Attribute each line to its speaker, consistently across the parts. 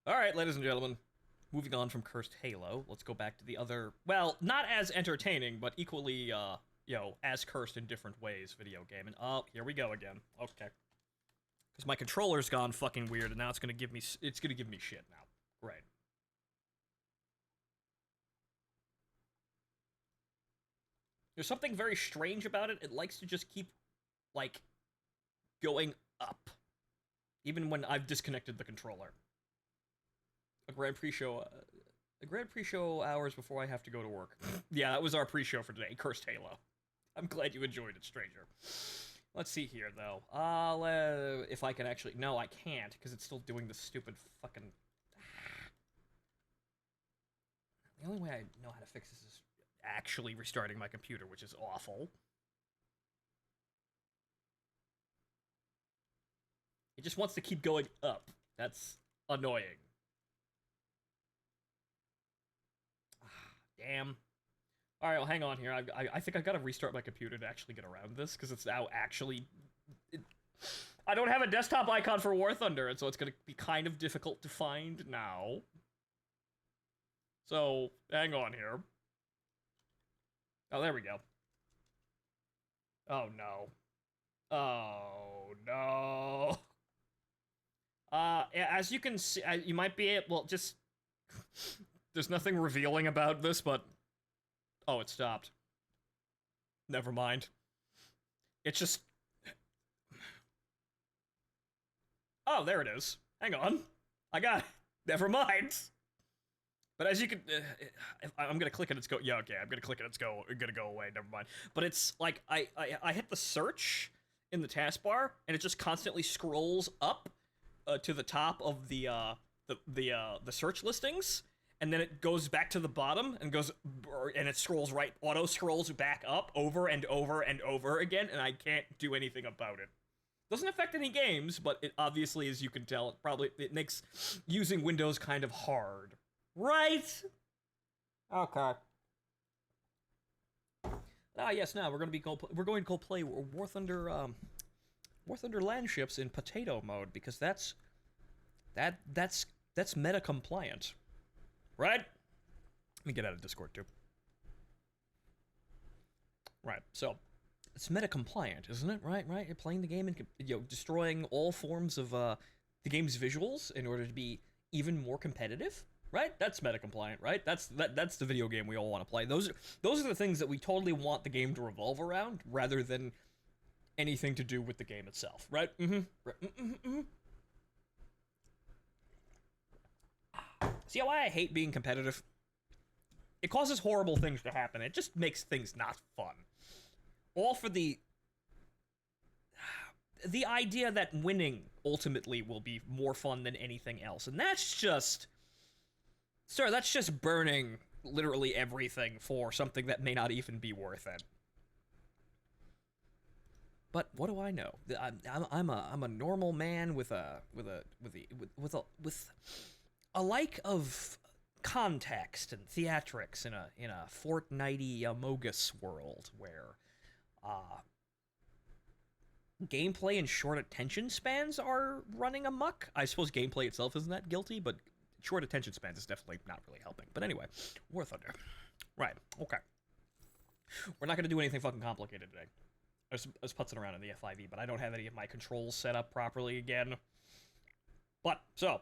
Speaker 1: Alright, ladies and gentlemen. Moving on from Cursed Halo, let's go back to the other, well, not as entertaining, but equally, as cursed in different ways video game. And, oh, here we go again. Okay. Because my controller's gone fucking weird, and now it's gonna give me shit now. Right. There's something very strange about it. It likes to just keep, like, going up. Even when I've disconnected the controller. A Grand Prix show hours before I have to go to work. Yeah, that was our pre-show for today, Cursed Halo. I'm glad you enjoyed it, stranger. Let's see here, though. If I can actually... No, I can't, because it's still doing this stupid fucking... The only way I know how to fix this is actually restarting my computer, which is awful. It just wants to keep going up. That's annoying. Damn. Alright, well, hang on here. I think I've got to restart my computer to actually get around this, because it's now actually... I don't have a desktop icon for War Thunder, and so it's going to be kind of difficult to find now. So, hang on here. Oh, there we go. Oh, no. Oh, no. As you can see, you might be able... Well, just... There's nothing revealing about this, but... Oh, it stopped. Never mind. It's just... Oh, there it is. Hang on. I got it. Never mind. But as you can... I'm gonna click it, it's go... Yeah, okay, I'm gonna click it, it's gonna go away, never mind. But it's, like, I hit the search in the taskbar, and it just constantly scrolls up to the top of the search listings, and then it goes back to the bottom and it scrolls right, auto scrolls back up over and over and over again, and I can't do anything about it. Doesn't affect any games, but it obviously, as you can tell, it makes using Windows kind of hard. Right? Okay. Yes, now we're going to go play War Thunder Landships in potato mode, because that's meta compliant. Right? Let me get out of Discord, too. Right, so, it's meta-compliant, isn't it? Right? You're playing the game and, destroying all forms of, the game's visuals in order to be even more competitive? Right? That's meta-compliant, right? That's the video game we all want to play. Those are the things that we totally want the game to revolve around, rather than anything to do with the game itself, right? See why I hate being competitive? It causes horrible things to happen. It just makes things not fun. All for the idea that winning ultimately will be more fun than anything else. And that's just... Sir, that's just burning literally everything for something that may not even be worth it. But what do I know? I'm a normal man with a like of context and theatrics in a Fortnite-y Amogus world where gameplay and short attention spans are running amok. I suppose gameplay itself isn't that guilty, but short attention spans is definitely not really helping. But anyway, War Thunder. Right, okay. We're not going to do anything fucking complicated today. I was putzing around in the FIV, but I don't have any of my controls set up properly again. But, so...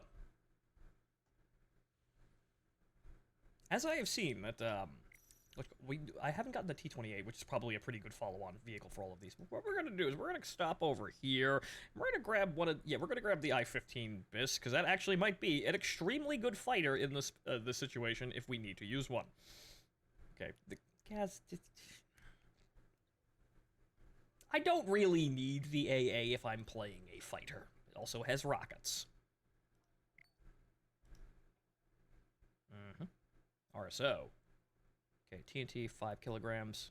Speaker 1: As I have seen that, look, I haven't gotten the T-28, which is probably a pretty good follow-on vehicle for all of these. But what we're gonna do is we're gonna stop over here. We're gonna grab we're gonna grab the I-15 BIS, because that actually might be an extremely good fighter in this situation if we need to use one. Okay, the gas. I don't really need the AA if I'm playing a fighter. It also has rockets. RSO. Okay, TNT, 5 kilograms.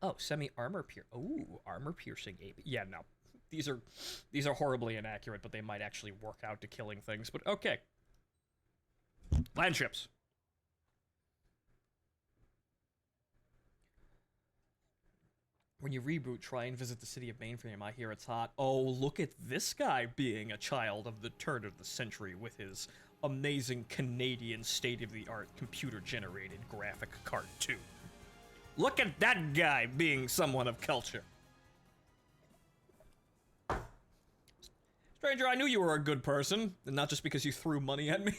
Speaker 1: Oh, semi-armor armor-piercing AP. Yeah, no. These are horribly inaccurate, but they might actually work out to killing things, but okay. Landships. When you reboot, try and visit the city of Mainframe. I hear it's hot. Oh, look at this guy being a child of the turn of the century with his amazing Canadian state-of-the-art computer-generated graphic cartoon. Look at that guy being someone of culture. Stranger, I knew you were a good person, and not just because you threw money at me.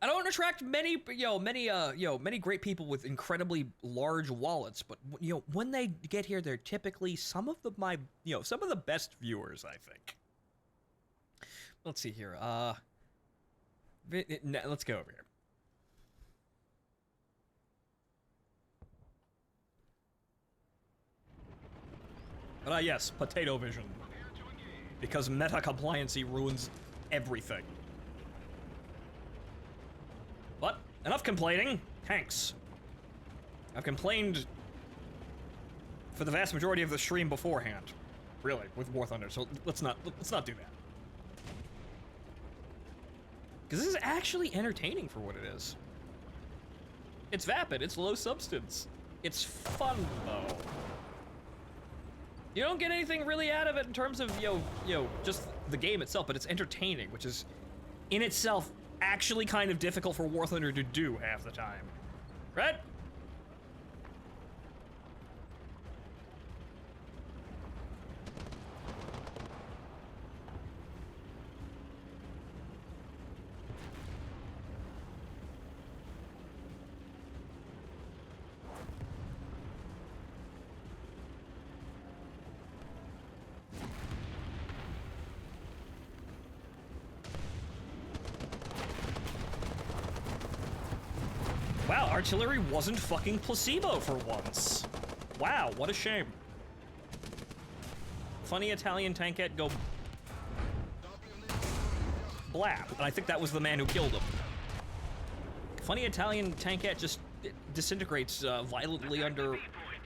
Speaker 1: I don't attract many great people with incredibly large wallets, but when they get here, they're typically some of the best viewers, I think. Let's see here. Let's go over here. But yes, potato vision. Because meta-compliancy ruins everything. But, enough complaining. Tanks. I've complained for the vast majority of the stream beforehand. Really, with War Thunder, so let's not do that. Because this is actually entertaining for what it is. It's vapid, it's low substance. It's fun, though. You don't get anything really out of it in terms of, just the game itself, but it's entertaining, which is, in itself, actually kind of difficult for War Thunder to do half the time. Right? Wow, artillery wasn't fucking placebo for once. Wow, what a shame. Funny Italian tankette go blap, and I think that was the man who killed him. Funny Italian tankette just disintegrates violently under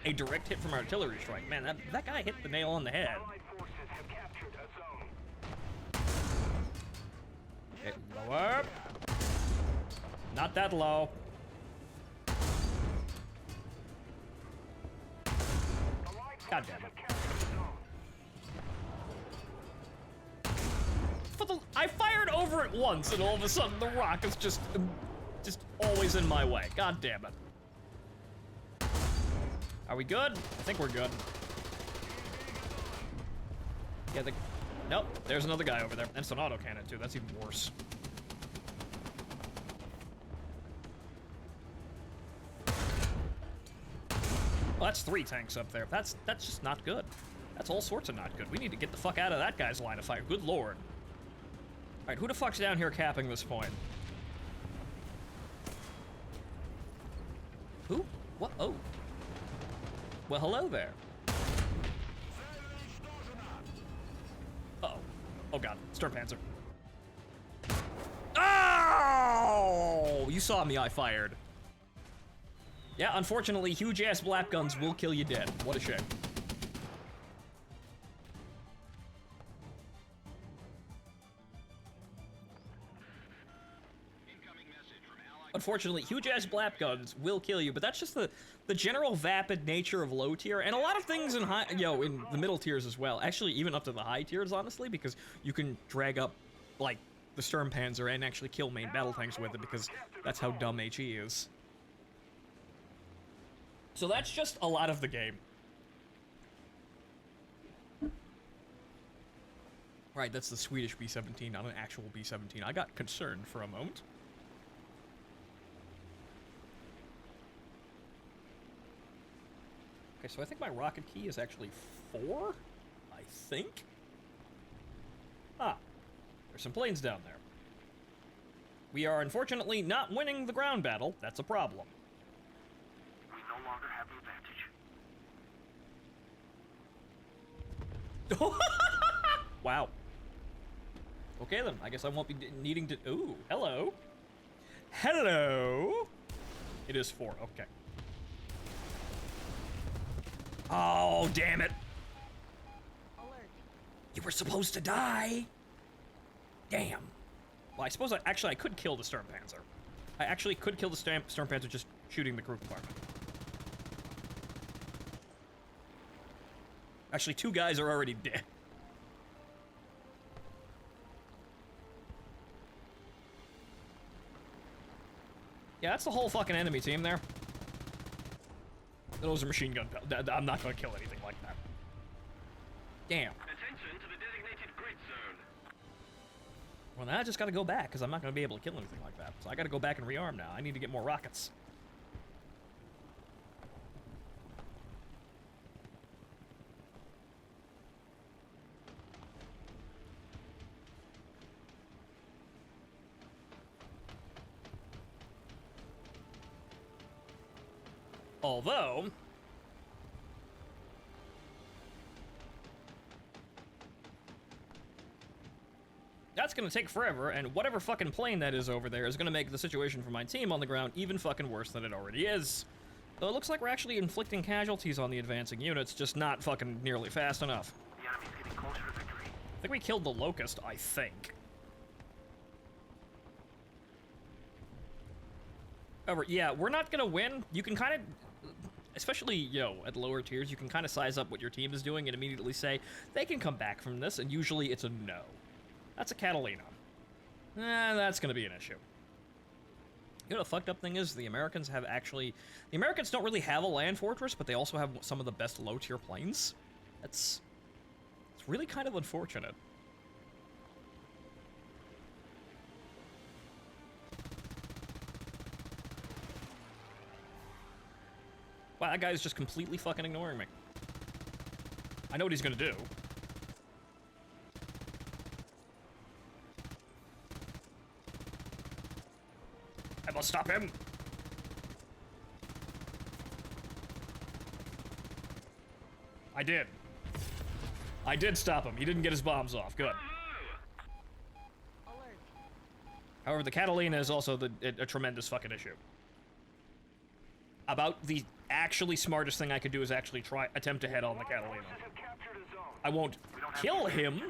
Speaker 1: a direct hit from artillery strike. Man, that guy hit the nail on the head. Okay, lower. Not that low. God damn it. I fired over it once, and all of a sudden the rock is just always in my way. God damn it. Are we good? I think we're good. Yeah, nope, there's another guy over there. And it's an autocannon, too. That's even worse. Well, that's 3 tanks up there. That's just not good. That's all sorts of not good. We need to get the fuck out of that guy's line of fire. Good lord. Alright, who the fuck's down here capping this point? Who? What? Oh. Well, hello there. Uh-oh. Oh god. Sturmpanzer. Oh! You saw me, I fired. Yeah, unfortunately, huge-ass blap guns will kill you dead. What a shame. Unfortunately, huge-ass blap guns will kill you, but that's just the general vapid nature of low tier, and a lot of things in high, in the middle tiers as well. Actually, even up to the high tiers, honestly, because you can drag up, like, the Sturmpanzer and actually kill main battle tanks with it, because that's how dumb HE is. So that's just a lot of the game. Right, that's the Swedish B-17, not an actual B-17. I got concerned for a moment. Okay, so I think my rocket key is actually 4, I think? Ah, there's some planes down there. We are unfortunately not winning the ground battle. That's a problem.
Speaker 2: We no longer have the advantage.
Speaker 1: Wow. Okay then, I guess I won't be needing to... Ooh, hello. Hello. It is 4, okay. Oh, damn it.
Speaker 3: Alert.
Speaker 1: You were supposed to die. Damn. Well, I suppose I could kill the Sturmpanzer. I actually could kill the Sturmpanzer just shooting the crew compartment. Actually, 2 guys are already dead. Yeah, that's the whole fucking enemy team there. Those are machine gun pellets. I'm not gonna kill anything like that. Damn.
Speaker 2: Attention to the designated grid zone.
Speaker 1: Well, now I just gotta go back, because I'm not gonna be able to kill anything like that. So I gotta go back and rearm now. I need to get more rockets. Although... that's gonna take forever, and whatever fucking plane that is over there is gonna make the situation for my team on the ground even fucking worse than it already is. Though it looks like we're actually inflicting casualties on the advancing units, just not fucking nearly fast enough.
Speaker 2: The enemy's getting closer to victory.
Speaker 1: I think we killed the Locust, I think. However, yeah, we're not gonna win. You can kind of, especially, you know, at lower tiers, you can kind of size up what your team is doing and immediately say, they can come back from this, and usually it's a no. That's a Catalina. That's gonna be an issue. You know what the fucked up thing is? The Americans have actually... the Americans don't really have a land fortress, but they also have some of the best low-tier planes. It's really kind of unfortunate. Wow, that guy's just completely fucking ignoring me. I know what he's gonna do. I must stop him! I did. I did stop him. He didn't get his bombs off. Good.
Speaker 3: Alert.
Speaker 1: However, the Catalina is also a tremendous fucking issue. About the actually smartest thing I could do is actually attempt to head on the Catalina. I won't kill him.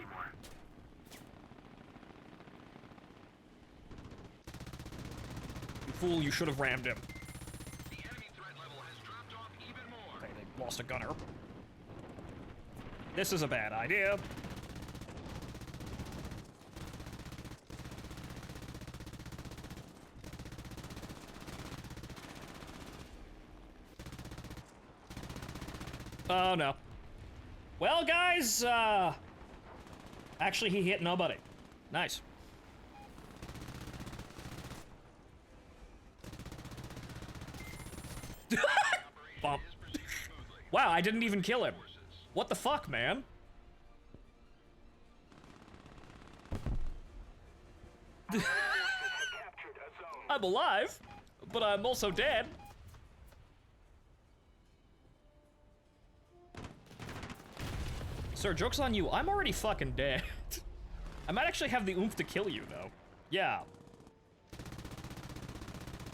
Speaker 1: You fool, you should have rammed him.
Speaker 2: The enemy threat level has dropped off even more.
Speaker 1: Okay, they lost a gunner. This is a bad idea. Oh, no. Well, guys, actually, he hit nobody. Nice. Bump. Wow, I didn't even kill him. What the fuck, man? I'm alive, but I'm also dead. Sir, joke's on you. I'm already fucking dead. I might actually have the oomph to kill you, though. Yeah.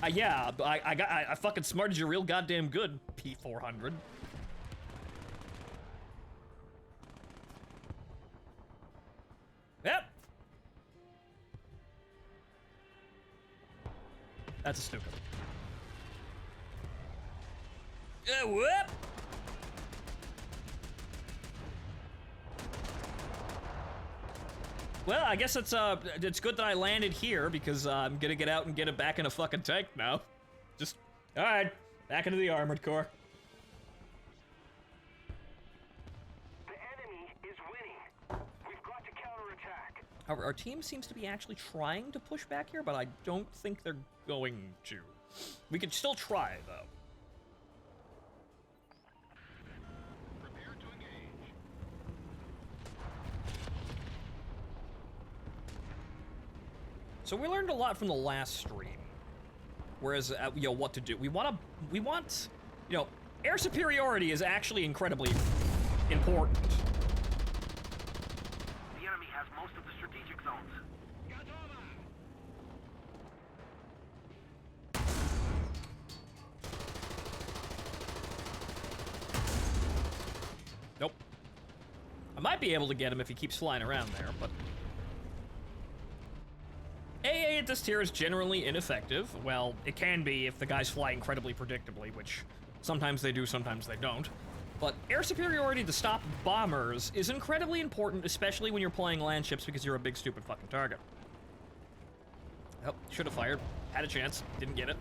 Speaker 1: Yeah, I fucking smarted you real goddamn good, P400. Yep. That's a stupid. Whoop! Well, I guess it's good that I landed here because I'm gonna get out and get it back in a fucking tank now. Just, alright, back into the armored core.
Speaker 2: The enemy is winning. We've got to counterattack.
Speaker 1: Our team seems to be actually trying to push back here, but I don't think they're going to. We could still try, though.
Speaker 2: Prepare to engage.
Speaker 1: So we learned a lot from the last stream. Whereas, you know, what to do. We want, you know, air superiority is actually incredibly important.
Speaker 2: The enemy has most of the strategic zones.
Speaker 1: Nope. I might be able to get him if he keeps flying around there, but... AA at this tier is generally ineffective. Well, it can be if the guys fly incredibly predictably, which sometimes they do, sometimes they don't. But air superiority to stop bombers is incredibly important, especially when you're playing Landships because you're a big stupid fucking target. Oh, should have fired. Had a chance. Didn't get it.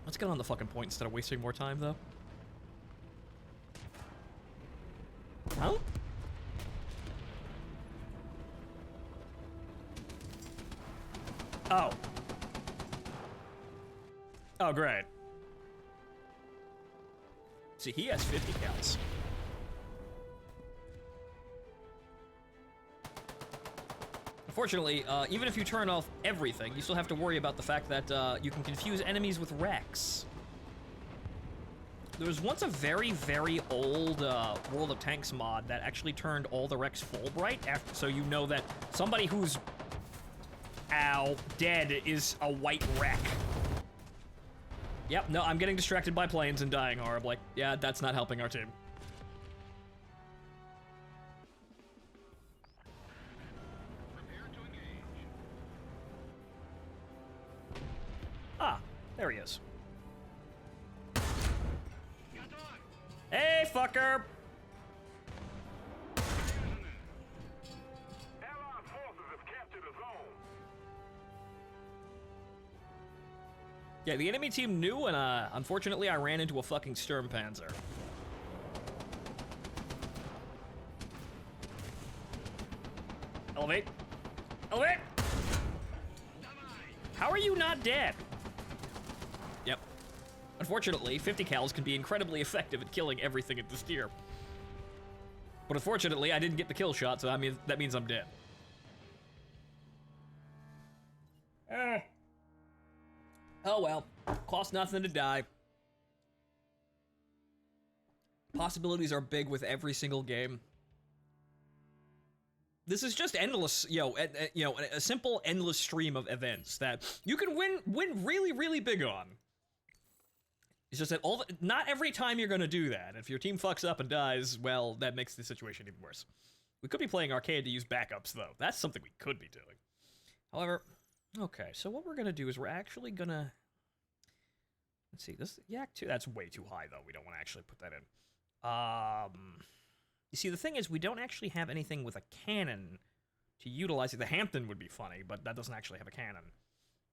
Speaker 1: Let's get on the fucking point instead of wasting more time, though. Huh? Oh. Oh, great. See, he has 50 counts. Unfortunately, even if you turn off everything, you still have to worry about the fact that you can confuse enemies with wrecks. There was once a very, very old World of Tanks mod that actually turned all the wrecks full bright, so you know that somebody who's dead is a white wreck. Yep, no, I'm getting distracted by planes and dying horribly. Yeah, that's not helping our team. Ah, there he is. Hey, fucker!
Speaker 2: Allied forces have captured a zone.
Speaker 1: Yeah, the enemy team knew, and unfortunately, I ran into a fucking Sturmpanzer. Elevate. Elevate! How are you not dead? Yep. Unfortunately, 50 cals can be incredibly effective at killing everything at the steer. But unfortunately, I didn't get the kill shot, so that means I'm dead. Oh well. Costs nothing to die. Possibilities are big with every single game. This is just endless, a simple endless stream of events that you can win really, really big on. It's just that not every time you're gonna do that. If your team fucks up and dies, well, that makes the situation even worse. We could be playing arcade to use backups, though. That's something we could be doing. However, okay, so what we're gonna do is we're actually gonna... Let's see, this Yak 2, that's way too high, though. We don't want to actually put that in. You see, the thing is, we don't actually have anything with a cannon to utilize it. The Hampton would be funny, but that doesn't actually have a cannon.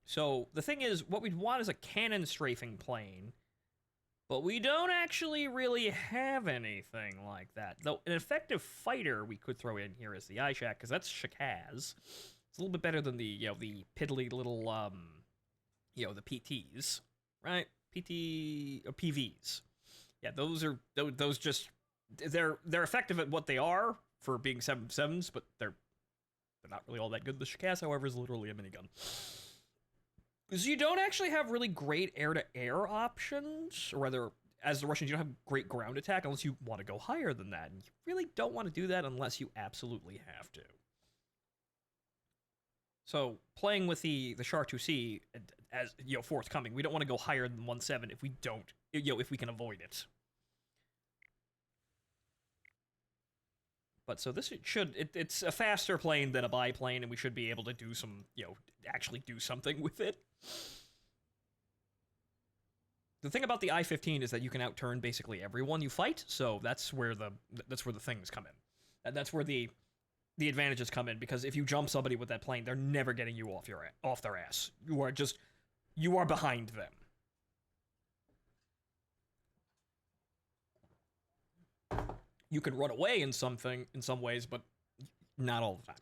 Speaker 1: So, the thing is, what we'd want is a cannon strafing plane, but we don't actually really have anything like that. Though, an effective fighter we could throw in here is the iShack, because that's Shakaz. It's a little bit better than the piddly little, the PTs, right? PT, or PVs. Yeah, those just... They're effective at what they are for being 7.7s, but they're not really all that good. The Shakaz, however, is literally a minigun. So you don't actually have really great air-to-air options, or rather, as the Russians, you don't have great ground attack unless you want to go higher than that. And you really don't want to do that unless you absolutely have to. So playing with the Char 2C as forthcoming, we don't want to go higher than 1.7 if we don't, if we can avoid it. But so this it's a faster plane than a biplane, and we should be able to do some, actually do something with it. The thing about the I-15 is that you can outturn basically everyone you fight, so that's where the things come in. And that's where the advantages come in, because if you jump somebody with that plane, they're never getting you off their ass. You are behind them. You can run away in some ways, but not all the time.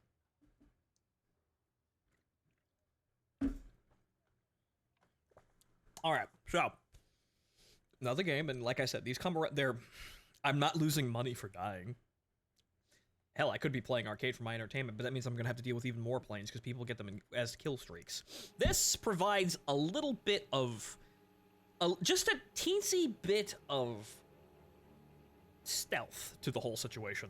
Speaker 1: All right, so another game, and like I said, these come around. I'm not losing money for dying. Hell, I could be playing arcade for my entertainment, but that means I'm gonna have to deal with even more planes because people get them as kill streaks. This provides a little bit of, just a teensy bit of stealth to the whole situation.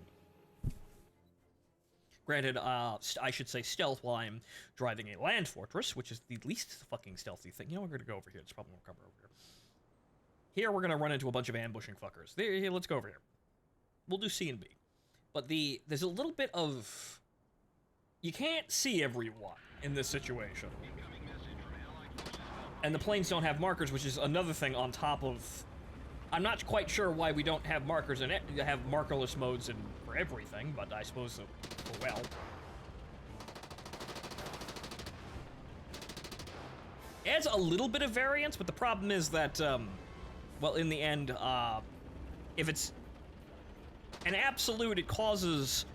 Speaker 1: Granted, I should say stealth while I'm driving a land fortress, which is the least fucking stealthy thing. We're gonna go over here. There's probably more cover over here. Here, we're gonna run into a bunch of ambushing fuckers. Here, let's go over here. We'll do C and B. But there's a little bit of... You can't see everyone in this situation. And the planes don't have markers, which is another thing on top of... I'm not quite sure why we don't have markers and have markerless modes for everything, but I suppose, well. adds a little bit of variance, but the problem is that, well, in the end, if it's an absolute, it causes,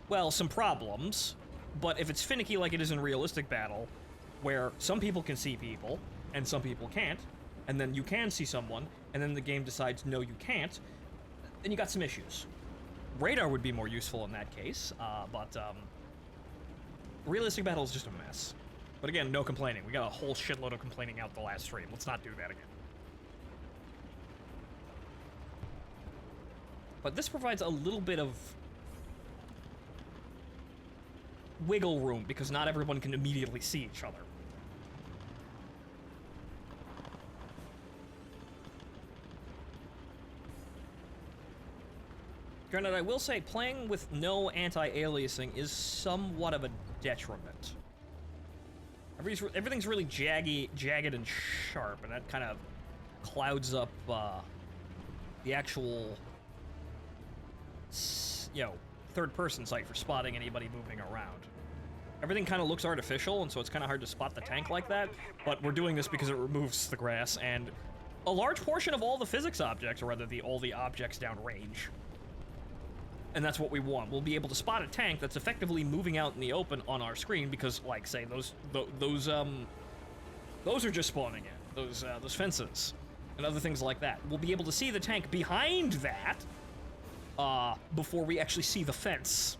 Speaker 1: well, some problems, but if it's finicky like it is in realistic battle, where some people can see people, and some people can't, and then you can see someone, and then the game decides, no, you can't, then you got some issues. Radar would be more useful in that case, but realistic battle is just a mess. But again, no complaining. We got a whole shitload of complaining out the last stream. Let's not do that again. But this provides a little bit of wiggle room, because not everyone can immediately see each other. Granted, I will say, playing with no anti-aliasing is somewhat of a detriment. Everything's really jagged and sharp, and that kind of clouds up the actual, you know, third-person sight for spotting anybody moving around. Everything kind of looks artificial, and so it's kind of hard to spot the tank like that, but we're doing this because it removes the grass and a large portion of all the physics objects, or rather all the objects downrange. And that's what we want. We'll be able to spot a tank that's effectively moving out in the open on our screen because, like, say, those are just spawning in. Those fences and other things like that. We'll be able to see the tank behind that before we actually see the fence.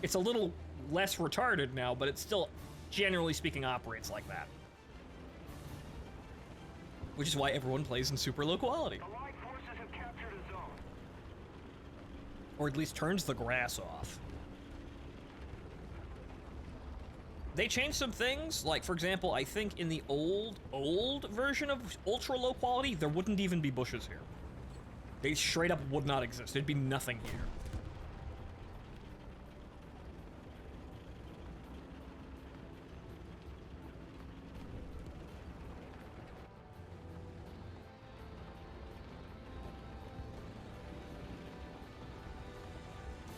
Speaker 1: It's a little less retarded now, but it still, generally speaking, operates like that. Which is why everyone plays in super low quality.
Speaker 2: Allied forces have captured a zone.
Speaker 1: Or at least turns the grass off. They changed some things, like, for example, I think in the old version of ultra low quality, there wouldn't even be bushes here. They straight up would not exist. There'd be nothing here.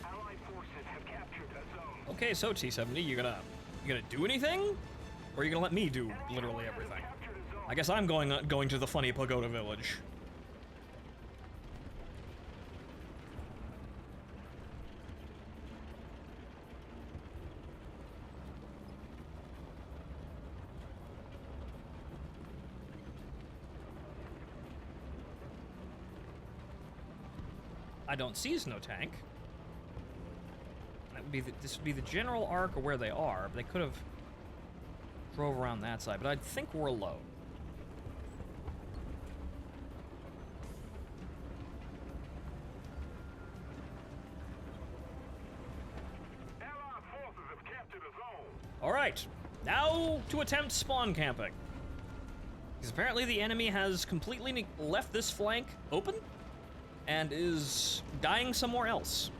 Speaker 2: Allied forces have captured a zone.
Speaker 1: Okay, so T-70, you gonna do anything? Or are you gonna let me do literally everything?
Speaker 2: Captured a zone.
Speaker 1: I guess I'm going to the funny pagoda village. I don't seize no tank. That would be this would be the general arc of where they are, but they could have drove around that side, but I think we're alone.
Speaker 2: Allied forces have captured a zone.
Speaker 1: Alright, now to attempt spawn camping. Because apparently the enemy has completely left this flank open and is dying somewhere else.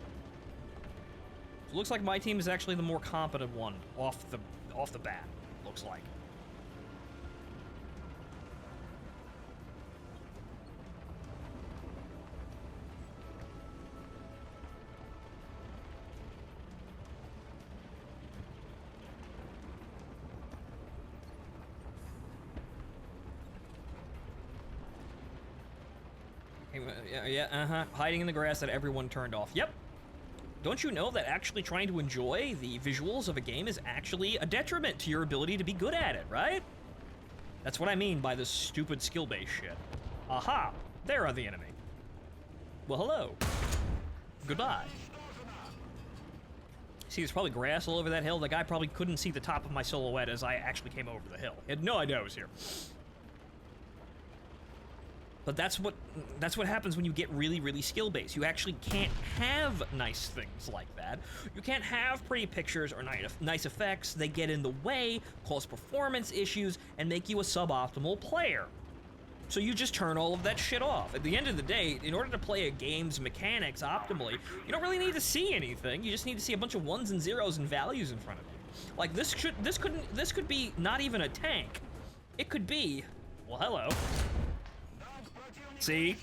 Speaker 1: So it looks like my team is actually the more competent one off the bat, looks like. Yeah, hiding in the grass that everyone turned off. Yep. Don't you know that actually trying to enjoy the visuals of a game is actually a detriment to your ability to be good at it, right? That's what I mean by this stupid skill-based shit. Aha! There are the enemy. Well, hello. Goodbye. See, there's probably grass all over that hill. The guy probably couldn't see the top of my silhouette as I actually came over the hill. He had no idea I was here. But that's what happens when you get really, really skill-based. You actually can't have nice things like that. You can't have pretty pictures or nice effects. They get in the way, cause performance issues, and make you a suboptimal player. So you just turn all of that shit off. At the end of the day, in order to play a game's mechanics optimally, you don't really need to see anything. You just need to see a bunch of ones and zeros and values in front of you. Like this could be not even a tank. It could be, well, hello. See?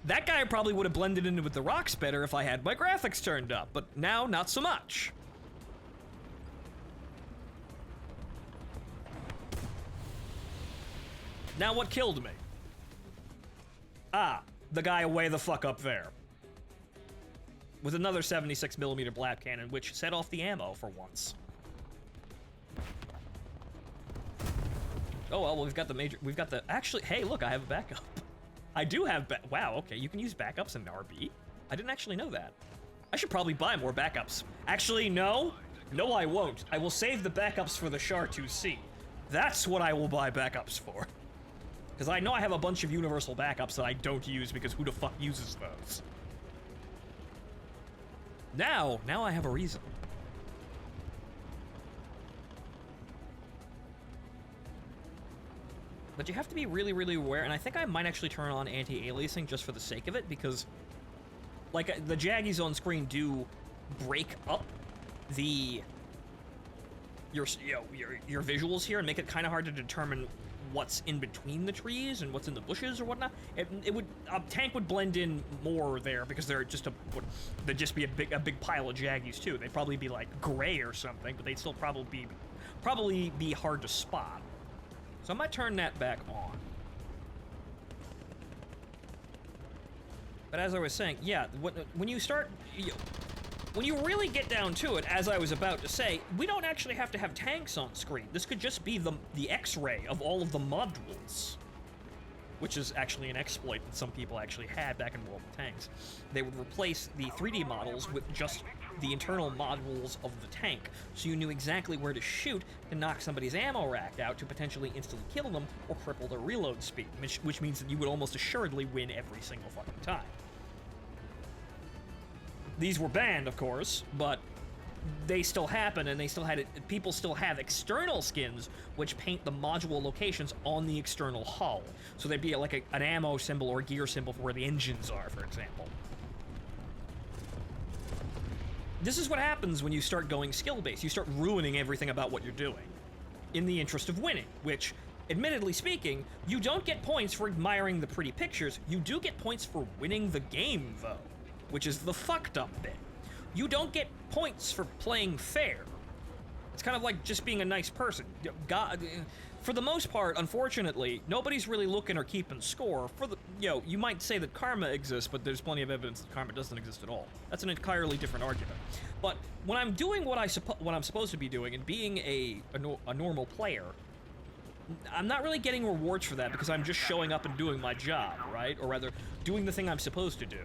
Speaker 1: That guy probably would have blended in with the rocks better if I had my graphics turned up, but now not so much. Now what killed me? Ah, the guy way the fuck up there. With another 76mm blap cannon, which set off the ammo for once. Oh, well, we've got the, actually, hey, look, I have a backup. I do have, wow, okay, you can use backups in RB. I didn't actually know that. I should probably buy more backups. Actually, no. No, I won't. I will save the backups for the Char 2C. That's what I will buy backups for. Because I know I have a bunch of universal backups that I don't use because who the fuck uses those? Now I have a reason. But you have to be really, really aware, and I think I might actually turn on anti-aliasing just for the sake of it, because, like, the Jaggies on screen do break up your visuals here and make it kind of hard to determine what's in between the trees and what's in the bushes or whatnot. A tank would blend in more there because they'd just be a big pile of Jaggies too. They'd probably be like gray or something, but they'd still probably be hard to spot. So I might turn that back on. But as I was saying, yeah, when you start, when you really get down to it, as I was about to say, we don't actually have to have tanks on screen. This could just be the X-ray of all of the modules, which is actually an exploit that some people actually had back in World of Tanks. They would replace the 3D models with just the internal modules of the tank, so you knew exactly where to shoot to knock somebody's ammo rack out to potentially instantly kill them or cripple their reload speed, which means that you would almost assuredly win every single fucking time. These were banned, of course, but they still happen, and people still have external skins which paint the module locations on the external hull. So there'd be like an ammo symbol or gear symbol for where the engines are, for example. This is what happens when you start going skill-based. You start ruining everything about what you're doing in the interest of winning, which, admittedly speaking, you don't get points for admiring the pretty pictures. You do get points for winning the game, though, which is the fucked up bit. You don't get points for playing fair. It's kind of like just being a nice person. For the most part, unfortunately, nobody's really looking or keeping score. You might say that karma exists, but there's plenty of evidence that karma doesn't exist at all. That's an entirely different argument. But when I'm doing what I'm supposed to be doing and being a normal player, I'm not really getting rewards for that because I'm just showing up and doing my job, right? Or rather, doing the thing I'm supposed to do.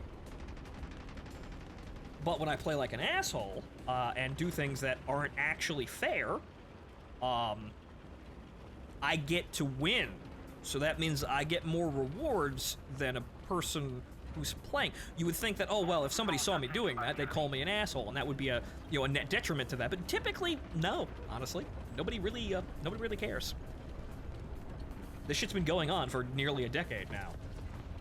Speaker 1: But when I play like an asshole, and do things that aren't actually fair, I get to win. So that means I get more rewards than a person who's playing. You would think that, oh, well, if somebody saw me doing that, they'd call me an asshole, and that would be a net detriment to that. But typically, no, honestly. Nobody really cares. This shit's been going on for nearly a decade now.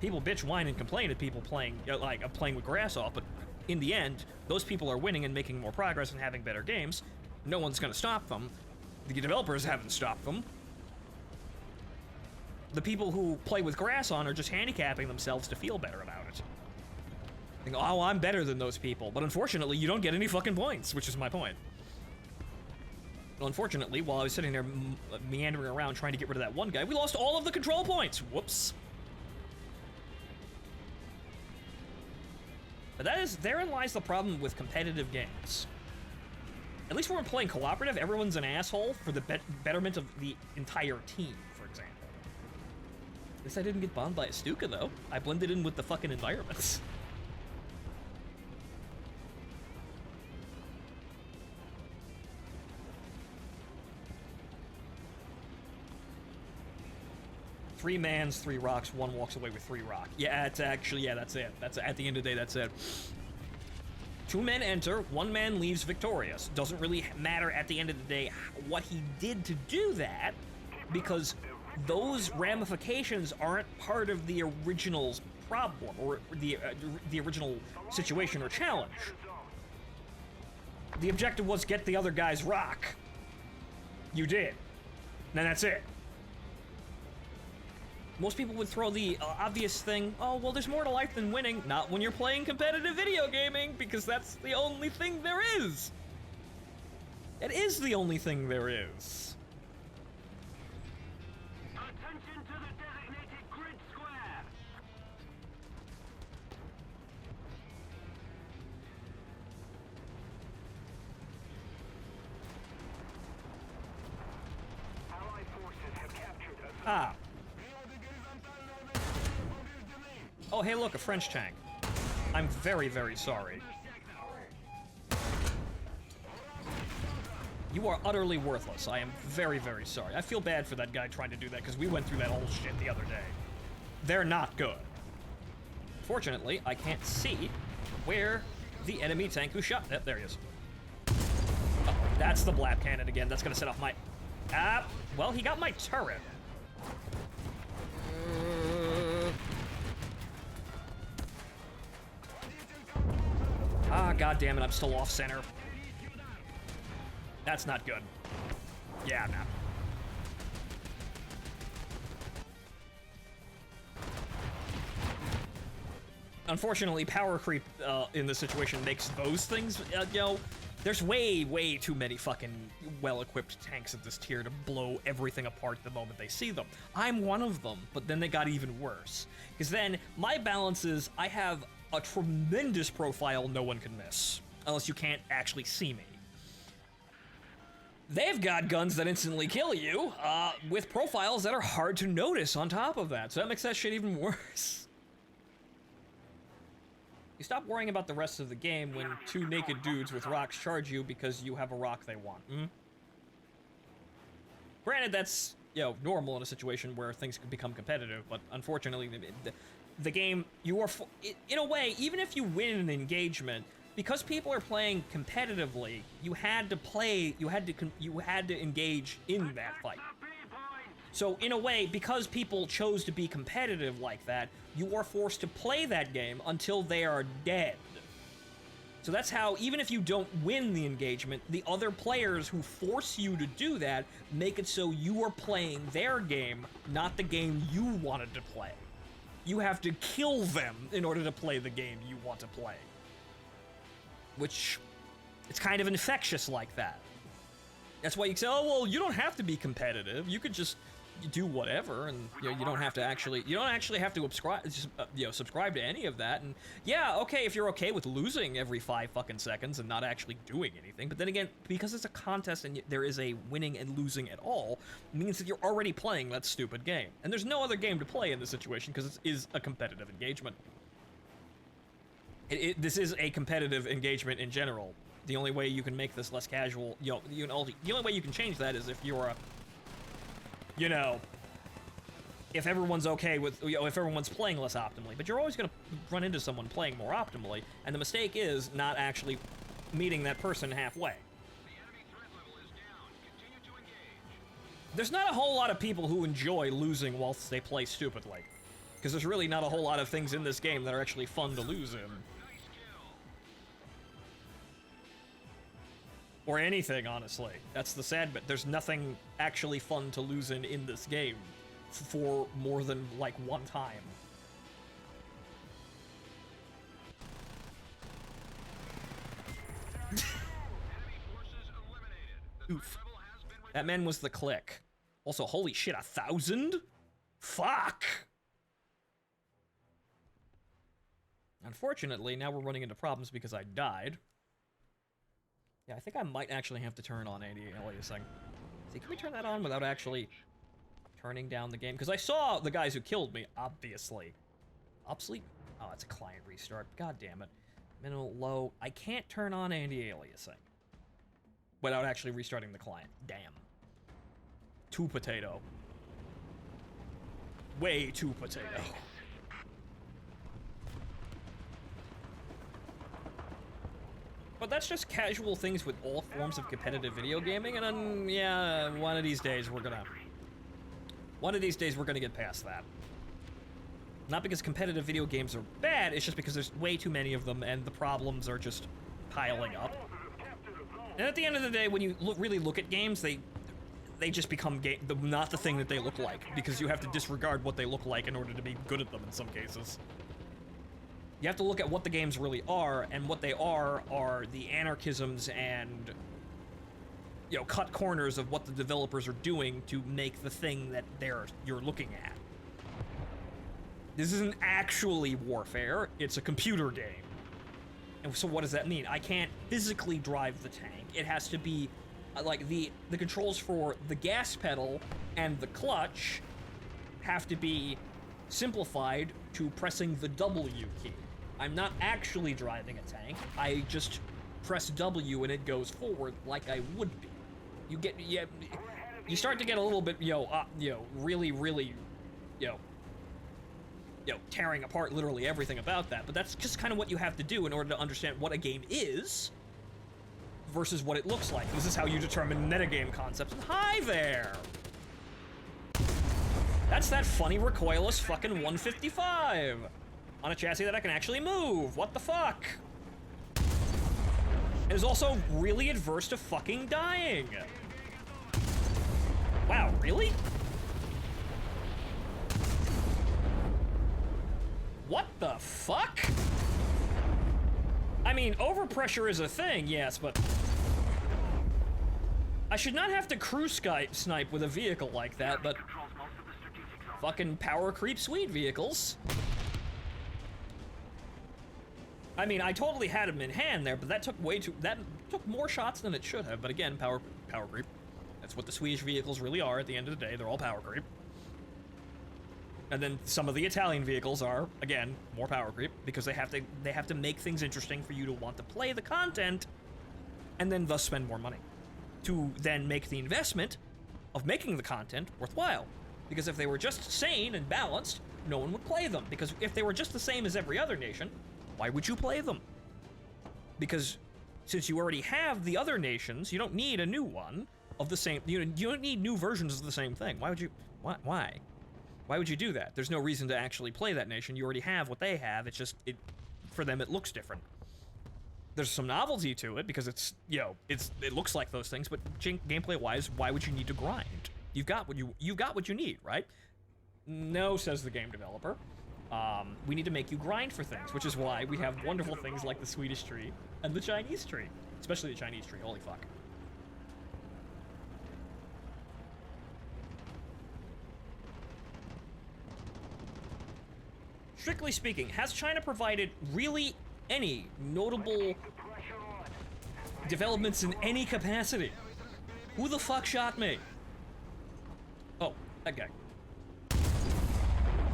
Speaker 1: People bitch, whine, and complain at people playing with grass off, but in the end, those people are winning and making more progress and having better games. No one's gonna stop them. The developers haven't stopped them. The people who play with grass on are just handicapping themselves to feel better about it. They go, oh, I'm better than those people. But unfortunately, you don't get any fucking points, which is my point. Well, unfortunately, while I was sitting there meandering around trying to get rid of that one guy, we lost all of the control points. Whoops. But therein lies the problem with competitive games. At least when we're playing cooperative, everyone's an asshole for the betterment of the entire team, for example. At least I didn't get bombed by a Stuka, though. I blended in with the fucking environments. Three mans, 3 rocks, 1 walks away with 3 rock. Yeah, it's actually, yeah, that's it. That's at the end of the day, that's it. 2 men enter, 1 man leaves victorious. Doesn't really matter at the end of the day what he did to do that, because those ramifications aren't part of the original problem, or the original situation or challenge. The objective was get the other guy's rock. You did. And that's it. Most people would throw the obvious thing, oh, well, there's more to life than winning. Not when you're playing competitive video gaming, because that's the only thing there is. It is the only thing there is.
Speaker 2: Attention to the
Speaker 1: Ah. Oh, hey, look, a French tank. I'm very, very sorry. You are utterly worthless. I am very, very sorry. I feel bad for that guy trying to do that, because we went through that whole shit the other day. They're not good. Fortunately, I can't see where the enemy tank who shot... Oh, there he is. Oh, that's the blap cannon again. That's gonna set off my... Ah, well, he got my turret. Ah, goddammit, I'm still off center. That's not good. Yeah, nah. Unfortunately, power creep in this situation makes those things, you know, there's way, way too many fucking well-equipped tanks at this tier to blow everything apart the moment they see them. I'm one of them, but then they got even worse. Because then, my balance is, I have a tremendous profile no one can miss. Unless you can't actually see me. They've got guns that instantly kill you, with profiles that are hard to notice on top of that, so that makes that shit even worse. You stop worrying about the rest of the game when two naked dudes with rocks charge you because you have a rock they want. Granted, that's, you know, normal in a situation where things can become competitive, but unfortunately, the game, you are, in a way, even if you win an engagement, because people are playing competitively, you had to engage in that fight. So, in a way, because people chose to be competitive like that, you are forced to play that game until they are dead. So that's how, even if you don't win the engagement, the other players who force you to do that make it so you are playing their game, not the game you wanted to play. You have to kill them in order to play the game you want to play. Which, it's kind of infectious like that. That's why you say, oh, well, you don't have to be competitive. You could just do whatever, and you know, you don't actually have to subscribe to any of that. And yeah, okay, if you're okay with losing every 5 fucking seconds and not actually doing anything, but then again, because it's a contest and there is a winning and losing at all, means that you're already playing that stupid game. And there's no other game to play in this situation because it is a competitive engagement. This is a competitive engagement in general. The only way you can make this less casual, the only way you can change that is if you're if everyone's okay with, if everyone's playing less optimally. But you're always going to run into someone playing more optimally, and the mistake is not actually meeting that person halfway. There's not a whole lot of people who enjoy losing whilst they play stupidly, because there's really not a whole lot of things in this game that are actually fun to lose in. Or anything, honestly. That's the sad bit. There's nothing actually fun to lose in this game for more than, like, one time. Oof. That man was the click. Also, holy shit, 1,000? Fuck! Unfortunately, now we're running into problems because I died. Yeah, I think I might actually have to turn on anti-aliasing. See, can we turn that on without actually turning down the game? Because I saw the guys who killed me, obviously. Obsolete? Oh, it's a client restart. God damn it. Minimal, low. I can't turn on anti-aliasing without actually restarting the client. Damn. Too potato. Way too potato. But that's just casual things with all forms of competitive video gaming, and then, yeah, one of these days we're gonna get past that. Not because competitive video games are bad, it's just because there's way too many of them, and the problems are just piling up. And at the end of the day, when you really look at games, they just become not the thing that they look like, because you have to disregard what they look like in order to be good at them in some cases. You have to look at what the games really are, and what they are the anarchisms and, cut corners of what the developers are doing to make the thing that you're looking at. This isn't actually warfare, it's a computer game. And so what does that mean? I can't physically drive the tank. It has to be, like, the controls for the gas pedal and the clutch have to be simplified to pressing the W key. I'm not actually driving a tank. I just press W and it goes forward like I would be. You get, yeah, you start to get a little bit, really, tearing apart literally everything about that. But that's just kind of what you have to do in order to understand what a game is versus what it looks like. This is how you determine metagame concepts. And hi there! That's that funny recoilless fucking 155 on a chassis that I can actually move. What the fuck? It is also really adverse to fucking dying. Wow, really? What the fuck? I mean, overpressure is a thing, yes, but I should not have to crew snipe with a vehicle like that, but fucking power creep sweet vehicles. I mean, I totally had him in hand there, but that took more shots than it should have. But again, power creep. That's what the Swedish vehicles really are at the end of the day. They're all power creep. And then some of the Italian vehicles are, again, more power creep because they have to make things interesting for you to want to play the content and then thus spend more money to then make the investment of making the content worthwhile. Because if they were just sane and balanced, no one would play them. Because if they were just the same as every other nation, why would you play them? Because since you already have the other nations, you don't need a new one of the same. You don't need new versions of the same thing. Why would you? Why? Why would you do that? There's no reason to actually play that nation. You already have what they have. It's just for them it looks different. There's some novelty to it because it looks like those things, but gameplay wise, why would you need to grind? You've got what you need, right? No, says the game developer. We need to make you grind for things, which is why we have wonderful things like the Swedish tree and the Chinese tree. Especially the Chinese tree, holy fuck. Strictly speaking, has China provided really any notable developments in any capacity? Who the fuck shot me? Oh, that guy.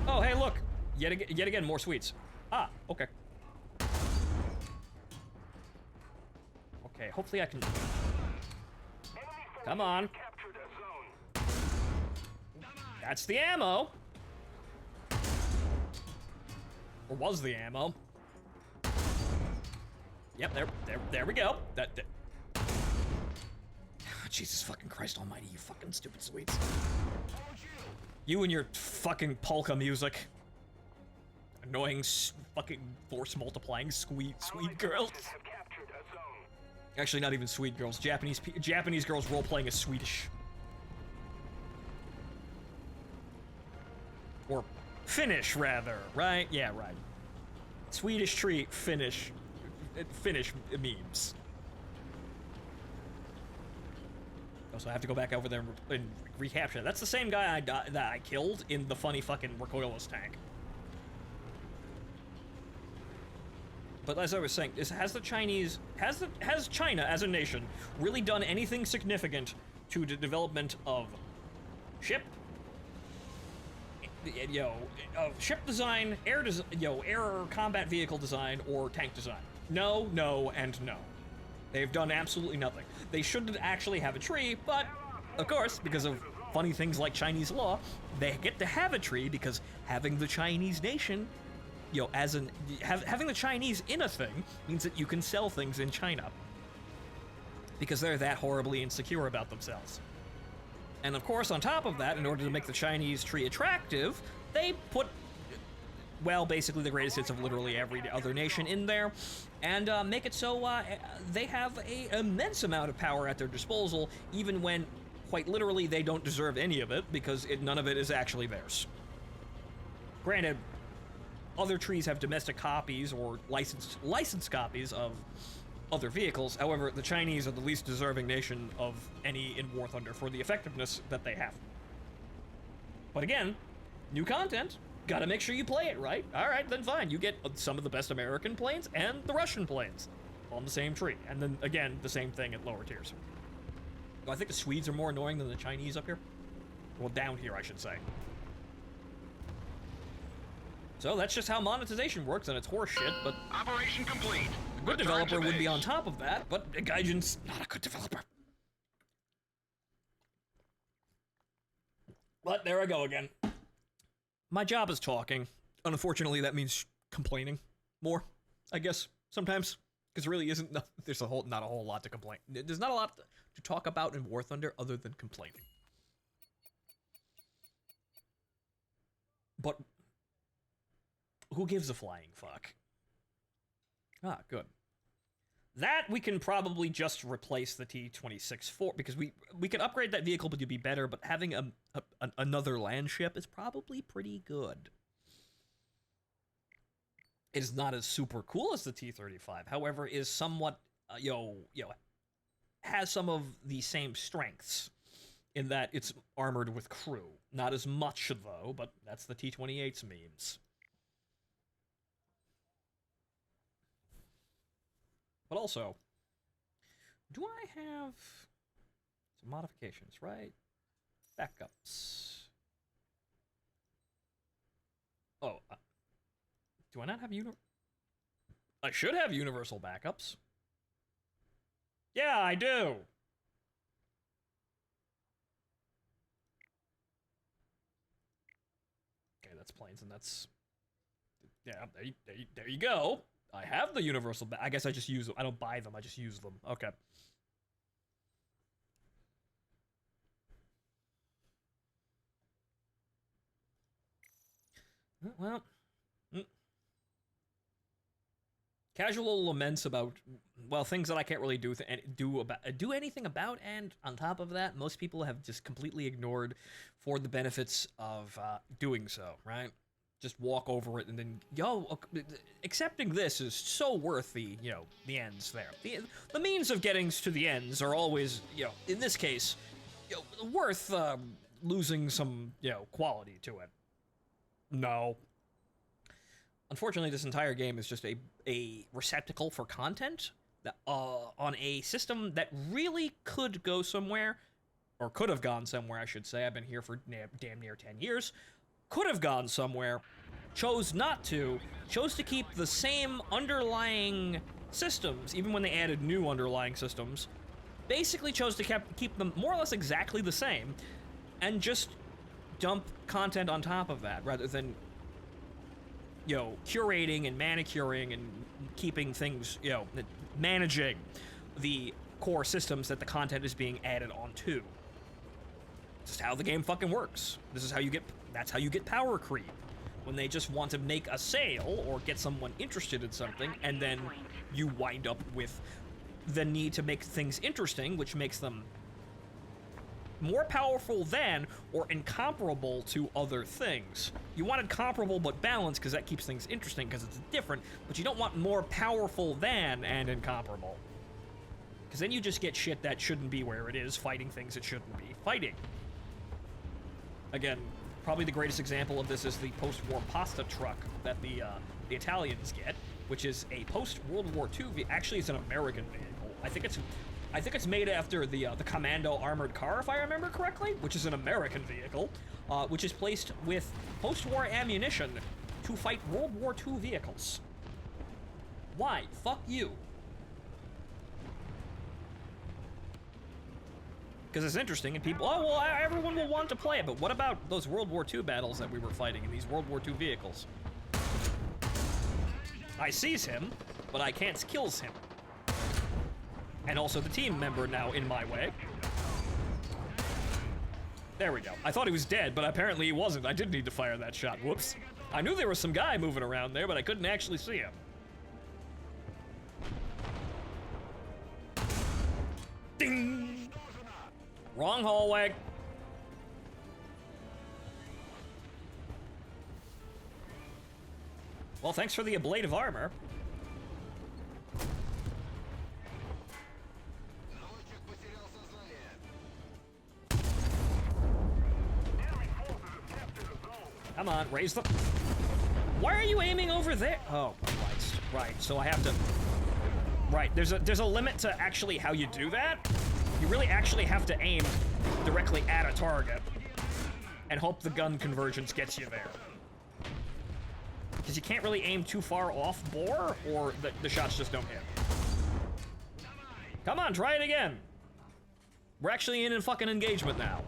Speaker 1: Oh, hey, look. Yet again, more sweets. Ah, okay. Okay, hopefully I can... Come on. That's the ammo. Or was the ammo. Yep, there we go. That. Jesus fucking Christ almighty, you fucking stupid sweets. You and your fucking polka music. Annoying fucking force multiplying sweet girls. Actually, not even sweet girls. Japanese girls role playing as Swedish. Or Finnish, rather, right? Yeah, right. Swedish tree, Finnish memes. Also, I have to go back over there and recapture that. That's the same guy that I killed in the funny fucking recoilless tank. But as I was saying, has China as a nation really done anything significant to the development of ship design, air combat vehicle design, or tank design? No, no, and no. They've done absolutely nothing. They shouldn't actually have a tree, but of course, because of funny things like Chinese law, they get to have a tree because having the Chinese nation, having the Chinese in a thing means that you can sell things in China because they're that horribly insecure about themselves. And of course, on top of that, in order to make the Chinese tree attractive, they put, well, basically the greatest hits of literally every other nation in there, and make it so they have an immense amount of power at their disposal, even when, quite literally, they don't deserve any of it, because none of it is actually theirs. Granted, other trees have domestic copies or licensed copies of other vehicles. However, the Chinese are the least deserving nation of any in War Thunder for the effectiveness that they have. But again, new content, gotta make sure you play it right. Alright, then fine, you get some of the best American planes and the Russian planes on the same tree. And then, again, the same thing at lower tiers. I think the Swedes are more annoying than the Chinese up here. Well, down here, I should say. So that's just how monetization works, and it's horseshit, but
Speaker 2: Operation complete.
Speaker 1: a good developer would be on top of that, but Gaijin's not a good developer. But there I go again. My job is talking. Unfortunately, that means complaining more, I guess, sometimes. Because really isn't, there's not a whole lot to complain. There's not a lot to talk about in War Thunder other than complaining. But who gives a flying fuck? Ah, good. That we can probably just replace the T-26 for, because we can upgrade that vehicle, but you'd be better, but having another land ship is probably pretty good. It is not as super cool as the T-35, however, is somewhat, has some of the same strengths in that it's armored with crew. Not as much, though, but that's the T-28's memes. But also, do I have some modifications, right? Backups. Oh, do I not have I should have universal backups. Yeah, I do. Okay, that's planes, and that's... Yeah, there you go. I have the universal I guess I just use them. I don't buy them, I just use them. Okay. Well... Casual laments about, well, things that I can't really do anything about, and on top of that, most people have just completely ignored for the benefits of doing so, right? Just walk over it and then, accepting this is so worth the, the ends there. The means of getting to the ends are always, in this case, worth losing some, quality to it. No. Unfortunately, this entire game is just a receptacle for content that, on a system that really could go somewhere, or could have gone somewhere, I should say. I've been here for damn near 10 years. Could have gone somewhere, chose not to, chose to keep the same underlying systems, even when they added new underlying systems, basically chose to keep them more or less exactly the same, and just dump content on top of that, rather than curating and manicuring and keeping things, managing the core systems that the content is being added onto. This is how the game fucking works. That's how you get power creep. When they just want to make a sale or get someone interested in something, and then you wind up with the need to make things interesting, which makes them more powerful than or incomparable to other things. You wanted comparable but balanced because that keeps things interesting because it's different, but you don't want more powerful than and incomparable. Because then you just get shit that shouldn't be where it is, fighting things it shouldn't be fighting. Again, probably the greatest example of this is the post-war pasta truck that the Italians get, which is a post-World War II, actually it's an American vehicle. I think it's made after the Commando armored car, if I remember correctly, which is an American vehicle, which is placed with post-war ammunition to fight World War II vehicles. Why? Fuck you. Because it's interesting, and people, oh, well, everyone will want to play it, but what about those World War II battles that we were fighting in these World War II vehicles? I seize him, but I can't kills him. And also the team member now in my way. There we go. I thought he was dead, but apparently he wasn't. I did need to fire that shot. Whoops. I knew there was some guy moving around there, but I couldn't actually see him. Ding! Wrong hallway. Well, thanks for the ablative armor. Come on, raise the... Why are you aiming over there? Oh, right. So I have to... Right, there's a limit to actually how you do that. You really actually have to aim directly at a target and hope the gun convergence gets you there. Because you can't really aim too far off bore, or the shots just don't hit. Come on, try it again. We're actually in a fucking engagement now.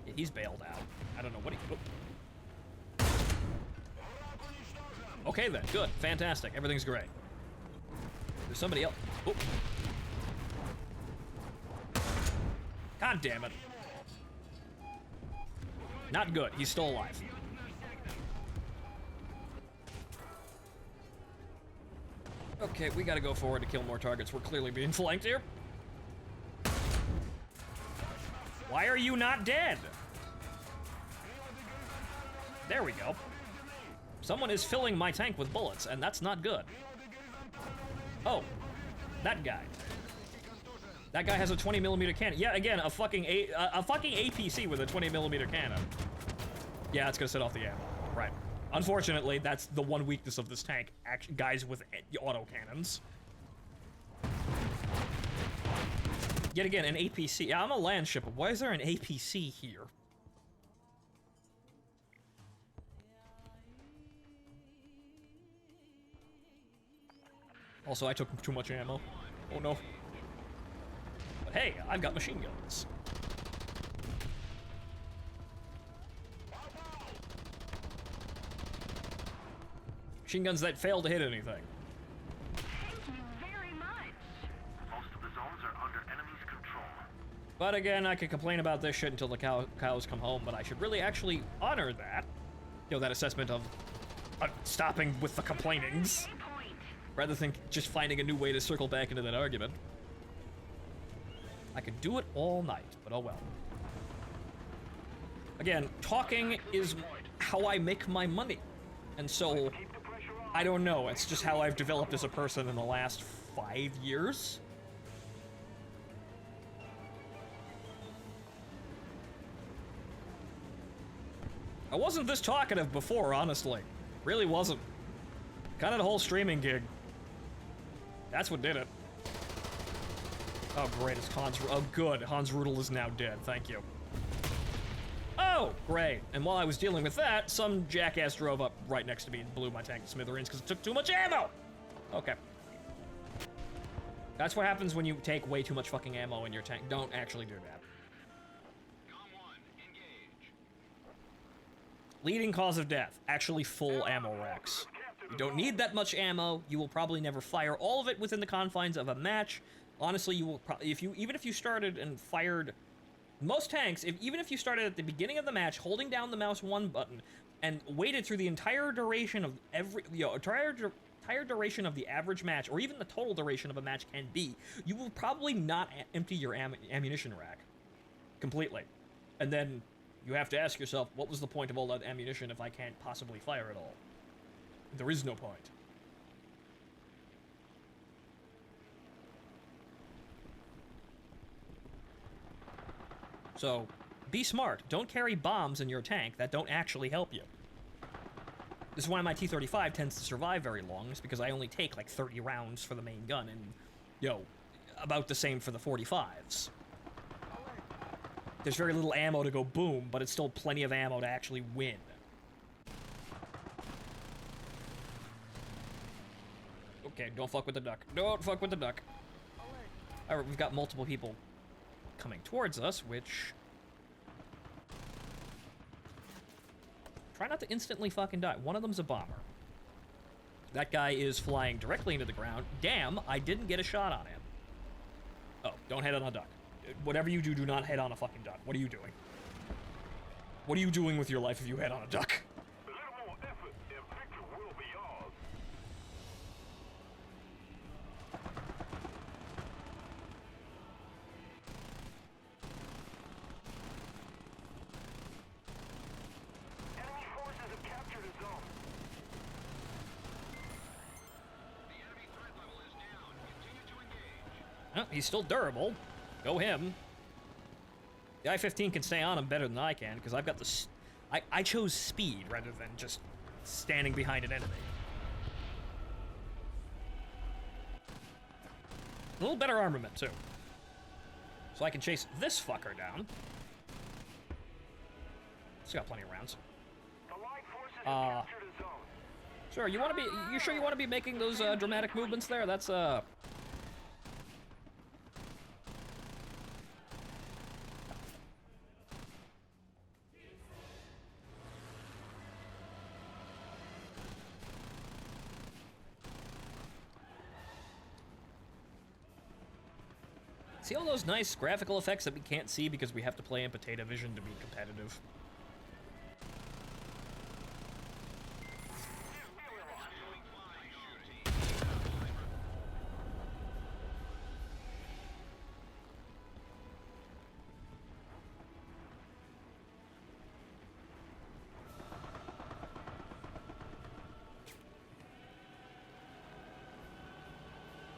Speaker 1: Yeah, he's bailed out. I don't know what he... Oh. Okay then, good, fantastic, everything's great. There's somebody else. Oh. God damn it. Not good, he's still alive. Okay, we gotta go forward to kill more targets. We're clearly being flanked here. Why are you not dead? There we go. Someone is filling my tank with bullets, and that's not good. Oh, that guy. That guy has a 20mm cannon. Yeah, again, a fucking APC with a 20mm cannon. Yeah, it's gonna set off the ammo. Right. Unfortunately, that's the one weakness of this tank. Guys with autocannons. Yet again, an APC. Yeah, I'm a landship, but why is there an APC here? Also, I took too much ammo. Oh no. But hey, I've got machine guns. Machine guns that fail to hit anything.
Speaker 4: Thank you very much.
Speaker 2: Most of the zones are under enemy's control.
Speaker 1: But again, I could complain about this shit until the cows come home, but I should really actually honor that. You know, that assessment of stopping with the complainings. Rather than just finding a new way to circle back into that argument. I could do it all night, but oh well. Again, talking is how I make my money. And so, I don't know, it's just how I've developed as a person in the last 5 years. I wasn't this talkative before, honestly. Really wasn't. Kind of the whole streaming gig. That's what did it. Oh, great, it's Hans. Oh, good. Hans Rudel is now dead. Thank you. Oh, great. And while I was dealing with that, some jackass drove up right next to me and blew my tank to smithereens because it took too much ammo. Okay. That's what happens when you take way too much fucking ammo in your tank. Don't actually do that. Leading cause of death. Actually full ammo racks. You don't need that much ammo. You will probably never fire all of it within the confines of a match. Honestly, you will probably, even if you started and fired most tanks, even if you started at the beginning of the match, holding down the mouse 1 button, and waited through the entire duration of entire duration of the average match, or even the total duration of a match can be, you will probably not empty your ammunition rack completely. And then you have to ask yourself, what was the point of all that ammunition if I can't possibly fire it all? There is no point. So, be smart. Don't carry bombs in your tank that don't actually help you. This is why my T-35 tends to survive very long, is because I only take like 30 rounds for the main gun, and, about the same for the 45s. There's very little ammo to go boom, but it's still plenty of ammo to actually win. Okay, don't fuck with the duck. Don't fuck with the duck. Alright, we've got multiple people coming towards us, which... Try not to instantly fucking die. One of them's a bomber. That guy is flying directly into the ground. Damn, I didn't get a shot on him. Oh, don't head on a duck. Whatever you do, do not head on a fucking duck. What are you doing? What are you doing with your life if you head on a duck?
Speaker 2: A little more effort and victory will be ours. Enemy forces have captured a zone. The enemy threat level is down. Continue to engage.
Speaker 1: Oh, he's still durable. Go him. The I-15 can stay on him better than I can, because I've got the... I chose speed rather than just standing behind an enemy. A little better armament, too. So I can chase this fucker down. Still got plenty of rounds.
Speaker 2: The Allied forces have captured a zone.
Speaker 1: Sure, you want to be... You sure you want to be making those dramatic movements there? That's, See all those nice graphical effects that we can't see because we have to play in potato vision to be competitive?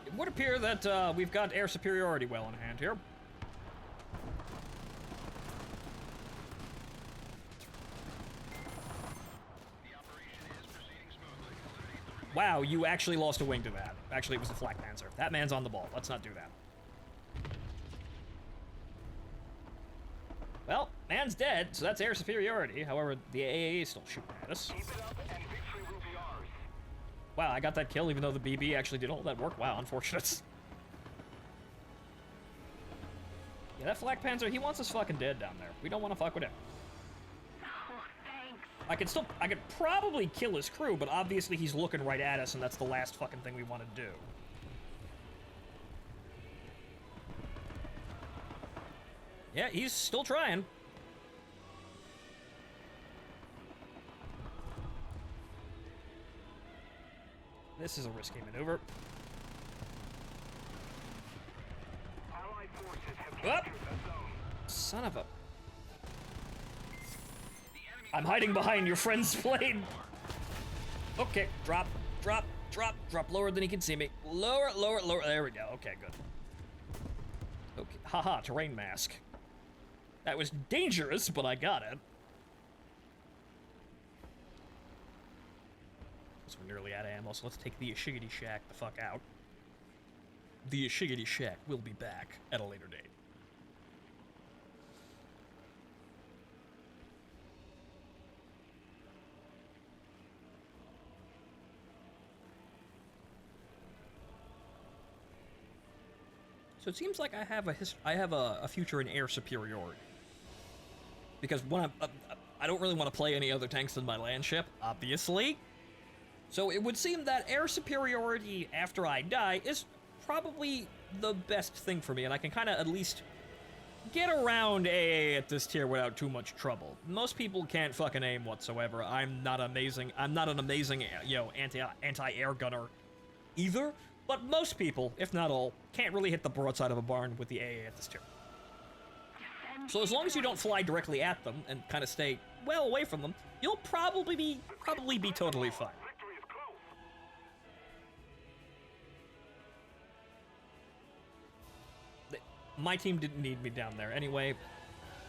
Speaker 1: It would appear that we've got air superiority well in hand here. Wow, you actually lost a wing to that. Actually, it was the Flak Panzer. That man's on the ball. Let's not do that. Well, man's dead, so that's air superiority. However, the AAA is still shooting at us.
Speaker 2: Keep it up and victory will be ours.
Speaker 1: Wow, I got that kill even though the BB actually did all that work. Wow, unfortunate. Yeah, that Flak Panzer, he wants us fucking dead down there. We don't want to fuck with him.
Speaker 4: Oh, thanks.
Speaker 1: I could probably kill his crew, but obviously he's looking right at us, and that's the last fucking thing we want to do. Yeah, he's still trying. This is a risky maneuver.
Speaker 2: Allied forces have
Speaker 1: Up!
Speaker 2: captured a zone.
Speaker 1: Son of a... I'm hiding behind your friend's plane. Okay, drop, drop, drop, drop lower than he can see me. Lower, lower, lower. There we go. Okay, good. Okay, haha, terrain mask. That was dangerous, but I got it. So we're nearly out of ammo, so let's take the Ashigity Shack the fuck out. The Ashigity Shack will be back at a later date. So it seems like I have a future in air superiority. Because when I don't really want to play any other tanks than my Landship, obviously. So it would seem that air superiority after I die is probably the best thing for me, and I can kind of at least get around AA at this tier without too much trouble. Most people can't fucking aim whatsoever. I'm not amazing. I'm not an amazing, you know, anti-air gunner either. But most people, if not all, can't really hit the broadside of a barn with the AA at this tier. So as long as you don't fly directly at them and kind of stay well away from them, you'll probably be totally fine.
Speaker 2: Victory is close.
Speaker 1: My team didn't need me down there anyway,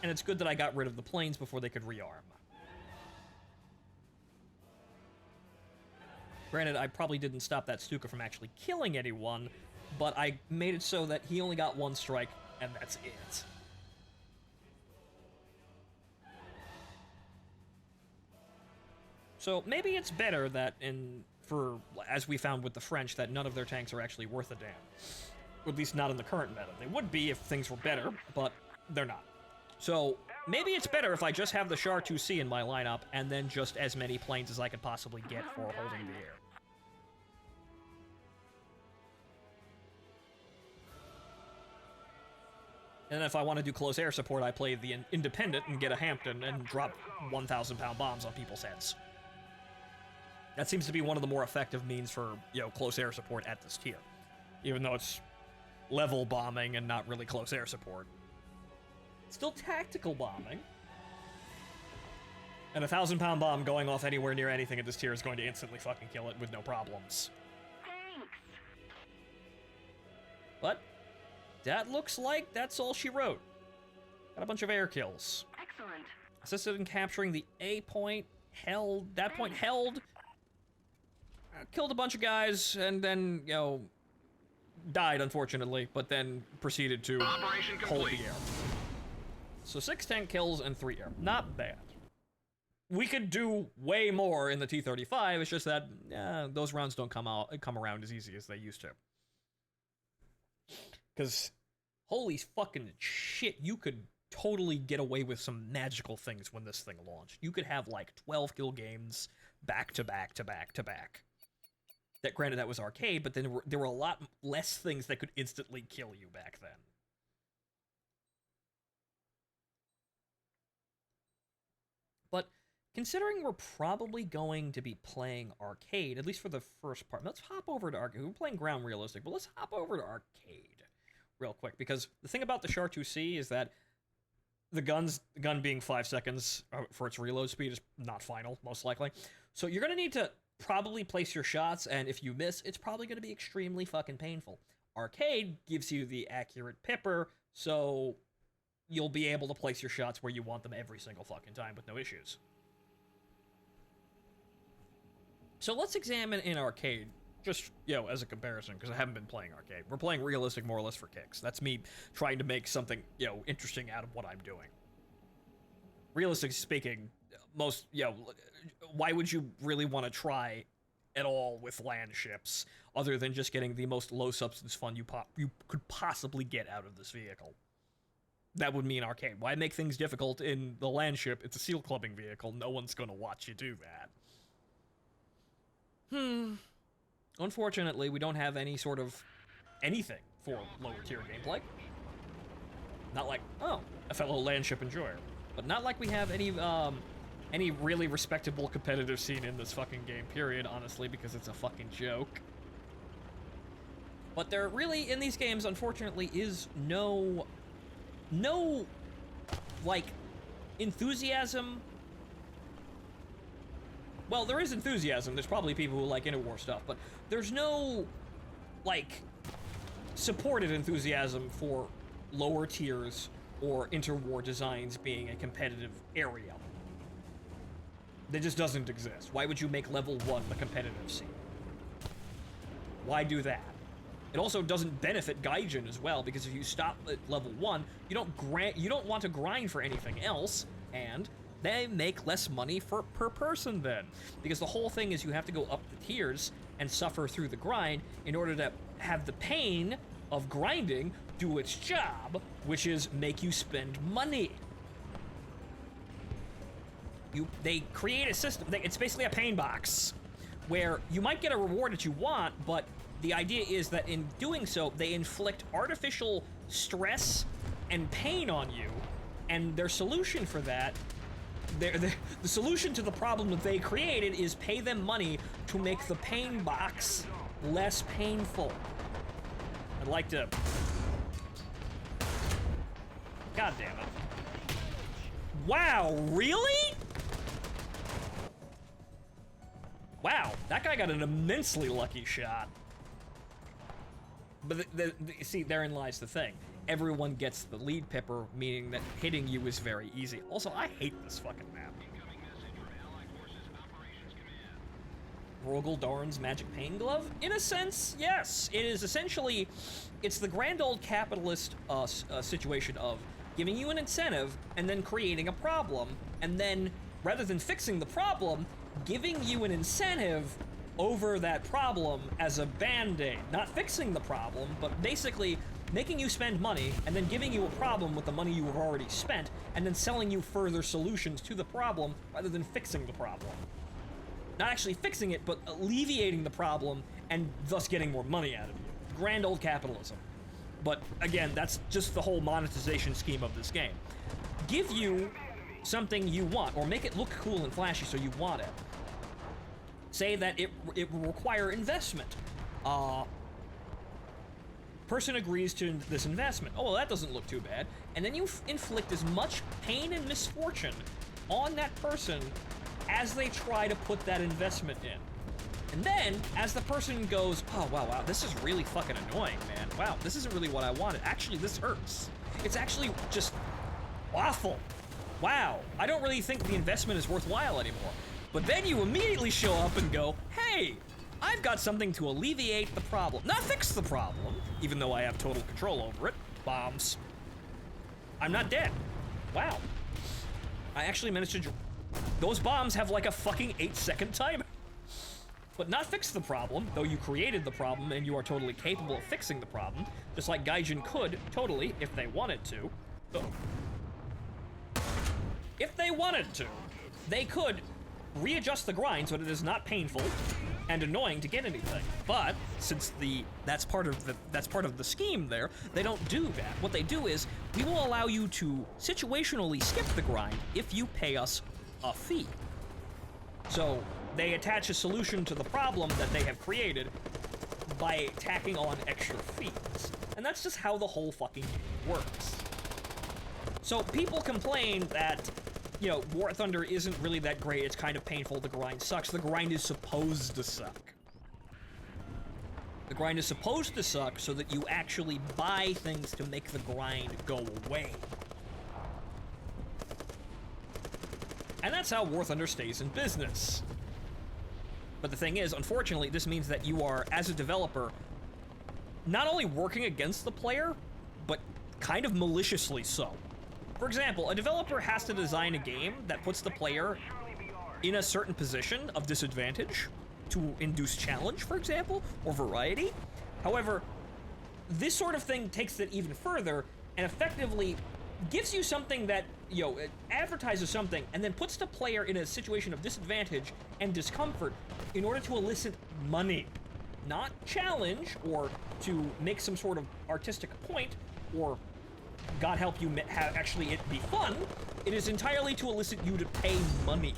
Speaker 1: and it's good that I got rid of the planes before they could rearm. Granted, I probably didn't stop that Stuka from actually killing anyone, but I made it so that he only got one strike, and that's it. So maybe it's better that as we found with the French, that none of their tanks are actually worth a damn. Or at least not in the current meta. They would be if things were better, but they're not. So maybe it's better if I just have the Char 2C in my lineup, and then just as many planes as I could possibly get for holding the air. And if I want to do close air support, I play the Independent and get a Hampton and drop 1,000-pound bombs on people's heads. That seems to be one of the more effective means for, you know, close air support at this tier. Even though it's level bombing and not really close air support. Still tactical bombing. And a 1,000-pound bomb going off anywhere near anything at this tier is going to instantly fucking kill it with no problems.
Speaker 4: Thanks.
Speaker 1: But that looks like that's all she wrote. Got a bunch of air kills.
Speaker 4: Excellent.
Speaker 1: Assisted in capturing the A point, held, that point held, killed a bunch of guys, and then, you know, died, unfortunately, but then proceeded to hold the air. So 6 tank kills and 3 air. Not bad. we could do way more in the T-35. It's just that those rounds don't come around as easy as they used to. Because holy fucking shit, you could totally get away with some magical things when this thing launched. You could have like 12 kill games back to back to back to back. That granted that was arcade, but then there were a lot less things that could instantly kill you back then. But considering we're probably going to be playing arcade, at least for the first part, let's hop over to arcade. We're playing ground realistic, but let's hop over to arcade real quick, because the thing about the Char 2C is that the gun being 5 seconds for its reload speed is not final, most likely. So you're going to need to probably place your shots, and if you miss, it's probably going to be extremely fucking painful. Arcade gives you the accurate pipper, so you'll be able to place your shots where you want them every single fucking time with no issues. So let's examine in arcade, just, as a comparison, because I haven't been playing arcade. We're playing realistic more or less for kicks. That's me trying to make something, interesting out of what I'm doing. Realistic speaking, why would you really want to try at all with Landships, other than just getting the most low-substance fun you could possibly get out of this vehicle? That would mean arcade. Why make things difficult in the Landship? It's a seal clubbing vehicle. No one's going to watch you do that. Unfortunately, we don't have any sort of anything for lower tier gameplay. Not like, a fellow Landship enjoyer. But not like we have any really respectable competitive scene in this fucking game, period, honestly, because it's a fucking joke. But there really, in these games, unfortunately, is no, like, enthusiasm. Well, there is enthusiasm. There's probably people who like interwar stuff, but there's no, like, supported enthusiasm for lower tiers or interwar designs being a competitive area. That just doesn't exist. Why would you make level 1 the competitive scene? Why do that? It also doesn't benefit Gaijin as well, because if you stop at level 1, you don't want to grind for anything else, and they make less money per person then. Because the whole thing is you have to go up the tiers and suffer through the grind in order to have the pain of grinding do its job, which is make you spend money. They create a system, it's basically a pain box, where you might get a reward that you want, but the idea is that in doing so, they inflict artificial stress and pain on you, and their solution for that, the solution to the problem that they created is pay them money to make the pain box less painful. I'd like to... God damn it. Wow, really? Wow, that guy got an immensely lucky shot. But see, therein lies the thing. Everyone gets the lead pipper, meaning that hitting you is very easy. Also, I hate this fucking map. Rogel Darn's Magic Pain Glove? In a sense, yes. It is essentially, it's the grand old capitalist situation of giving you an incentive and then creating a problem, and then, rather than fixing the problem, giving you an incentive over that problem as a band-aid. Not fixing the problem, but basically making you spend money and then giving you a problem with the money you have already spent and then selling you further solutions to the problem rather than fixing the problem. Not actually fixing it, but alleviating the problem and thus getting more money out of you. Grand old capitalism. But again, that's just the whole monetization scheme of this game. Give you something you want, or make it look cool and flashy so you want it. Say that it will require investment. Person agrees to this investment. Oh, well, that doesn't look too bad. And then you inflict as much pain and misfortune on that person as they try to put that investment in. And then, as the person goes, oh, wow, this is really fucking annoying, man. Wow, this isn't really what I wanted. Actually, this hurts. It's actually just awful. Wow, I don't really think the investment is worthwhile anymore. But then you immediately show up and go, hey, I've got something to alleviate the problem. Not fix the problem, even though I have total control over it. Bombs. I'm not dead. Wow. I actually managed to... Those bombs have like a fucking 8-second timer. But not fix the problem, though you created the problem and you are totally capable of fixing the problem, just like Gaijin could, totally, if they wanted to. If they wanted to, they could readjust the grind so that it is not painful and annoying to get anything. But since that's part of the scheme there, they don't do that. What they do is we will allow you to situationally skip the grind if you pay us a fee. So they attach a solution to the problem that they have created by tacking on extra fees. And that's just how the whole fucking game works. So people complain that, you know, War Thunder isn't really that great, it's kind of painful, the grind sucks. The grind is supposed to suck. The grind is supposed to suck so that you actually buy things to make the grind go away. And that's how War Thunder stays in business. But the thing is, unfortunately, this means that you are, as a developer, not only working against the player, but kind of maliciously so. For example, a developer has to design a game that puts the player in a certain position of disadvantage to induce challenge, for example, or variety. However, this sort of thing takes it even further and effectively gives you something that, you know, it advertises something and then puts the player in a situation of disadvantage and discomfort in order to elicit money. Not challenge or to make some sort of artistic point or, God help you, actually it be fun. It is entirely to elicit you to pay money.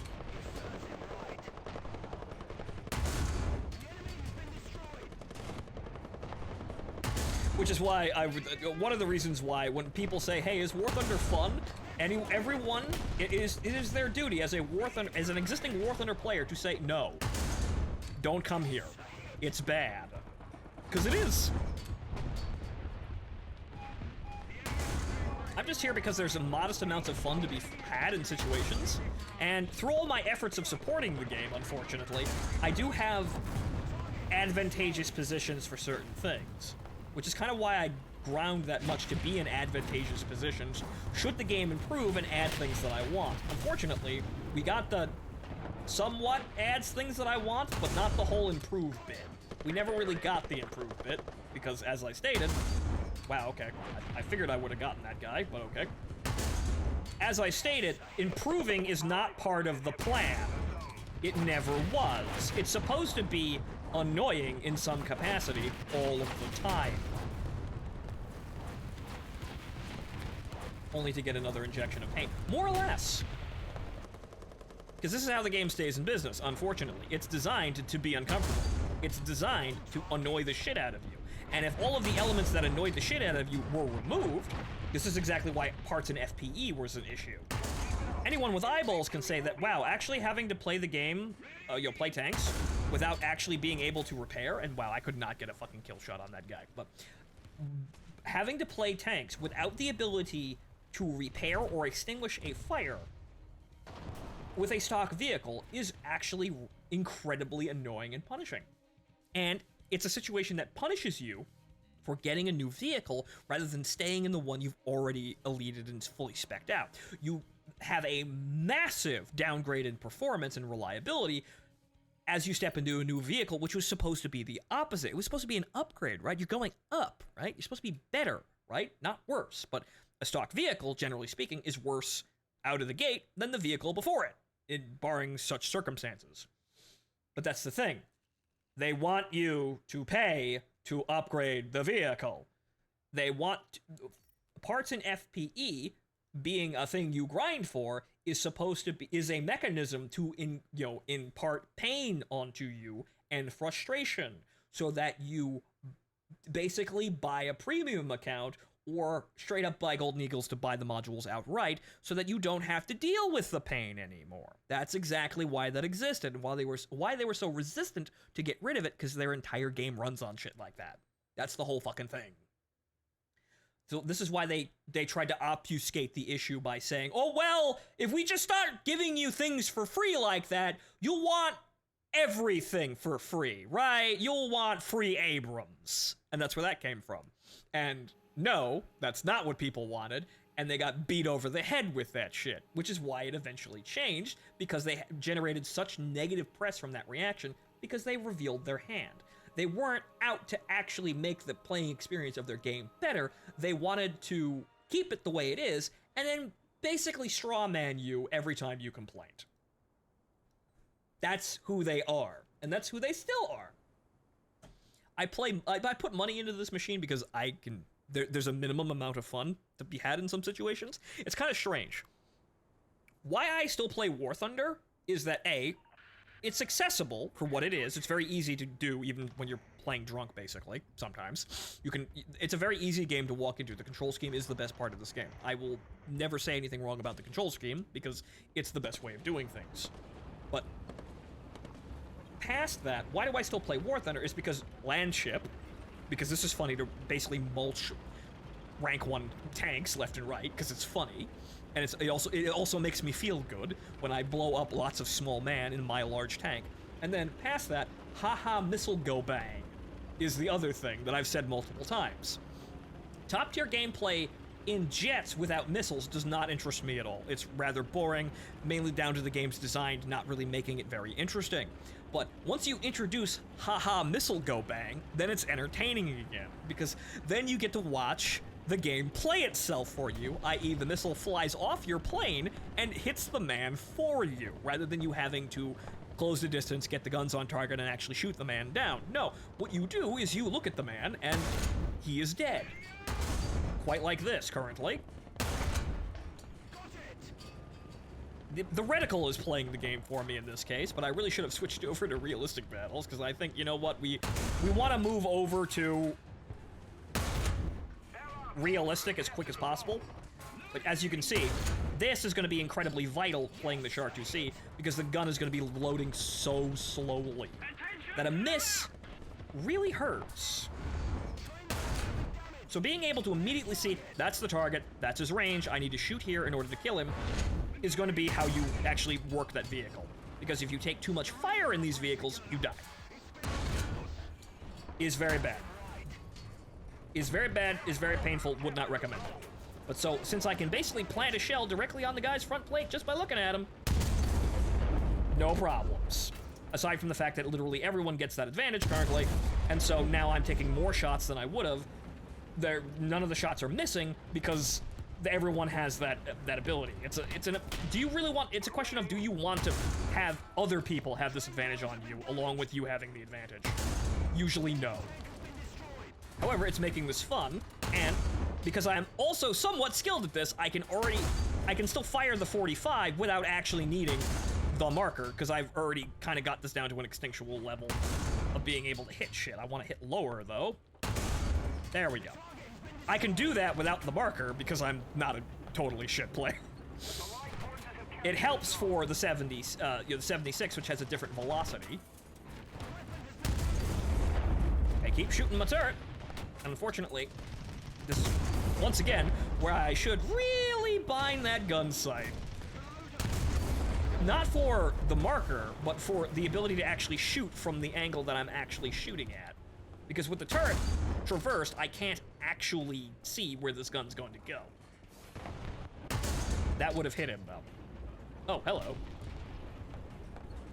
Speaker 1: Which is why one of the reasons why when people say, "Hey, is War Thunder fun?" Everyone, it is their duty as an existing War Thunder player to say, "No, don't come here. It's bad," because it is. I'm just here because there's a modest amount of fun to be had in situations, and through all my efforts of supporting the game, unfortunately, I do have advantageous positions for certain things. Which is kind of why I ground that much to be in advantageous positions should the game improve and add things that I want. Unfortunately, we got the somewhat adds things that I want, but not the whole improve bit. We never really got the improve bit, because as I stated, wow, okay, I figured I would have gotten that guy, but okay. As I stated, improving is not part of the plan. It never was. It's supposed to be annoying in some capacity all of the time. Only to get another injection of pain. More or less. Because this is how the game stays in business, unfortunately. It's designed to be uncomfortable. It's designed to annoy the shit out of you. And if all of the elements that annoyed the shit out of you were removed, this is exactly why parts in FPE was an issue. Anyone with eyeballs can say that, wow, actually having to play the game, play tanks, without actually being able to repair, and wow, I could not get a fucking kill shot on that guy, but having to play tanks without the ability to repair or extinguish a fire with a stock vehicle is actually incredibly annoying and punishing. And it's a situation that punishes you for getting a new vehicle rather than staying in the one you've already eliteed and fully spec'd out. You have a massive downgrade in performance and reliability as you step into a new vehicle, which was supposed to be the opposite. It was supposed to be an upgrade, right? You're going up, right? You're supposed to be better, right? Not worse. But a stock vehicle, generally speaking, is worse out of the gate than the vehicle before it, barring such circumstances. But that's the thing. They want you to pay to upgrade the vehicle. They want parts in FPE being a thing you grind for is supposed to be a mechanism to impart pain onto you and frustration so that you basically buy a premium account or straight up buy Golden Eagles to buy the modules outright so that you don't have to deal with the pain anymore. That's exactly why that existed and why they were so resistant to get rid of it, because their entire game runs on shit like that. That's the whole fucking thing. So this is why they tried to obfuscate the issue by saying, oh, well, if we just start giving you things for free like that, you'll want everything for free, right? You'll want free Abrams. And that's where that came from. And no, that's not what people wanted, and they got beat over the head with that shit, which is why it eventually changed, because they generated such negative press from that reaction, because they revealed their hand. They weren't out to actually make the playing experience of their game better, they wanted to keep it the way it is, and then basically strawman you every time you complained. That's who they are, and that's who they still are. I put money into this machine because there's a minimum amount of fun to be had in some situations. It's kind of strange. Why I still play War Thunder is that A, it's accessible for what it is. It's very easy to do even when you're playing drunk, basically, sometimes. It's a very easy game to walk into. The control scheme is the best part of this game. I will never say anything wrong about the control scheme because it's the best way of doing things. But past that, why do I still play War Thunder is because Landship, because this is funny to basically mulch rank 1 tanks left and right, because it's funny, and it also makes me feel good when I blow up lots of small man in my large tank. And then past that, haha missile go bang is the other thing that I've said multiple times. Top tier gameplay in jets without missiles does not interest me at all. It's rather boring, mainly down to the game's design not really making it very interesting. But once you introduce haha missile go bang, then it's entertaining again, because then you get to watch the game play itself for you, i.e. the missile flies off your plane and hits the man for you, rather than you having to close the distance, get the guns on target, and actually shoot the man down. No, what you do is you look at the man, and he is dead. Quite like this, currently. The reticle is playing the game for me in this case, but I really should have switched over to realistic battles, because I think, you know what, we want to move over to realistic as quick as possible. But as you can see, this is going to be incredibly vital playing the Char 2C, because the gun is going to be loading so slowly that a miss really hurts. So being able to immediately see, that's the target, that's his range, I need to shoot here in order to kill him, is going to be how you actually work that vehicle. Because if you take too much fire in these vehicles, you die. Is very bad. Is very bad, is very painful, would not recommend it. But so, since I can basically plant a shell directly on the guy's front plate just by looking at him, no problems. Aside from the fact that literally everyone gets that advantage currently, and so now I'm taking more shots than I would have. None of the shots are missing because everyone has that ability. It's a question of, do you want to have other people have this advantage on you along with you having the advantage? Usually no. However, it's making this fun, and because I am also somewhat skilled at this, I can still fire the 45 without actually needing the marker, because I've already kind of got this down to an instinctual level of being able to hit shit. I want to hit lower, though. There we go. I can do that without the marker, because I'm not a totally shit player. It helps for the 70s, the 76, which has a different velocity. I keep shooting my turret. Unfortunately, this is, once again, where I should really bind that gun sight. Not for the marker, but for the ability to actually shoot from the angle that I'm actually shooting at. Because with the turret traversed, I can't actually see where this gun's going to go. That would have hit him, though. Oh, hello.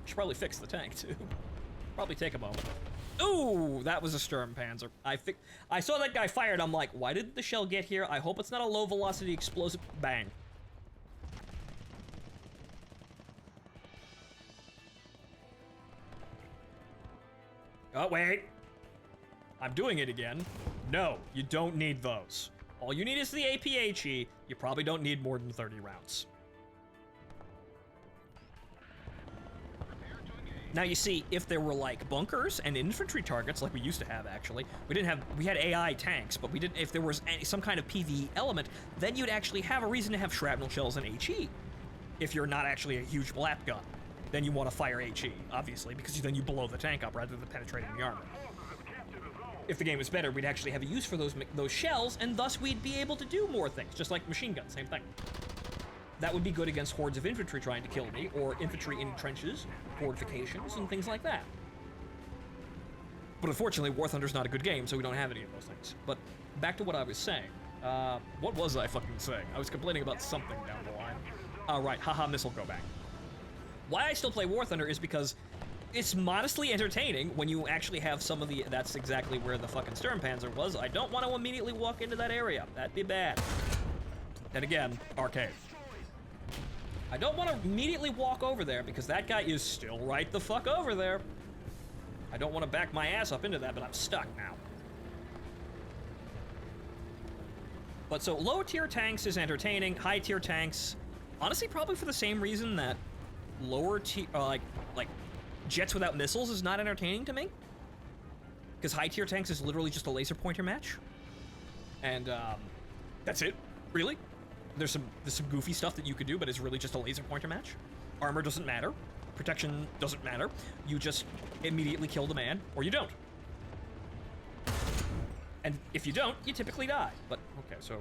Speaker 1: Should probably fix the tank, too. Probably take a moment. Ooh, that was a Sturmpanzer. I saw that guy fired, I'm like, why did the shell get here? I hope it's not a low-velocity explosive. Bang. Oh, wait. I'm doing it again. No, you don't need those. All you need is the APHE. You probably don't need more than 30 rounds. Now you see, if there were like bunkers and infantry targets, like we used to have actually, we had AI tanks, but we didn't, if there was some kind of PvE element, then you'd actually have a reason to have shrapnel shells and HE. If you're not actually a huge lap gun, then you want to fire HE, obviously, because then you blow the tank up rather than penetrating the armor. If the game was better, we'd actually have a use for those shells, and thus we'd be able to do more things, just like machine guns, same thing. That would be good against hordes of infantry trying to kill me, or infantry in trenches, fortifications, and things like that. But unfortunately, War Thunder's not a good game, so we don't have any of those things. But back to what I was saying. What was I fucking saying? I was complaining about something down the line. Oh, right, haha, missile go back. Why I still play War Thunder is because it's modestly entertaining when you actually have some of the... That's exactly where the fucking Sturmpanzer was. I don't want to immediately walk into that area. That'd be bad. Then again, arcade. I don't want to immediately walk over there because that guy is still right the fuck over there. I don't want to back my ass up into that, but I'm stuck now. But so low tier tanks is entertaining. High tier tanks, honestly, probably for the same reason that lower tier, like jets without missiles is not entertaining to me. Because high tier tanks is literally just a laser pointer match, and that's it, really. There's some goofy stuff that you could do, but it's really just a laser pointer match. Armor doesn't matter. Protection doesn't matter. You just immediately kill the man, or you don't. And if you don't, you typically die. But, okay, so...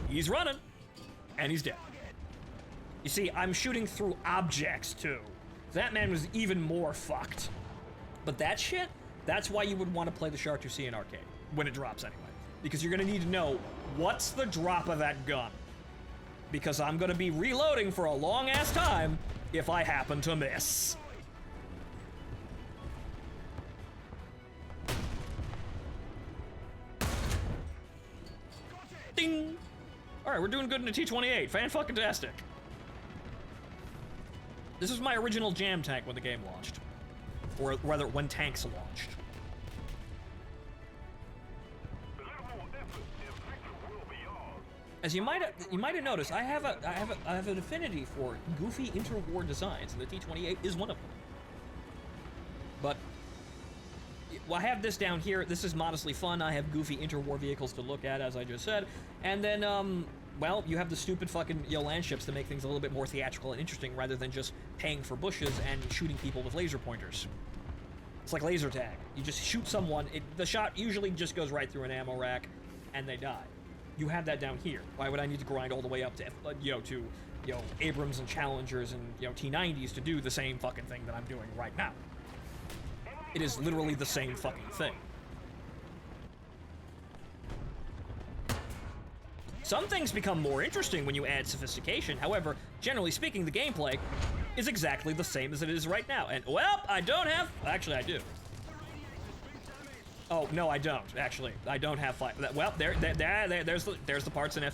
Speaker 1: He's running, and he's dead. You see, I'm shooting through objects, too. That man was even more fucked. But that shit, that's why you would want to play the Chartreuse in arcade, when it drops anyway. Because you're gonna need to know, what's the drop of that gun? Because I'm gonna be reloading for a long-ass time if I happen to miss. Ding! Alright, we're doing good in the T-28. Fan-fucking-tastic. This is my original jam tank when the game launched. Or rather, when tanks launched. As you might have noticed, I have an affinity for goofy interwar designs, and the T-28 is one of them. But well, I have this down here. This is modestly fun. I have goofy interwar vehicles to look at, as I just said, and then well, you have the stupid fucking Landships to make things a little bit more theatrical and interesting, rather than just paying for bushes and shooting people with laser pointers. It's like laser tag. You just shoot someone. The shot usually just goes right through an ammo rack, and they die. You have that down here. Why would I need to grind all the way up to, Abrams and Challengers and, T-90s to do the same fucking thing that I'm doing right now? It is literally the same fucking thing. Some things become more interesting when you add sophistication. However, generally speaking, the gameplay is exactly the same as it is right now. And, well, I don't have... Actually, I do. Oh, no, I don't, actually. I don't have flight. Well, there's the parts in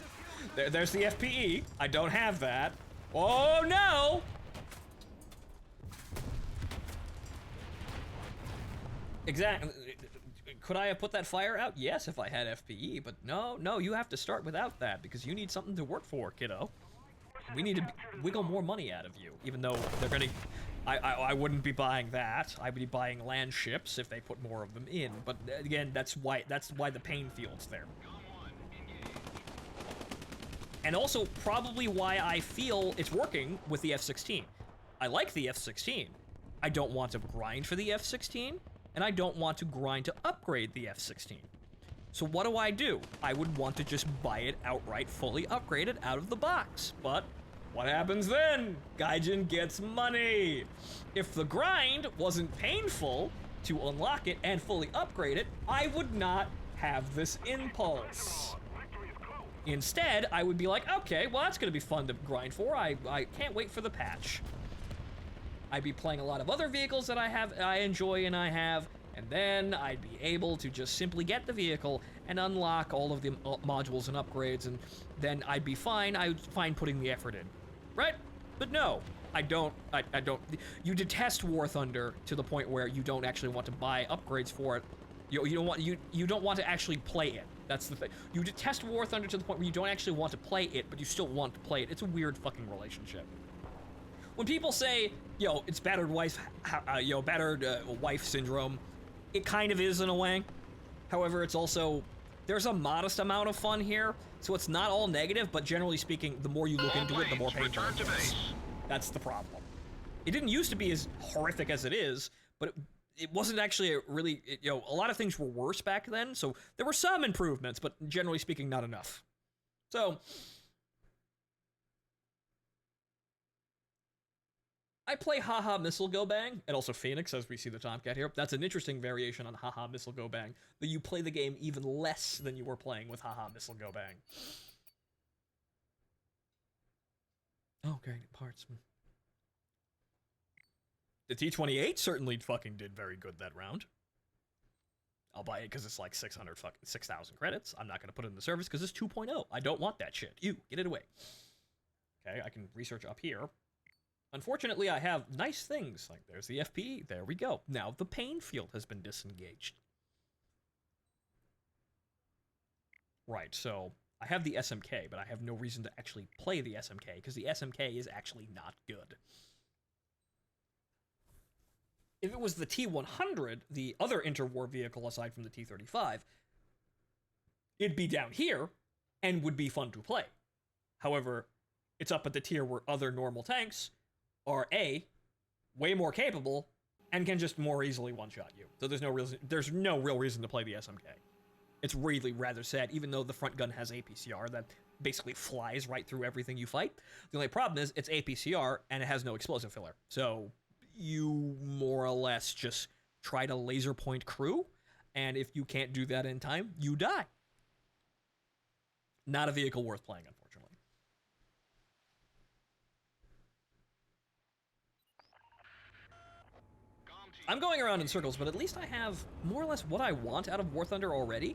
Speaker 1: there's the FPE. I don't have that. Oh, no! Exactly. Could I have put that fire out? Yes, if I had FPE, but no, you have to start without that, because you need something to work for, kiddo. We need to wiggle more money out of you, even though they're gonna... I wouldn't be buying that. I'd be buying Landships if they put more of them in, but again, that's why the pain field's there. And also, probably why I feel it's working with the F-16. I like the F-16. I don't want to grind for the F-16, and I don't want to grind to upgrade the F-16. So what do? I would want to just buy it outright, fully upgraded out of the box. But what happens then? Gaijin gets money. If the grind wasn't painful to unlock it and fully upgrade it, I would not have this impulse. Instead, I would be like, okay, well, that's gonna be fun to grind for. I can't wait for the patch. I'd be playing a lot of other vehicles that I enjoy and I have, and then I'd be able to just simply get the vehicle and unlock all of the modules and upgrades, and then I'd be fine. I would find putting the effort in, right? But no, I don't. You detest War Thunder to the point where you don't actually want to buy upgrades for it. You don't want to actually play it. That's the thing. You detest War Thunder to the point where you don't actually want to play it, but you still want to play it. It's a weird fucking relationship. When people say, it's battered wife syndrome, it kind of is in a way. However, it's also, there's a modest amount of fun here, so it's not all negative, but generally speaking, the more you look into it, the more painful it is. That's the problem. It didn't used to be as horrific as it is, but it wasn't actually a really, a lot of things were worse back then, so there were some improvements, but generally speaking, not enough. So, I play Haha Missile Go Bang, and also Phoenix, as we see the Tomcat here. That's an interesting variation on Haha Missile Go Bang, that you play the game even less than you were playing with Haha Missile Go Bang. Oh, okay, parts. The T-28 certainly fucking did very good that round. I'll buy it because it's like 6,000 credits. I'm not going to put it in the service because it's 2.0. I don't want that shit. You, get it away. Okay, I can research up here. Unfortunately, I have nice things. Like, there's the FPE. There we go. Now, the pain field has been disengaged. Right, so I have the SMK, but I have no reason to actually play the SMK, because the SMK is actually not good. If it was the T-100, the other interwar vehicle aside from the T-35, it'd be down here and would be fun to play. However, it's up at the tier where other normal tanks are A, way more capable, and can just more easily one-shot you. So there's no real reason to play the SMK. It's really rather sad, even though the front gun has APCR that basically flies right through everything you fight. The only problem is it's APCR and it has no explosive filler. So you more or less just try to laser point crew, and if you can't do that in time, you die. Not a vehicle worth playing, unfortunately. I'm going around in circles, but at least I have more or less what I want out of War Thunder already.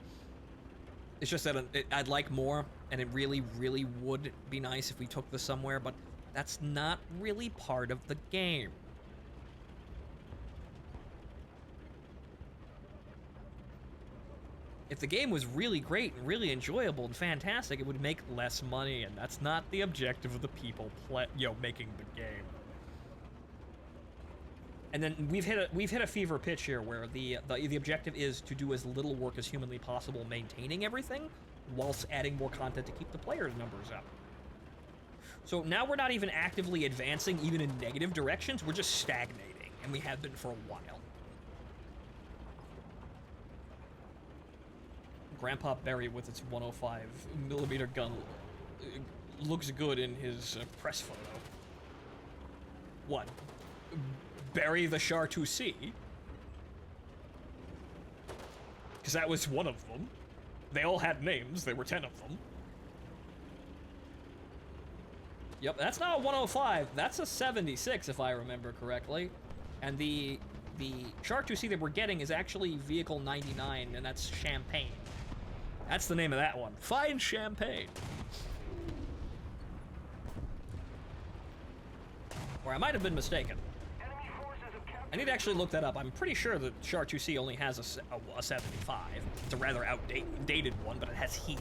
Speaker 1: It's just that I'd like more, and it really, really would be nice if we took this somewhere, but that's not really part of the game. If the game was really great and really enjoyable and fantastic, it would make less money, and that's not the objective of the people making the game. And then we've hit a fever pitch here where the objective is to do as little work as humanly possible maintaining everything, whilst adding more content to keep the player numbers up. So now we're not even actively advancing even in negative directions, we're just stagnating, and we have been for a while. Grandpa Barry with its 105mm gun looks good in his press photo. What? Barry the Char 2C? Because that was one of them. They all had names, there were 10 of them. Yep, that's not a 105, that's a 76 if I remember correctly. And the Char 2C that we're getting is actually Vehicle 99, and that's Champagne. That's the name of that one. Find Champagne. Or I might have been mistaken. I need to actually look that up. I'm pretty sure the Char 2C only has a 75. It's a rather outdated one, but it has heat.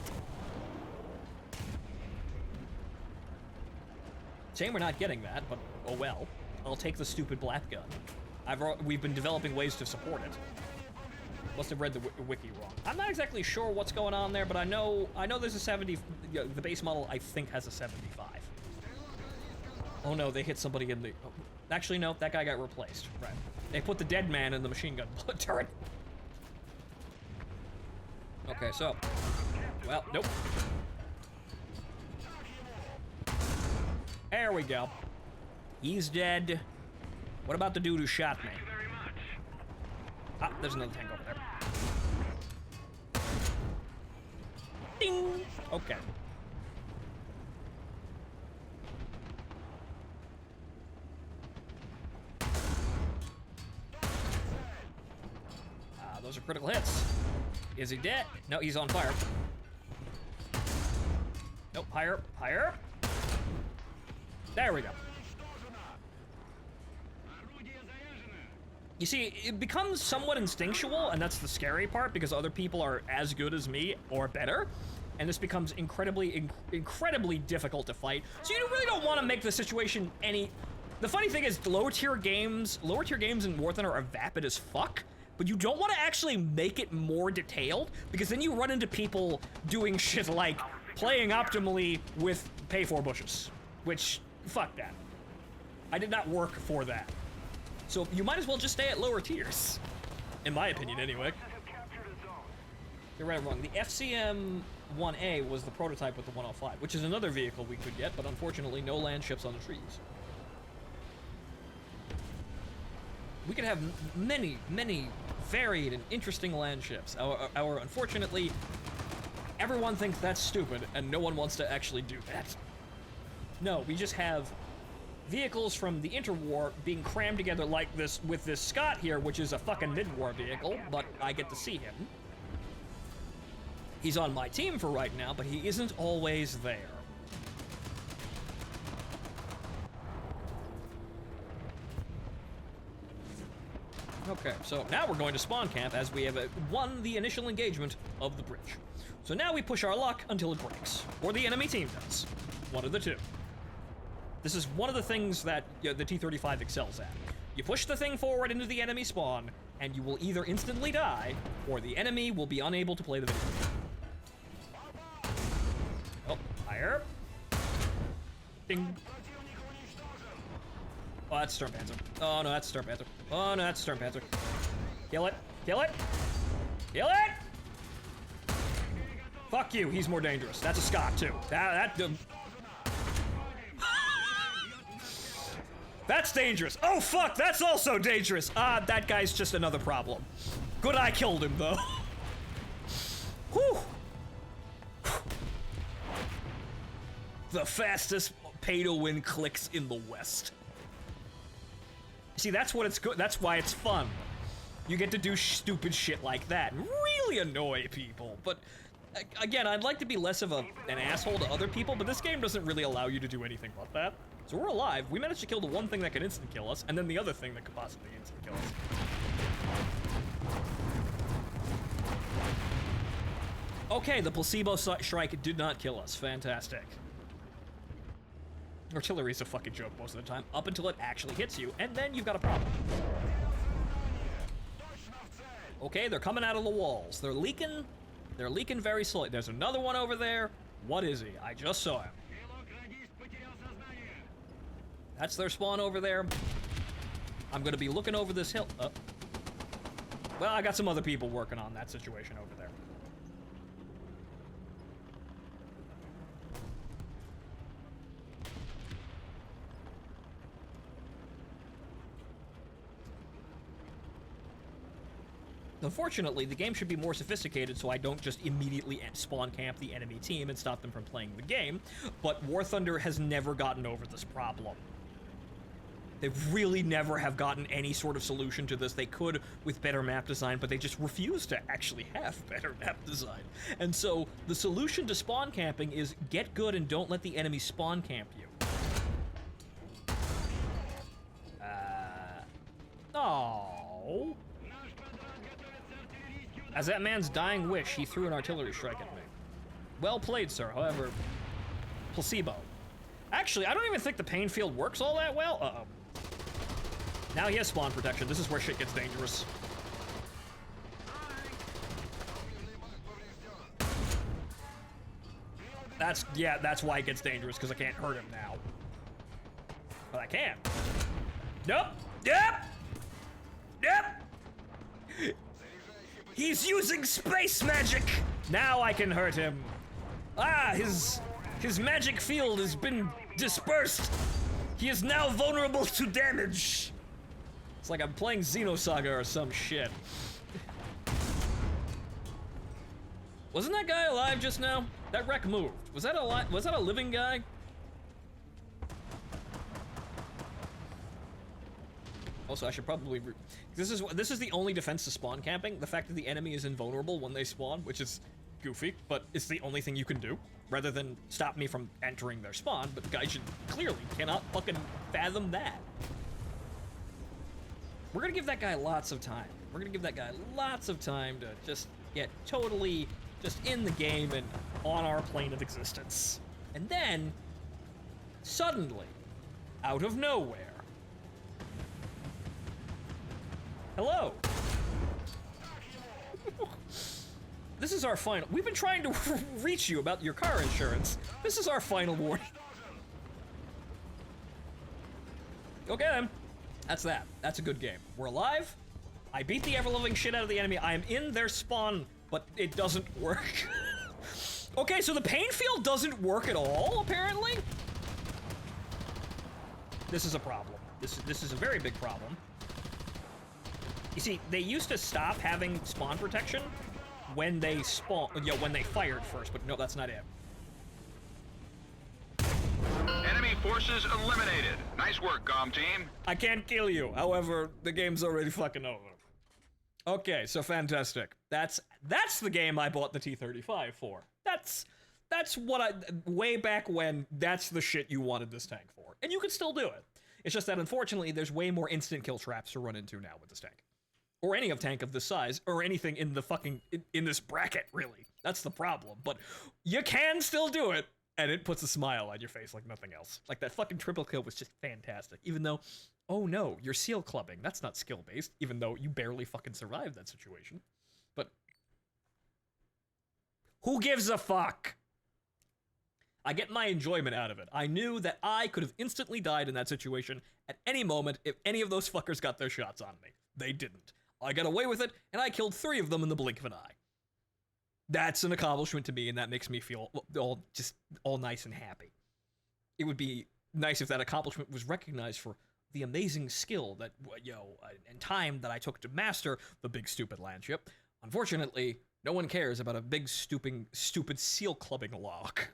Speaker 1: Shame we're not getting that, but oh well. I'll take the stupid black gun. We've been developing ways to support it. Must have read the wiki wrong. I'm not exactly sure what's going on there, but I know there's a 70. The base model I think has a 75. Oh no, they hit somebody in the. Oh, actually, no, that guy got replaced. Right. They put the dead man in the machine gun turret. Okay, so. Well, nope. There we go. He's dead. What about the dude who shot me? Ah, there's another tank over there. Ding! Okay. Those are critical hits. Is he dead? No, he's on fire. Nope, higher, higher. There we go. You see, it becomes somewhat instinctual, and that's the scary part, because other people are as good as me or better, and this becomes incredibly difficult to fight. So you really don't want to make the situation any. The funny thing is, lower tier games in War Thunder are vapid as fuck, but you don't want to actually make it more detailed, because then you run into people doing shit like playing optimally with pay for bushes, which fuck that. I did not work for that. So you might as well just stay at lower tiers. In my opinion, anyway. You're right or wrong. The FCM-1A was the prototype with the 105, which is another vehicle we could get, but unfortunately no Landships on the trees. We could have many, many varied and interesting landships. Unfortunately, everyone thinks that's stupid, and no one wants to actually do that. No, we just have vehicles from the interwar being crammed together like this with this Scott here, which is a fucking mid-war vehicle, but I get to see him. He's on my team for right now, but he isn't always there. Okay, so now we're going to spawn camp as we have won the initial engagement of the bridge. So now we push our luck until it breaks, or the enemy team does. One of the two. This is one of the things that the T-35 excels at. You push the thing forward into the enemy spawn, and you will either instantly die, or the enemy will be unable to play the video. Oh, higher. Ding. Oh, that's Stormpanther. Oh, no, that's Stormpanther. Oh, no, that's Stormpanther. Kill it. Kill it. Kill it! Fuck you, he's more dangerous. That's a Scott, too. That's dangerous. Oh, fuck, that's also dangerous. That guy's just another problem. Good I killed him, though. Whew. The fastest pay-to-win clicks in the West. See, that's what it's good. That's why it's fun. You get to do stupid shit like that. Really annoy people. But, again, I'd like to be less of an asshole to other people, but this game doesn't really allow you to do anything but that. So we're alive. We managed to kill the one thing that could instant kill us, and then the other thing that could possibly instant kill us. Okay, the placebo strike did not kill us. Fantastic. Artillery's a fucking joke most of the time, up until it actually hits you, and then you've got a problem. Okay, they're coming out of the walls. They're leaking very slowly. There's another one over there. What is he? I just saw him. That's their spawn over there. I'm gonna be looking over this hill. Well, I got some other people working on that situation over there. Unfortunately, the game should be more sophisticated so I don't just immediately spawn camp the enemy team and stop them from playing the game, but War Thunder has never gotten over this problem. They really never have gotten any sort of solution to this. They could with better map design, but they just refuse to actually have better map design. And so, the solution to spawn camping is get good and don't let the enemy spawn camp you. Oh. As that man's dying wish, he threw an artillery strike at me. Well played, sir. However, placebo. Actually, I don't even think the pain field works all that well. Uh-oh. Now he has spawn protection. This is where shit gets dangerous. That's why it gets dangerous, because I can't hurt him now. But I can. Nope. Yep. Yep. He's using space magic! Now I can hurt him. His magic field has been dispersed. He is now vulnerable to damage. It's like I'm playing Xenosaga or some shit. Wasn't that guy alive just now? That wreck moved. Was that a living guy? Also, I should probably this is the only defense to spawn camping. The fact that the enemy is invulnerable when they spawn, which is goofy, but it's the only thing you can do, rather than stop me from entering their spawn. But the guy clearly cannot fucking fathom that. We're gonna give that guy lots of time. We're gonna give that guy lots of time to just get totally just in the game and on our plane of existence. And then, suddenly, out of nowhere, hello. This is our final. We've been trying to reach you about your car insurance. This is our final warning. Okay then. That's that. That's a good game. We're alive. I beat the ever-loving shit out of the enemy. I am in their spawn, but it doesn't work. Okay, so the pain field doesn't work at all, apparently. This is a problem. This is a very big problem. You see, they used to stop having spawn protection when they spawn, when they fired first, but no, that's not it.
Speaker 5: Enemy forces eliminated. Nice work, comm team.
Speaker 1: I can't kill you. However, the game's already fucking over. Okay, so fantastic. That's the game I bought the T-35 for. That's what way back when, that's the shit you wanted this tank for. And you can still do it. It's just that unfortunately there's way more instant kill traps to run into now with this tank. Or any of tank of this size, or anything in the fucking, in this bracket, really. That's the problem. But you can still do it, and it puts a smile on your face like nothing else. Like that fucking triple kill was just fantastic. Even though, oh no, you're seal clubbing. That's not skill-based, even though you barely fucking survived that situation. But who gives a fuck? I get my enjoyment out of it. I knew that I could have instantly died in that situation at any moment if any of those fuckers got their shots on me. They didn't. I got away with it, and I killed 3 of them in the blink of an eye. That's an accomplishment to me, and that makes me feel all nice and happy. It would be nice if that accomplishment was recognized for the amazing skill that, and time that I took to master the big stupid landship. Unfortunately, no one cares about a big stupid seal clubbing lock.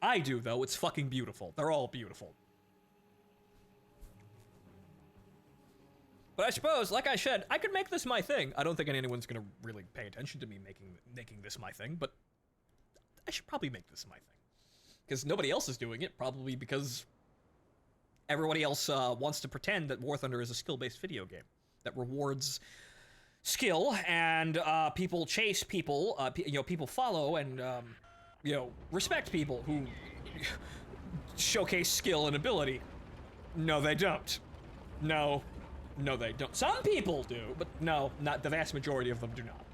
Speaker 1: I do, though. It's fucking beautiful. They're all beautiful. But I suppose, like I said, I could make this my thing. I don't think anyone's gonna really pay attention to me making this my thing, but I should probably make this my thing. Because nobody else is doing it, probably because everybody else wants to pretend that War Thunder is a skill-based video game that rewards skill, and people chase people, people follow and, respect people who showcase skill and ability. No, they don't. No, they don't. Some people do, but no, not the vast majority of them do not.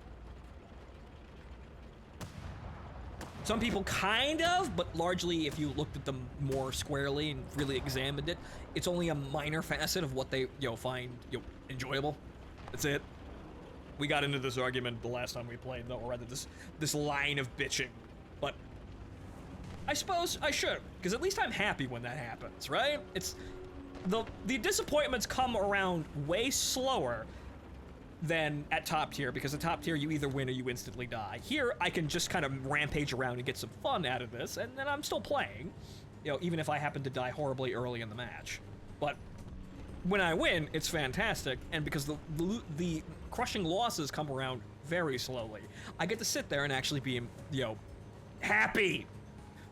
Speaker 1: Some people kind of, but largely, if you looked at them more squarely and really examined it, it's only a minor facet of what they, find, enjoyable. That's it. We got into this argument the last time we played, though, or rather this line of bitching. But I suppose I should, because at least I'm happy when that happens, right? It's the disappointments come around way slower than at top tier, because at top tier you either win or you instantly die. Here I can just kind of rampage around and get some fun out of this, and then I'm still playing, even if I happen to die horribly early in the match. But when I win, it's fantastic, and because the crushing losses come around very slowly, I get to sit there and actually be, happy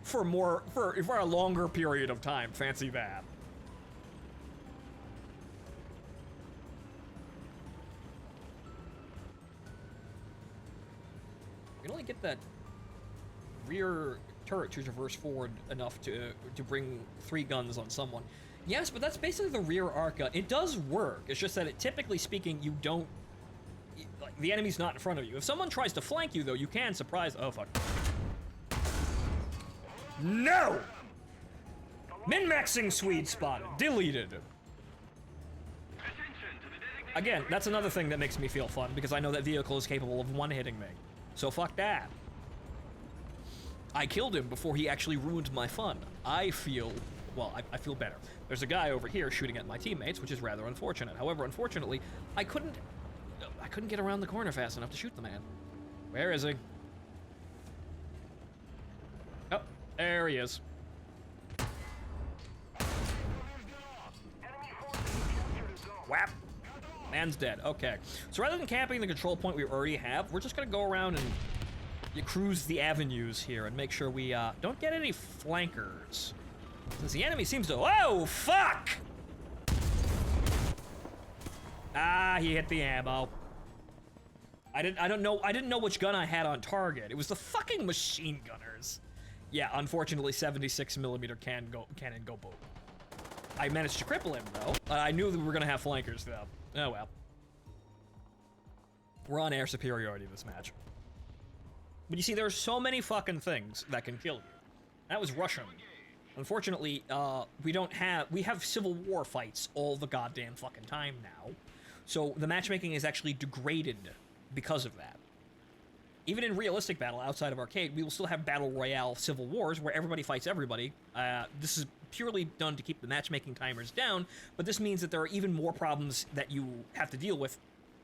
Speaker 1: for a longer period of time. Fancy that. You can only get that rear turret to traverse forward enough to bring 3 guns on someone. Yes, but that's basically the rear arc gun. It does work. It's just that typically speaking, you don't... the enemy's not in front of you. If someone tries to flank you, though, you can surprise... Oh, fuck. No! Min-maxing Swede spotted. Deleted. Again, that's another thing that makes me feel fun, because I know that vehicle is capable of one-hitting me. So fuck that. I killed him before he actually ruined my fun. I feel better. There's a guy over here shooting at my teammates, which is rather unfortunate. However, unfortunately, I couldn't get around the corner fast enough to shoot the man. Where is he? Oh, there he is. Whap. Man's dead. Okay. So rather than camping the control point we already have, we're just gonna go around and cruise the avenues here and make sure we don't get any flankers. Since the enemy seems to... Whoa, fuck! Ah, he hit the ammo. I didn't know which gun I had on target. It was the fucking machine gunners. Yeah, unfortunately, 76mm cannon go boom. I managed to cripple him though. I knew that we were gonna have flankers though. Oh well. We're on air superiority this match. But you see, there's so many fucking things that can kill you. That was Russian. Unfortunately, we have Civil War fights all the goddamn fucking time now. So the matchmaking is actually degraded because of that. Even in realistic battle outside of arcade, we will still have battle royale civil wars where everybody fights everybody. This is purely done to keep the matchmaking timers down, but this means that there are even more problems that you have to deal with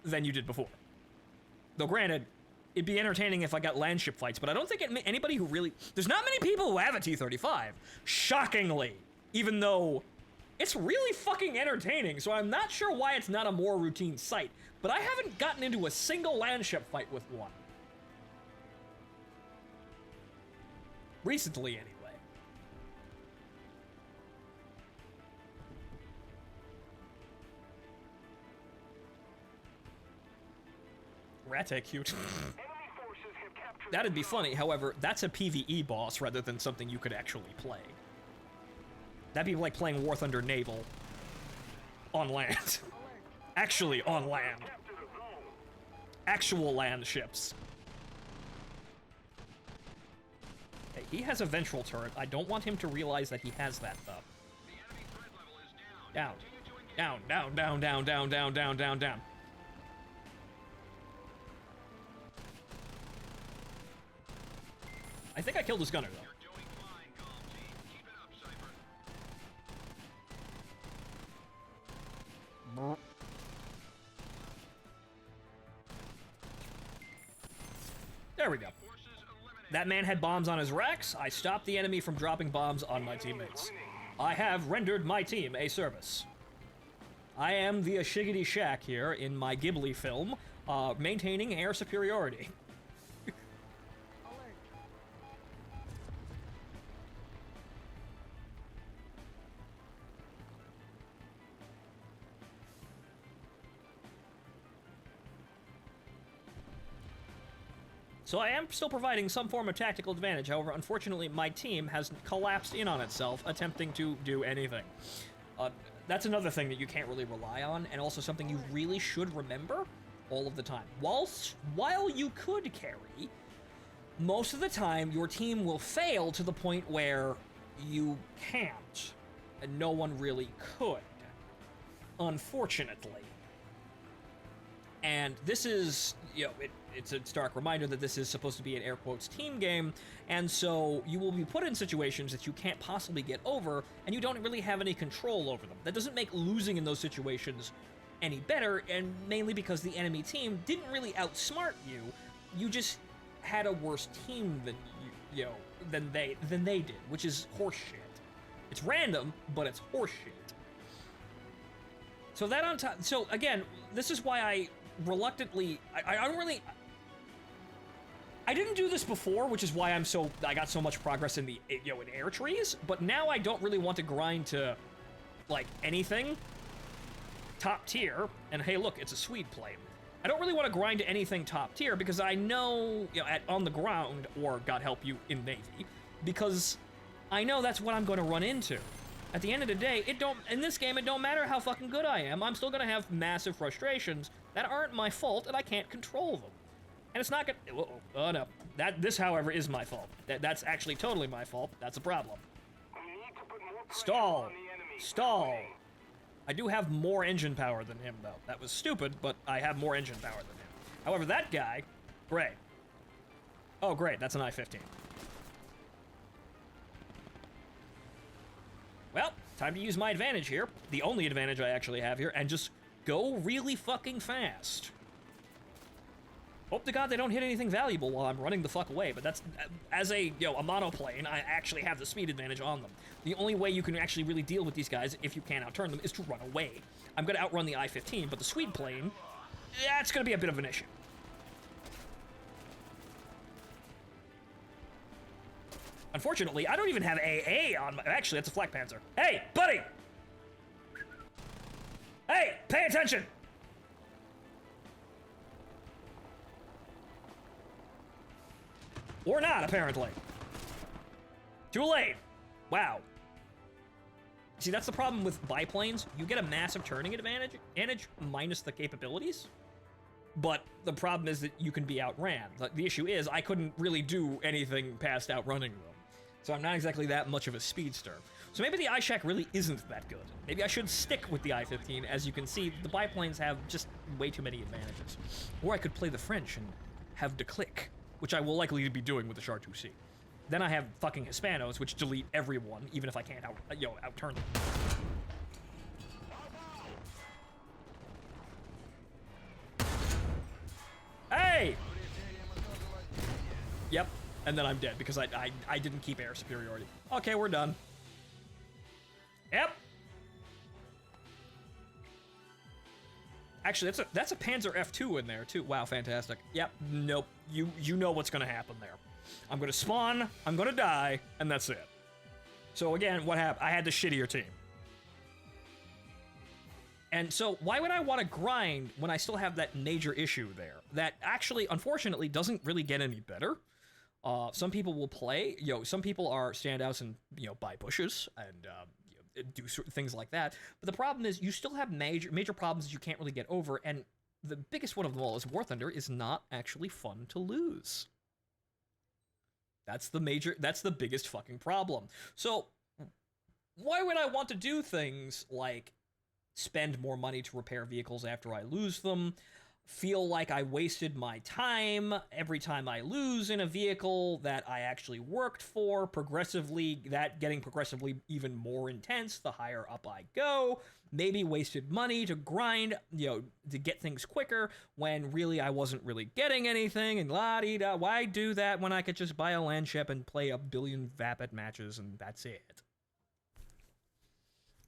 Speaker 1: than you did before. Though granted, it'd be entertaining if I got landship fights, but I don't think anybody who really... There's not many people who have a T-35, shockingly, even though it's really fucking entertaining, so I'm not sure why it's not a more routine sight, but I haven't gotten into a single landship fight with one. Recently, anyway. Rate cute. That'd be funny, however, that's a PvE boss rather than something you could actually play. That'd be like playing War Thunder Naval on land. Actually on land. Actual land ships. Hey, he has a ventral turret. I don't want him to realize that he has that, though. Down. Down, down, down, down, down, down, down, down, down. I think I killed his gunner, though. There we go. That man had bombs on his racks. I stopped the enemy from dropping bombs on my teammates. I have rendered my team a service. I am the Shiggity Shack here in my Ghibli film, maintaining air superiority. So I am still providing some form of tactical advantage, however, unfortunately, my team has collapsed in on itself, attempting to do anything. That's another thing that you can't really rely on, and also something you really should remember all of the time. While you could carry, most of the time, your team will fail to the point where you can't, and no one really could, unfortunately. And this is, you know, it's a stark reminder that this is supposed to be an air quotes team game, and so you will be put in situations that you can't possibly get over, and you don't really have any control over them. That doesn't make losing in those situations any better, and mainly because the enemy team didn't really outsmart you. You just had a worse team than than they did, which is horseshit. It's random, but it's horseshit. So that on top. So again, this is why I reluctantly. I didn't do this before, which is why I got so much progress in the in air trees. But now I don't really want to grind to like anything top tier. And hey, look, it's a Swede plane. I don't really want to grind to anything top tier because I know, on the ground, or God help you, in Navy, because I know that's what I'm going to run into. At the end of the day, in this game, it don't matter how fucking good I am, I'm still going to have massive frustrations that aren't my fault and I can't control them. And it's not gonna, oh no. This, however, is my fault. That's actually totally my fault. That's a problem. Stall. Stall. I do have more engine power than him, though. That was stupid, but I have more engine power than him. However, that guy, great. Oh, great, that's an I-15. Well, time to use my advantage here. The only advantage I actually have here, and just go really fucking fast. Hope to God they don't hit anything valuable while I'm running the fuck away, but that's, as a monoplane, I actually have the speed advantage on them. The only way you can actually really deal with these guys, if you can't outturn them, is to run away. I'm gonna outrun the I-15, but the Swede plane, that's gonna be a bit of an issue. Unfortunately, I don't even have AA on my... Actually, that's a flak panzer. Hey, buddy! Hey, pay attention! Or not, apparently. Too late. Wow. See, that's the problem with biplanes. You get a massive turning advantage minus the capabilities. But the problem is that you can be outran. The issue is I couldn't really do anything past outrunning them. So I'm not exactly that much of a speedster. So maybe the iShack really isn't that good. Maybe I should stick with the I-15. As you can see, the biplanes have just way too many advantages. Or I could play the French and have the click, which I will likely be doing with the Char 2C. Then I have fucking Hispanos, which delete everyone, even if I can't outturn them. Hey! Yep, and then I'm dead because I didn't keep air superiority. Okay, we're done. Yep. Actually, that's a Panzer F2 in there too. Wow, fantastic. Yep. Nope. You know what's gonna happen there. I'm gonna spawn. I'm gonna die, and that's it. So again, what happened? I had the shittier team. And so why would I want to grind when I still have that major issue there? That actually, unfortunately, doesn't really get any better. Some people will play. Some people are standouts and buy bushes and do certain things like that. But the problem is you still have major problems that you can't really get over, and the biggest one of them all is War Thunder is not actually fun to lose. That's the biggest fucking problem. So why would I want to do things like spend more money to repair vehicles after I lose them, feel like I wasted my time every time I lose in a vehicle that I actually worked for, getting progressively even more intense the higher up I go, maybe wasted money to grind, to get things quicker when really I wasn't really getting anything, and la-dee-da. Why do that when I could just buy a Landship and play a billion Vapid matches and that's it?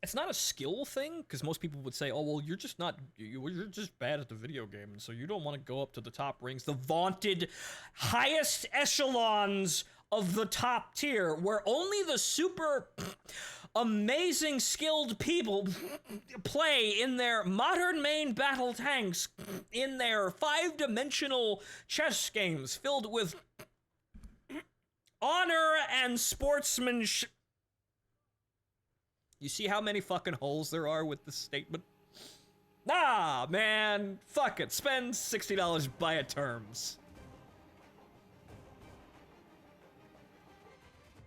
Speaker 1: It's not a skill thing, because most people would say, oh, well, you're just bad at the video game, and so you don't want to go up to the top rings, the vaunted highest echelons of the top tier, where only the super amazing skilled people play in their modern main battle tanks, in their 5-dimensional chess games filled with honor and sportsmanship. You see how many fucking holes there are with this statement? Nah, man. Fuck it. Spend $60, buy a terms.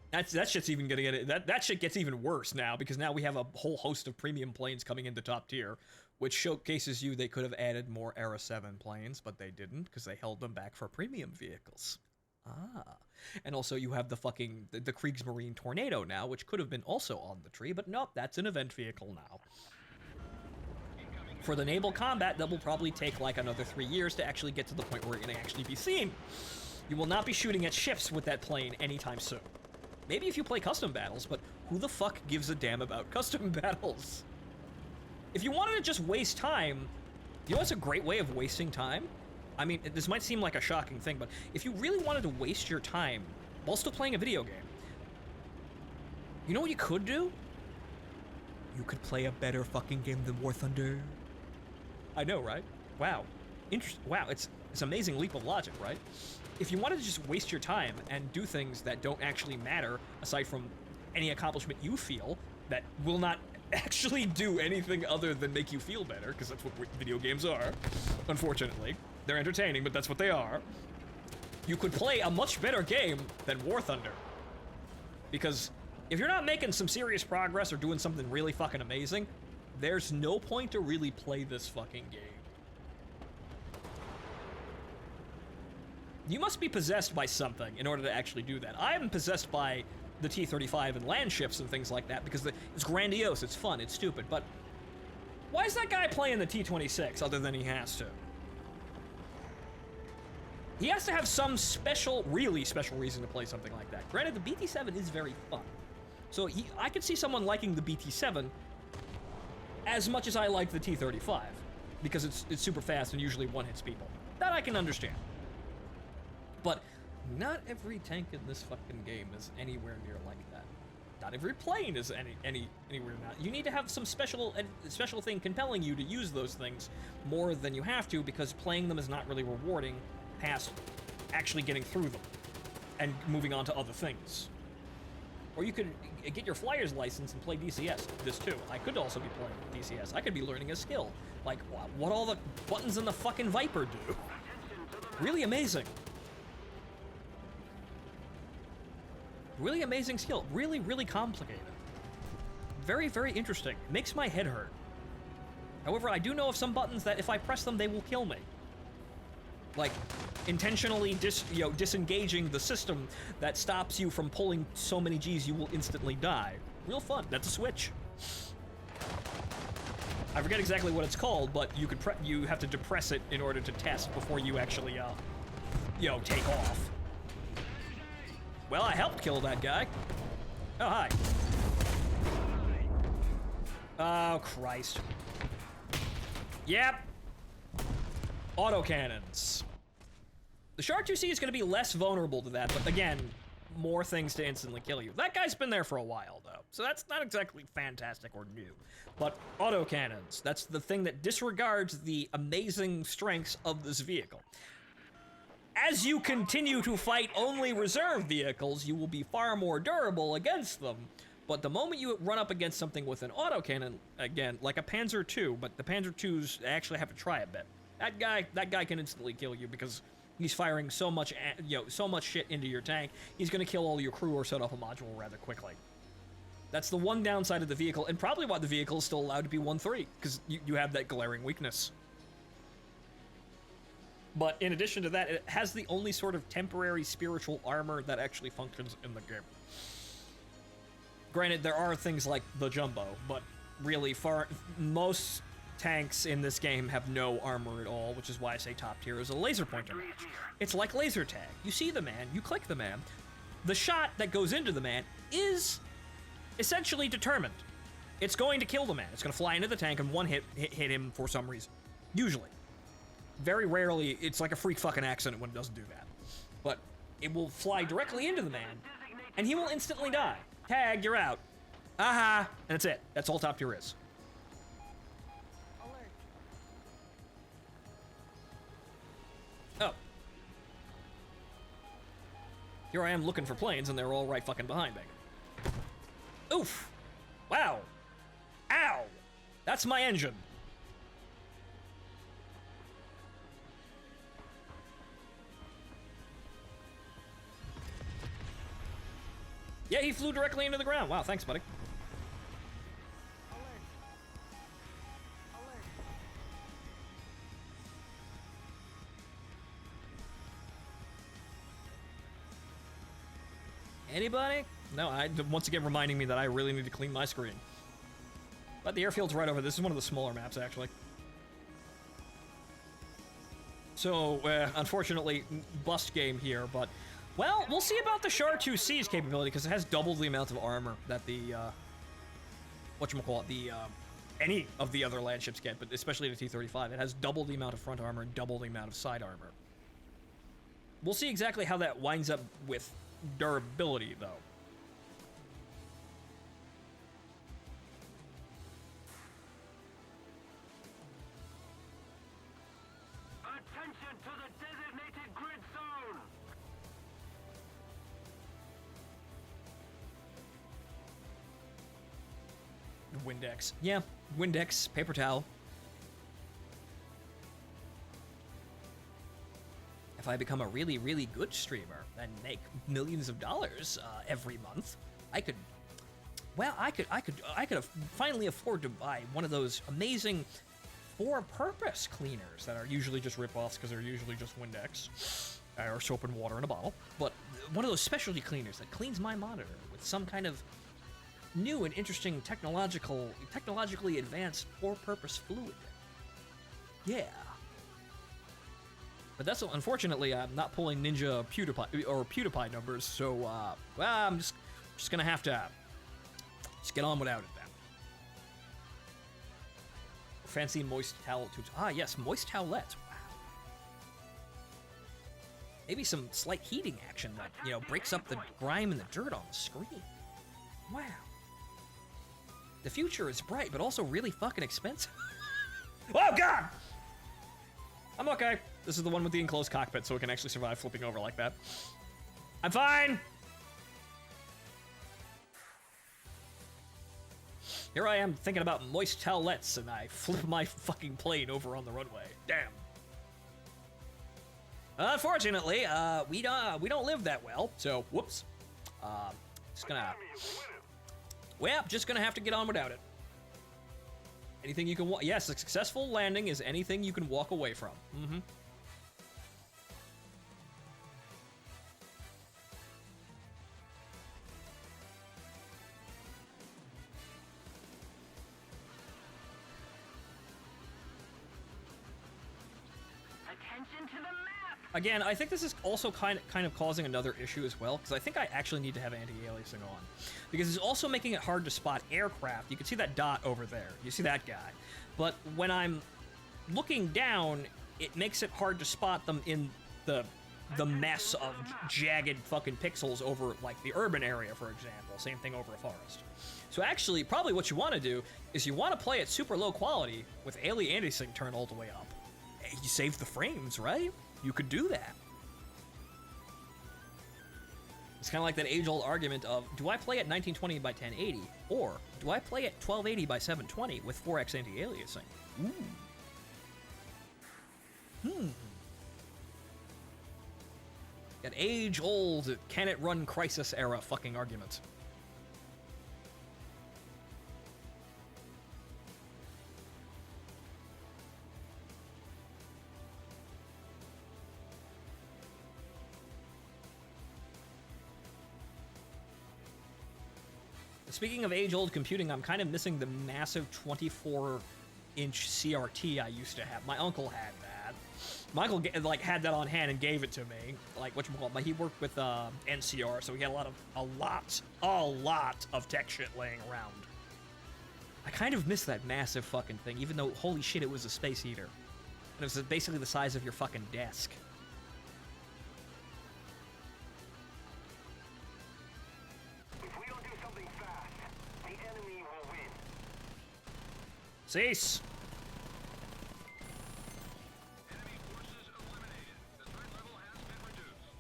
Speaker 1: That shit's even gonna get that shit gets even worse now, because now we have a whole host of premium planes coming into top tier, which showcases they could have added more Era 7 planes, but they didn't because they held them back for premium vehicles. And also you have the Kriegsmarine Tornado now, which could have been also on the tree, but nope, that's an event vehicle now. For the naval combat, that will probably take like another 3 years to actually get to the point where it can actually be seen. You will not be shooting at ships with that plane anytime soon. Maybe if you play custom battles, but who the fuck gives a damn about custom battles? If you wanted to just waste time, you know what's a great way of wasting time? I mean, this might seem like a shocking thing, but if you really wanted to waste your time while still playing a video game, you know what you could do? You could play a better fucking game than War Thunder. I know, right? Wow. Wow, it's an amazing leap of logic, right? If you wanted to just waste your time and do things that don't actually matter, aside from any accomplishment you feel, that will not actually do anything other than make you feel better, because that's what video games are, unfortunately. They're entertaining, but that's what they are. You could play a much better game than War Thunder. Because if you're not making some serious progress or doing something really fucking amazing, there's no point to really play this fucking game. You must be possessed by something in order to actually do that. I'm possessed by the T-35 and Landships and things like that because it's grandiose, it's fun, it's stupid, but why is that guy playing the T-26 other than he has to? He has to have some really special reason to play something like that. Granted, the BT-7 is very fun. So I could see someone liking the BT-7 as much as I like the T-35, because it's super fast and usually one-hits people. That I can understand. But not every tank in this fucking game is anywhere near like that. Not every plane is anywhere near that. You need to have some special thing compelling you to use those things more than you have to, because playing them is not really rewarding past actually getting through them and moving on to other things. Or you could get your flyer's license and play DCS. This too. I could also be playing DCS. I could be learning a skill. Like what all the buttons in the fucking Viper do. Really amazing. Really amazing skill. Really, really complicated. Very, very interesting. Makes my head hurt. However, I do know of some buttons that if I press them, they will kill me. Like, intentionally disengaging the system that stops you from pulling so many Gs you will instantly die. Real fun. That's a switch. I forget exactly what it's called, but you could you have to depress it in order to test before you actually, you know, take off. Well, I helped kill that guy. Oh, hi. Oh, Christ. Yep. Autocannons. The Shark 2C is going to be less vulnerable to that, but again, more things to instantly kill you. That guy's been there for a while, though, so that's not exactly fantastic or new. But autocannons, that's the thing that disregards the amazing strengths of this vehicle. As you continue to fight only reserve vehicles, you will be far more durable against them. But the moment you run up against something with an autocannon, again, like a Panzer II, but the Panzer IIs actually have to try a bit. That guy can instantly kill you because he's firing so much, so much shit into your tank. He's gonna kill all your crew or set off a module rather quickly. That's the one downside of the vehicle, and probably why the vehicle is still allowed to be 1-3, because you have that glaring weakness. But in addition to that, it has the only sort of temporary spiritual armor that actually functions in the game. Granted, there are things like the Jumbo, but really, most tanks in this game have no armor at all, which is why I say top tier is a laser pointer match. It's like laser tag. You see the man, you click the man. The shot that goes into the man is essentially determined. It's going to kill the man. It's going to fly into the tank and one hit him for some reason. Usually. Very rarely, it's like a freak fucking accident when it doesn't do that. But it will fly directly into the man, and he will instantly die. Tag, you're out. Aha! And that's it. That's all top tier is.
Speaker 3: Alert.
Speaker 1: Oh. Here I am looking for planes, and they're all right fucking behind me. Oof! Wow! Ow! That's my engine. Yeah, he flew directly into the ground. Wow, thanks, buddy.
Speaker 3: Alert. Alert.
Speaker 1: Anybody? No, once again reminding me that I really need to clean my screen. But the airfield's right over. This is one of the smaller maps, actually. So, unfortunately, bust game here, but... Well, we'll see about the Char 2C's capability, because it has double the amount of armor that the, any of the other Landships get, but especially the T-35. It has double the amount of front armor and double the amount of side armor. We'll see exactly how that winds up with durability, though.
Speaker 2: Attention to the designated grid zone!
Speaker 1: Windex. Yeah, Windex, paper towel. If I become a really, really good streamer and make millions of dollars every month, I could finally afford to buy one of those amazing for-purpose cleaners that are usually just rip-offs because they're usually just Windex or soap and water in a bottle. But one of those specialty cleaners that cleans my monitor with some kind of new and interesting technologically advanced for-purpose fluid. Yeah. But that's, unfortunately, I'm not pulling Ninja PewDiePie numbers, so, well, I'm just gonna have to just get on without it then. Fancy moist towel tubes. Ah, yes, moist towelettes. Wow. Maybe some slight heating action that, breaks up the grime and the dirt on the screen. Wow. The future is bright, but also really fucking expensive. Oh, God! I'm okay. This is the one with the enclosed cockpit, so it can actually survive flipping over like that. I'm fine! Here I am thinking about moist towelettes, and I flip my fucking plane over on the runway. Damn. Unfortunately, we don't live that well, so whoops. Just gonna... Well, just gonna have to get on without it. Anything you can yes, a successful landing is anything you can walk away from. Mm-hmm.
Speaker 4: into the map!
Speaker 1: Again, I think this is also kind of causing another issue as well, because I think I actually need to have anti-aliasing on. Because it's also making it hard to spot aircraft. You can see that dot over there. You see that guy. But when I'm looking down, it makes it hard to spot them in the mess of jagged fucking pixels over, like, the urban area, for example. Same thing over a forest. So actually, probably what you want to do is you want to play at super low quality with anti-aliasing turned all the way up. You save the frames, right? You could do that. It's kind of like that age-old argument of, do I play at 1920 by 1080, or do I play at 1280 by 720 with 4x anti-aliasing? Ooh. An age-old, can it run Crisis era fucking argument. Speaking of age-old computing, I'm kind of missing the massive 24-inch CRT I used to have. My uncle had that. My uncle had that on hand and gave it to me. Like, whatchamacallit, he worked with NCR, so he had a lot of tech shit laying around. I kind of miss that massive fucking thing, even though, holy shit, it was a space heater. And it was basically the size of your fucking desk. Cease!
Speaker 5: Enemy forces eliminated. The threat level has been reduced.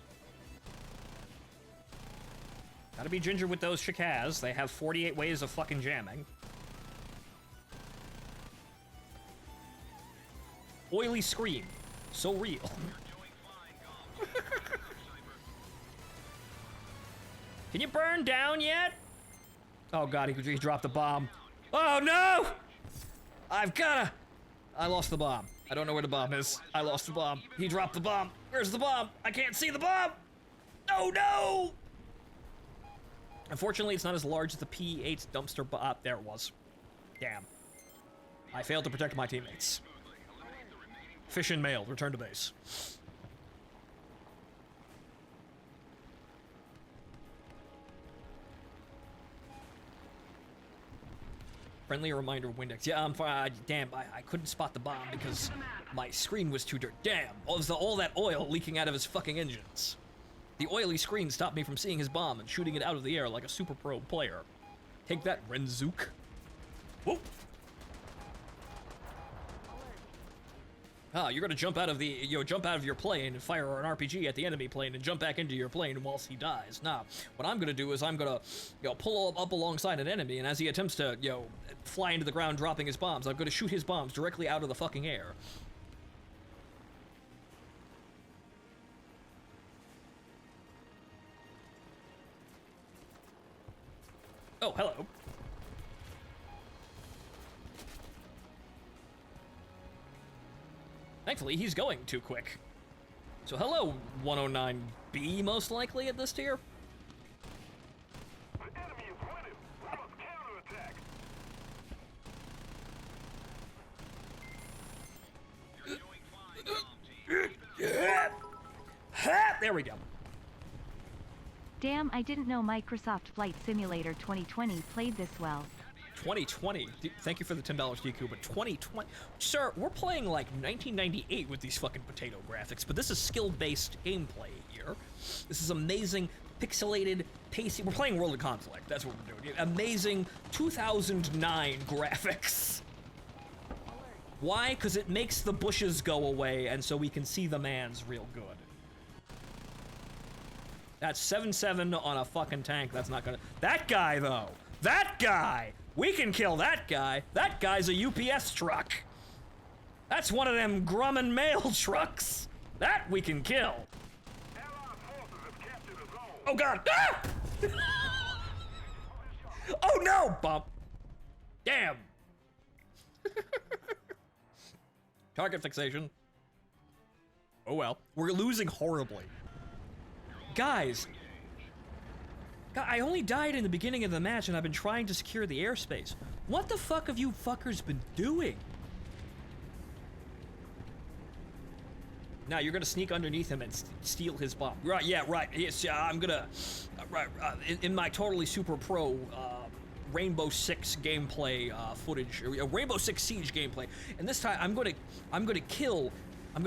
Speaker 1: Gotta be ginger with those Shikaz. They have 48 ways of fucking jamming. Oily scream. So real.
Speaker 5: You're doing fine, Goms.
Speaker 1: Can you burn down yet? Oh god, he dropped the bomb. Oh no! I lost the bomb. I don't know where the bomb is. I lost the bomb. He dropped the bomb. Where's the bomb? I can't see the bomb! Oh no! Unfortunately, it's not as large as the P8 dumpster bomb. There it was. Damn. I failed to protect my teammates. Fish and mail. Return to base. Friendly reminder, Windex. Yeah, I'm fine. Damn, I couldn't spot the bomb because my screen was too dirty. Damn, all that oil leaking out of his fucking engines. The oily screen stopped me from seeing his bomb and shooting it out of the air like a super pro player. Take that, Renzook. Whoop. You're gonna jump out of your plane and fire an RPG at the enemy plane and jump back into your plane whilst he dies. Nah, what I'm gonna do is I'm gonna, pull up alongside an enemy, and as he attempts to, fly into the ground dropping his bombs, I'm gonna shoot his bombs directly out of the fucking air. Oh, hello. Thankfully, he's going too quick. So hello, 109B, most likely at this tier.
Speaker 2: The enemy is winning. We must counterattack.
Speaker 5: You're doing fine, Gom team. Keep it up.
Speaker 1: There we go.
Speaker 3: Damn, I didn't know Microsoft Flight Simulator 2020 played this well.
Speaker 1: 2020. Thank you for the $10 DQ, but 2020. Sir, we're playing like 1998 with these fucking potato graphics, but this is skill-based gameplay here. This is amazing, pixelated, pacey. We're playing World of Conflict. That's what we're doing. Amazing 2009 graphics. Why? Because it makes the bushes go away, and so we can see the man's real good. That's 7-7 on a fucking tank. That's not gonna... That guy, though. That guy! We can kill that guy. That guy's a UPS truck. That's one of them Grumman mail trucks. That we can kill.
Speaker 2: Allied forces have captured a zone.
Speaker 1: Oh god. Ah! Oh no! Bump. Damn. Target fixation. Oh well. We're losing horribly. Guys. God, I only died in the beginning of the match and I've been trying to secure the airspace. What the fuck have you fuckers been doing? Now you're gonna sneak underneath him and steal his bomb. Right, yeah, right. Yes, I'm gonna... in my totally super pro Rainbow Six gameplay footage, Rainbow Six Siege gameplay, and this time I'm gonna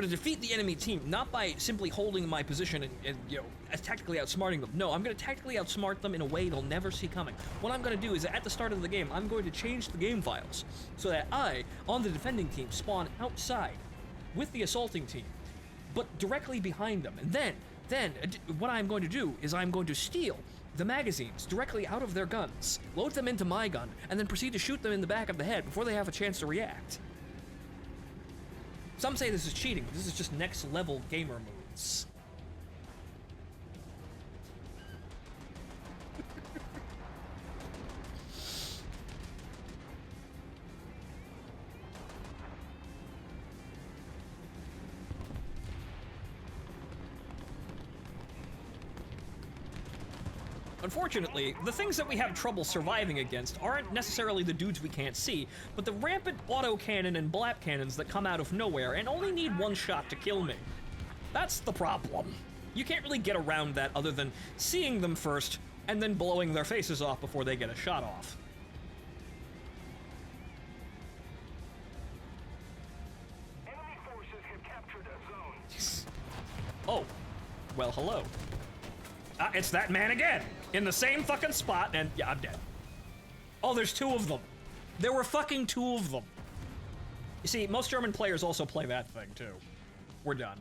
Speaker 1: defeat the enemy team, not by simply holding my position and you know, tactically outsmarting them. No, I'm gonna tactically outsmart them in a way they'll never see coming. What I'm gonna do is, at the start of the game, I'm going to change the game files so that I, on the defending team, spawn outside with the assaulting team, but directly behind them. And then what I'm going to do is I'm going to steal the magazines directly out of their guns, load them into my gun, and then proceed to shoot them in the back of the head before they have a chance to react. Some say this is cheating, but this is just next level gamer moves. Unfortunately, the things that we have trouble surviving against aren't necessarily the dudes we can't see, but the rampant autocannon and blap cannons that come out of nowhere and only need one shot to kill me. That's the problem. You can't really get around that other than seeing them first and then blowing their faces off before they get a shot off.
Speaker 2: Enemy forces have captured a zone.
Speaker 1: Oh, well, hello. It's that man again, in the same fucking spot, and yeah, I'm dead. Oh, there's two of them. There were fucking two of them. You see, most German players also play that thing, too. We're done.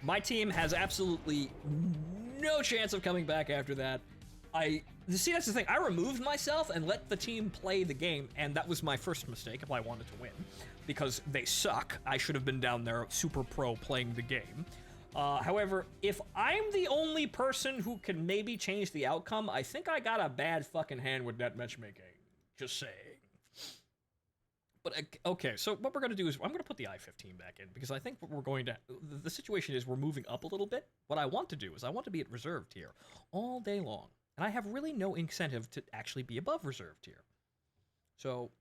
Speaker 1: My team has absolutely no chance of coming back after that. See, that's the thing. I removed myself and let the team play the game, and that was my first mistake if I wanted to win. Because they suck. I should have been down there super pro playing the game. However, if I'm the only person who can maybe change the outcome, I think I got a bad fucking hand with that matchmaking. Just saying. But, okay, so what we're going to do is, I'm going to put the I-15 back in, because I think what we're going to... The situation is we're moving up a little bit. What I want to do is I want to be at reserved here all day long. And I have really no incentive to actually be above reserved here. So...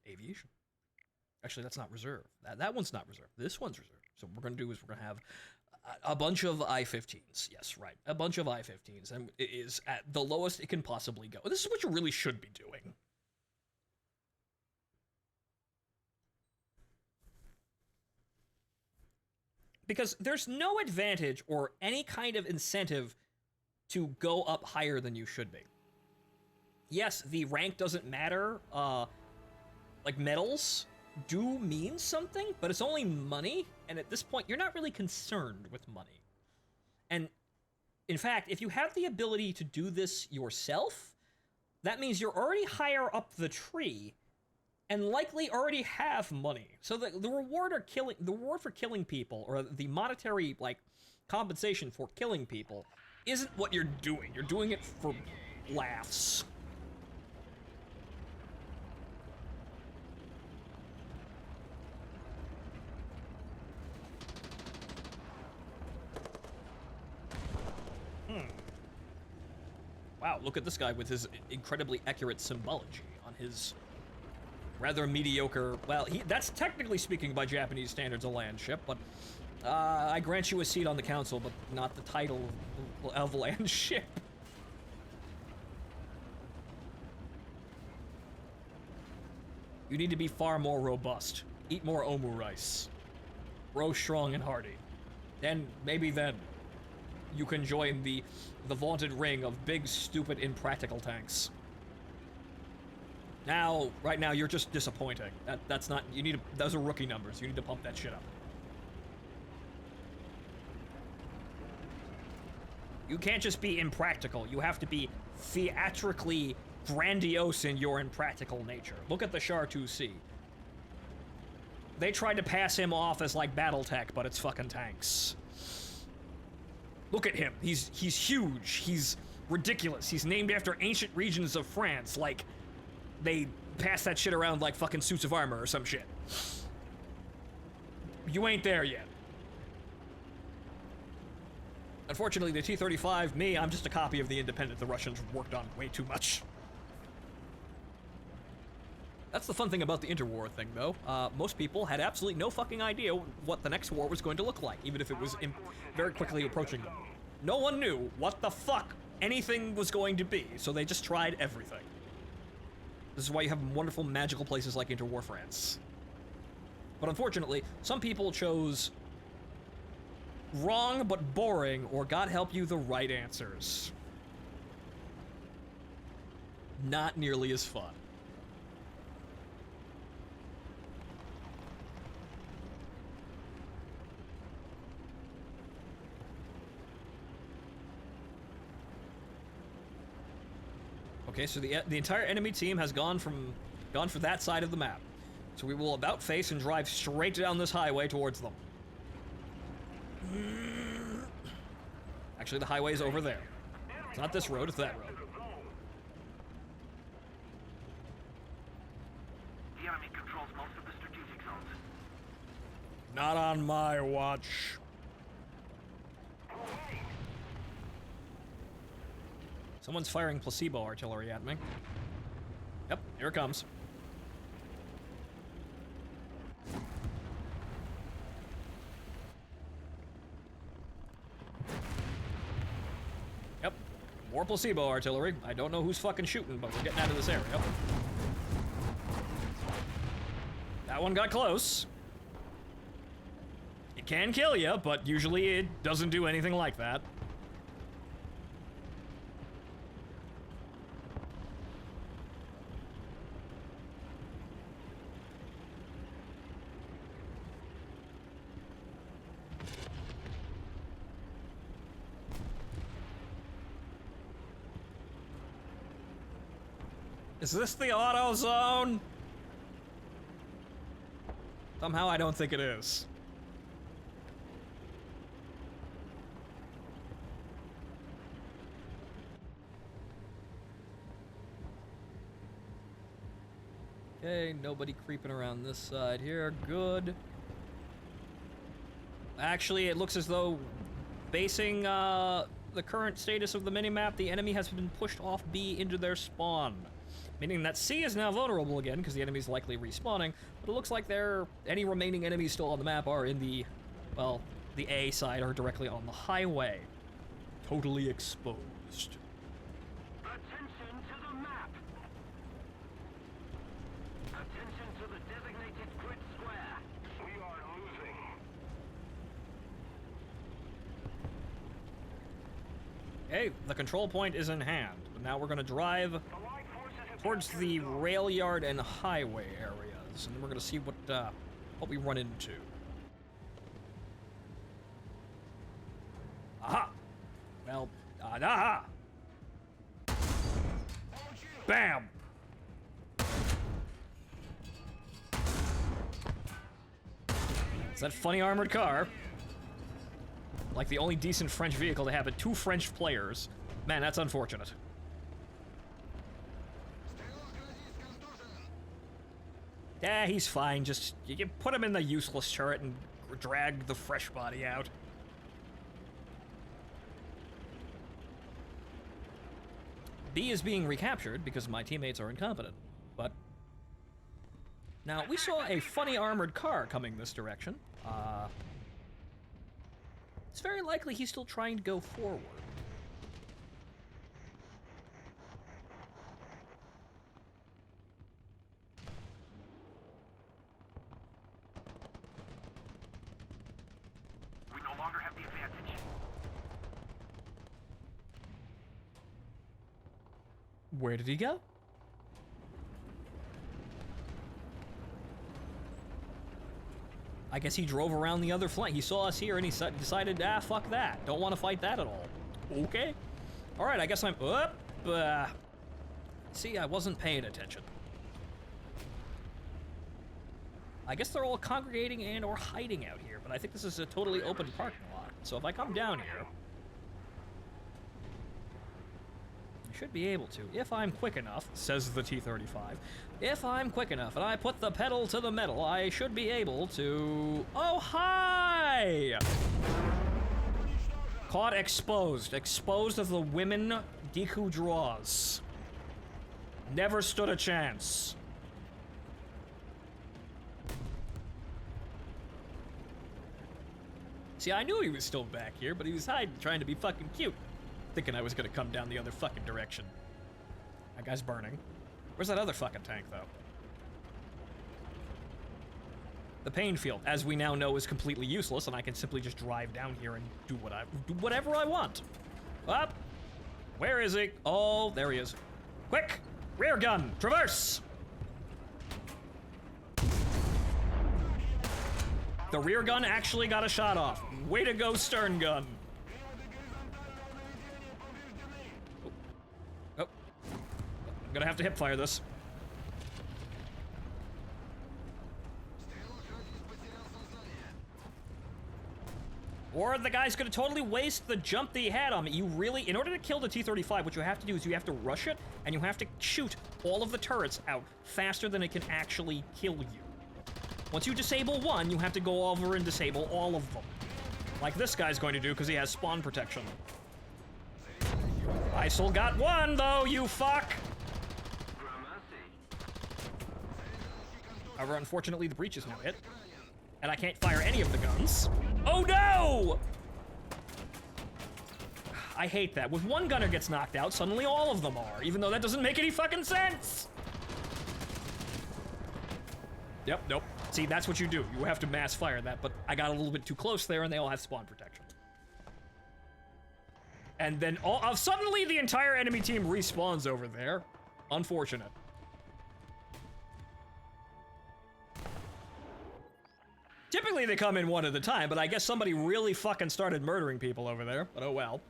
Speaker 1: Aviation. Actually, that's not reserve. That one's not reserve. This one's reserve. So what we're going to do is we're going to have a bunch of I-15s. Yes, right. A bunch of I-15s. And it is at the lowest it can possibly go. This is what you really should be doing. Because there's no advantage or any kind of incentive to go up higher than you should be. Yes, the rank doesn't matter. Like medals do mean something, but it's only money, and at this point, you're not really concerned with money. And, in fact, if you have the ability to do this yourself, that means you're already higher up the tree, and likely already have money. So the reward for killing people, or the monetary, like, compensation for killing people, isn't what you're doing. You're doing it for laughs. Wow, look at this guy with his incredibly accurate symbology on his rather mediocre... Well, that's technically speaking by Japanese standards a land ship, but I grant you a seat on the council, but not the title of land ship. You need to be far more robust. Eat more omu rice. Grow strong and hardy. And maybe then you can join the vaunted ring of big, stupid, impractical tanks. Now, right now, you're just disappointing. That's not... You need to... Those are rookie numbers. You need to pump that shit up. You can't just be impractical. You have to be theatrically grandiose in your impractical nature. Look at the Char 2C. They tried to pass him off as, like, Battletech, but it's fucking tanks. Look at him. He's huge. He's ridiculous. He's named after ancient regions of France. Like, they pass that shit around like fucking suits of armor or some shit. You ain't there yet. Unfortunately, the T-35, I'm just a copy of the Independent the Russians worked on way too much. That's the fun thing about the interwar thing, though. Most people had absolutely no fucking idea what the next war was going to look like, even if it was very quickly approaching them. No one knew what the fuck anything was going to be, so they just tried everything. This is why you have wonderful magical places like interwar France. But unfortunately, some people chose wrong but boring, or God help you, the right answers. Not nearly as fun. Okay, so the entire enemy team has gone for that side of the map. So we will about face and drive straight down this highway towards them. Actually, the highway is over there. It's not this road, it's that road.
Speaker 2: The enemy controls most of the strategic zones.
Speaker 1: Not on my watch. Someone's firing placebo artillery at me. Yep, here it comes. Yep, more placebo artillery. I don't know who's fucking shooting, but we're getting out of this area. That one got close. It can kill you, but usually it doesn't do anything like that. Is this the auto zone? Somehow I don't think it is. Okay, nobody creeping around this side here. Good. Actually, it looks as though, basing the current status of the minimap, the enemy has been pushed off B into their spawn. Meaning that C is now vulnerable again, because the enemy's likely respawning, but it looks like any remaining enemies still on the map are in the, well, the A side are directly on the highway. Totally exposed.
Speaker 2: Attention to the map. Attention to the designated grid square. We are losing.
Speaker 1: Okay, the control point is in hand, but now we're gonna drive towards the rail yard and highway areas, and then we're gonna see what we run into. Aha! Well, aha! Bam! It's that funny armored car. Like the only decent French vehicle to have it, 2 French players. Man, that's unfortunate. Yeah, he's fine. Just you can put him in the useless turret and drag the fresh body out. B is being recaptured because my teammates are incompetent. But now we saw a funny armored car coming this direction. It's very likely he's still trying to go forward.
Speaker 2: We no longer have the advantage.
Speaker 1: Where did he go? I guess he drove around the other flank. He saw us here and he decided, fuck that. Don't want to fight that at all. Okay. Alright, I guess I'm up. See, I wasn't paying attention. I guess they're all congregating and or hiding out here, but I think this is a totally open parking lot. So if I come down here, I should be able to, if I'm quick enough, says the T-35. If I'm quick enough and I put the pedal to the metal, I should be able to... Oh, hi! Caught exposed. Exposed as the women Deku draws. Never stood a chance. See, I knew he was still back here, but he was hiding, trying to be fucking cute. Thinking I was gonna come down the other fucking direction. That guy's burning. Where's that other fucking tank, though? The pain field, as we now know, is completely useless, and I can simply just drive down here and do whatever I want. Up! Where is he? Oh, there he is. Quick! Rear gun! Traverse! The rear gun actually got a shot off. Way to go, stern gun. Oh. I'm gonna have to hip fire this. Or the guy's gonna totally waste the jump that he had on me. You really, in order to kill the T-35, what you have to do is you have to rush it, and you have to shoot all of the turrets out faster than it can actually kill you. Once you disable one, you have to go over and disable all of them. Like this guy's going to do, because he has spawn protection. I still got one, though, you fuck! However, unfortunately, the breach is now hit. And I can't fire any of the guns. Oh no! I hate that. When one gunner gets knocked out, suddenly all of them are, even though that doesn't make any fucking sense! Yep, nope. See, that's what you do. You have to mass fire that, but I got a little bit too close there, and they all have spawn protection. And then suddenly the entire enemy team respawns over there. Unfortunate. Typically they come in one at a time, but I guess somebody really fucking started murdering people over there, but oh well.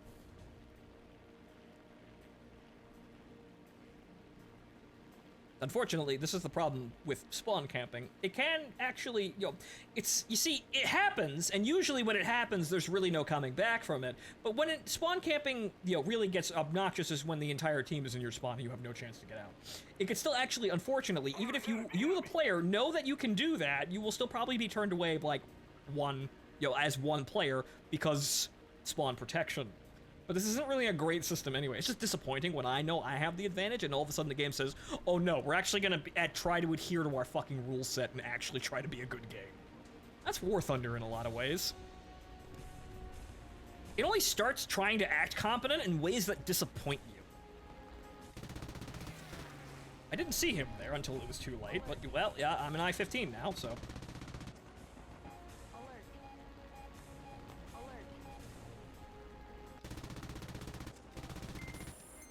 Speaker 1: Unfortunately, this is the problem with spawn camping. It can actually, you see, it happens, and usually when it happens, there's really no coming back from it. But when spawn camping, really gets obnoxious is when the entire team is in your spawn and you have no chance to get out. It could still actually, unfortunately, even if you the player, know that you can do that, you will still probably be turned away like as one player because spawn protection. But this isn't really a great system anyway. It's just disappointing when I know I have the advantage and all of a sudden the game says, oh no, we're actually gonna try to adhere to our fucking rule set and actually try to be a good game. That's War Thunder in a lot of ways. It only starts trying to act competent in ways that disappoint you. I didn't see him there until it was too late, but well, yeah, I'm an I-15 now, so.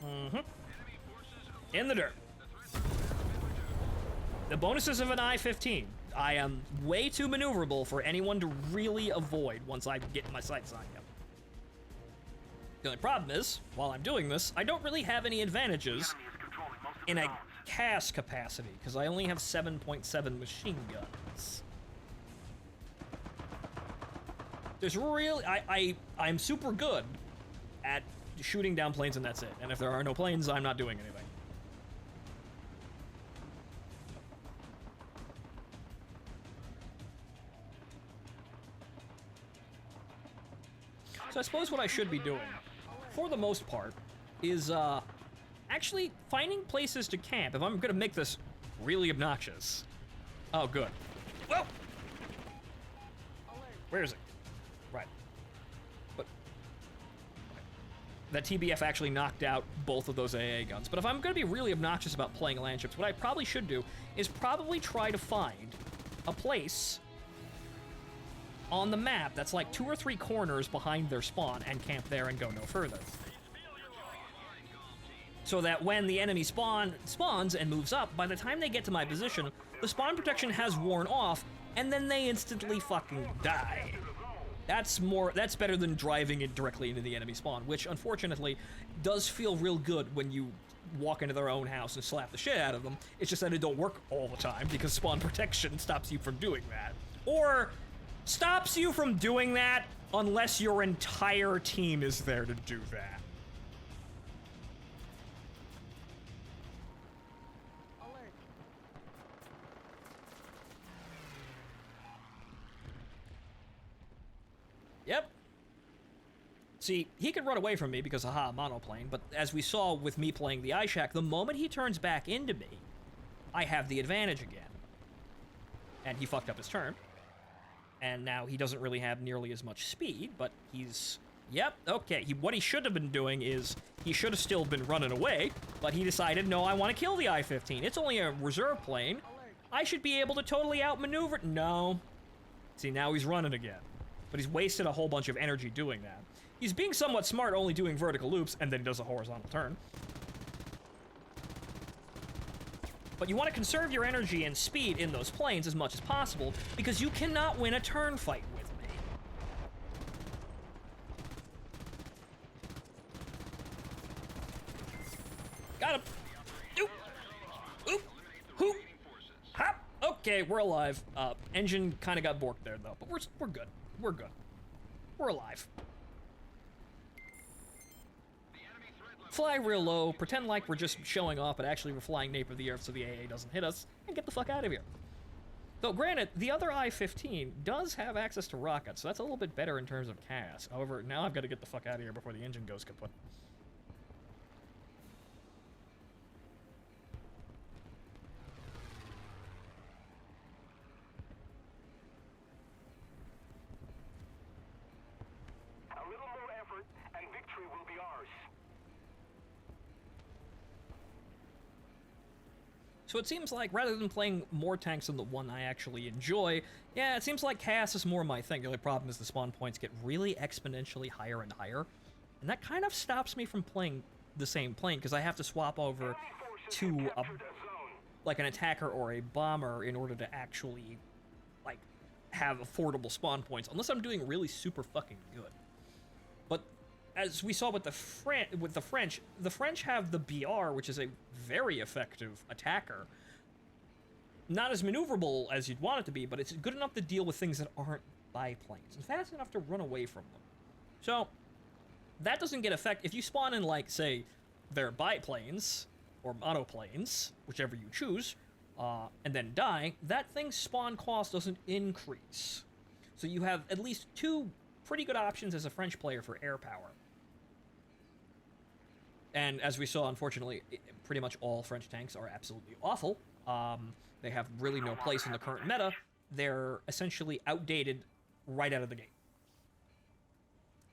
Speaker 1: Mm-hmm. In the dirt. The bonuses of an I-15. I am way too maneuverable for anyone to really avoid once I get my sights on you. The only problem is, while I'm doing this, I don't really have any advantages in a CAS capacity, because I only have 7.7 machine guns. There's really, I'm super good at shooting down planes and that's it. And if there are no planes, I'm not doing anything. So I suppose what I should be doing, for the most part, is actually finding places to camp if I'm gonna make this really obnoxious. Oh, good. Whoa! Where is it? Right. But that TBF actually knocked out both of those AA guns. But if I'm gonna be really obnoxious about playing Landships, what I probably should do is probably try to find a place on the map that's like 2 or 3 corners behind their spawn and camp there and go no further. So that when the enemy spawns and moves up, by the time they get to my position, the spawn protection has worn off, and then they instantly fucking die. That's better than driving it directly into the enemy spawn, which unfortunately does feel real good when you walk into their own house and slap the shit out of them. It's just that it don't work all the time because spawn protection stops you from doing that. Or stops you from doing that unless your entire team is there to do that. Yep. See, he can run away from me because, haha, monoplane, but as we saw with me playing the iShack, the moment he turns back into me, I have the advantage again. And he fucked up his turn. and now he doesn't really have nearly as much speed, but he's... Yep, okay. What he should have been doing is he should have still been running away, but he decided, no, I want to kill the I-15. It's only a reserve plane. I should be able to totally outmaneuver... No. See, now he's running again. But he's wasted a whole bunch of energy doing that. He's being somewhat smart, only doing vertical loops, and then he does a horizontal turn. But you want to conserve your energy and speed in those planes as much as possible, because you cannot win a turn fight with me. Got him! Oop! Oop! Hoop! Hop! Okay, we're alive. Engine kind of got borked there, though, but we're good. We're good. We're alive. Fly real low, pretend like we're just showing off, but actually we're flying nape of the earth so the AA doesn't hit us, and get the fuck out of here. Though, granted, the other I-15 does have access to rockets, so that's a little bit better in terms of CAS. However, now I've got to get the fuck out of here before the engine goes kaput.
Speaker 2: A little more effort, and victory will be ours.
Speaker 1: So it seems like, rather than playing more tanks than the one I actually enjoy, yeah, it seems like CAS is more my thing. The only problem is the spawn points get really exponentially higher and higher, and that kind of stops me from playing the same plane, because I have to swap over to like an attacker or a bomber in order to actually, like, have affordable spawn points, unless I'm doing really super fucking good. But as we saw with the French have the BR, which is a very effective attacker. Not as maneuverable as you'd want it to be, but it's good enough to deal with things that aren't biplanes, and fast enough to run away from them. So, that doesn't get if you spawn in, like, say, their biplanes, or monoplanes, whichever you choose, and then die, that thing's spawn cost doesn't increase. So you have at least two pretty good options as a French player for air power. And as we saw, unfortunately, pretty much all French tanks are absolutely awful. They have really no place in the current meta. They're essentially outdated right out of the gate.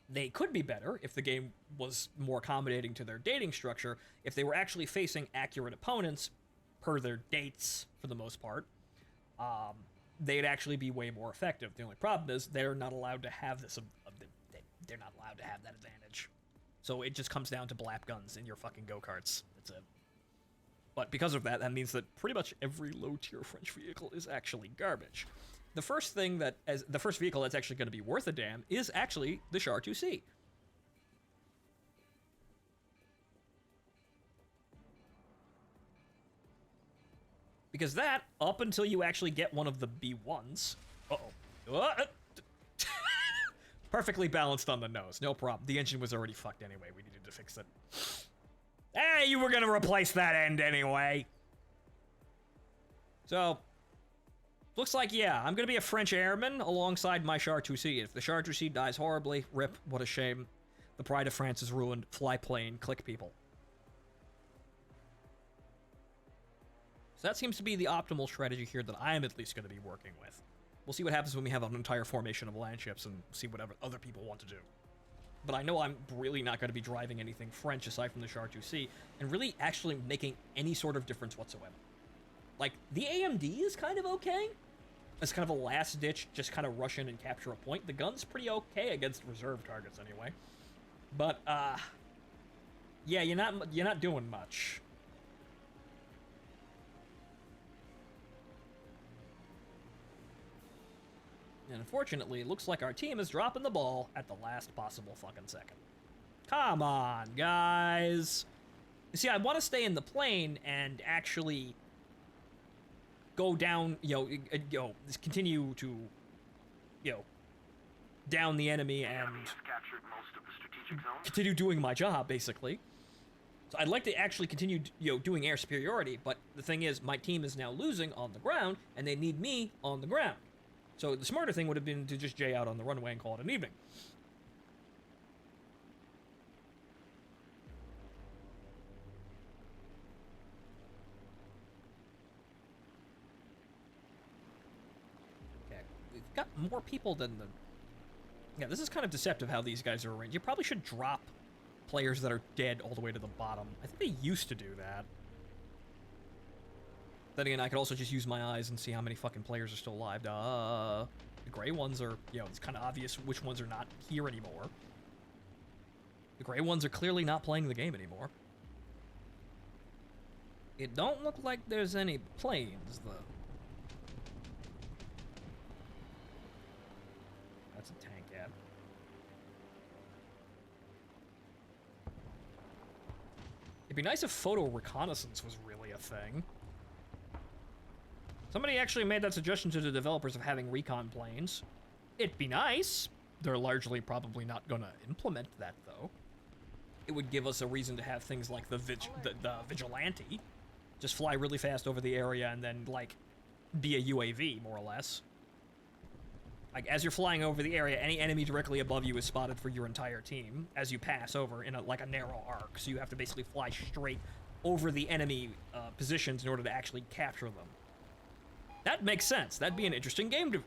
Speaker 1: They could be better if the game was more accommodating to their dating structure, if they were actually facing accurate opponents, per their dates, for the most part. They'd actually be way more effective. The only problem is they're not allowed to have this. They're not allowed to have that advantage. So it just comes down to blap guns in your fucking go-karts. That's it. But because of that, that means that pretty much every low-tier French vehicle is actually garbage. The first vehicle that's actually going to be worth a damn is actually the Char 2C. Because that, up until you actually get one of the B1s... Uh-oh. Perfectly balanced on the nose, no problem. The engine was already fucked anyway, we needed to fix it. Hey, you were gonna replace that end anyway! So, looks like, yeah, I'm gonna be a French airman alongside my Char 2C. If the Char 2C dies horribly, rip, what a shame. The pride of France is ruined. Fly plane, click people. So that seems to be the optimal strategy here that I am at least gonna be working with. We'll see what happens when we have an entire formation of Landships and see whatever other people want to do. But I know I'm really not going to be driving anything French aside from the Char 2C, and really actually making any sort of difference whatsoever. Like, the AMD is kind of okay. As kind of a last-ditch, just kind of rush in and capture a point. The gun's pretty okay against reserve targets anyway. But, yeah, you're not doing much. And unfortunately, it looks like our team is dropping the ball at the last possible fucking second. Come on, guys. You see, I want to stay in the plane and actually go down, continue to, down the enemy and
Speaker 2: Captured most of the strategic zones.
Speaker 1: continue doing my job, basically. So I'd like to actually continue, doing air superiority, but the thing is, my team is now losing on the ground, and they need me on the ground. So the smarter thing would have been to just J out on the runway and call it an evening. Okay. we've got more people than the... Yeah, this is kind of deceptive how these guys are arranged. You probably should drop players that are dead all the way to the bottom. I think they used to do that. Then again, I could also just use my eyes and see how many fucking players are still alive. The gray ones are, you know, it's kind of obvious which ones are not here anymore. The gray ones are clearly not playing the game anymore. It don't look like there's any planes, though. That's a tank ad. It'd be nice if photo reconnaissance was really a thing. Somebody actually made that suggestion to the developers of having recon planes. It'd be nice. They're largely probably not gonna implement that, though. It would give us a reason to have things like the Vigilante. Just fly really fast over the area and then, like, be a UAV, more or less. Like, as you're flying over the area, any enemy directly above you is spotted for your entire team as you pass over in, like, a narrow arc. So you have to basically fly straight over the enemy positions in order to actually capture them. That makes sense. That'd be an interesting game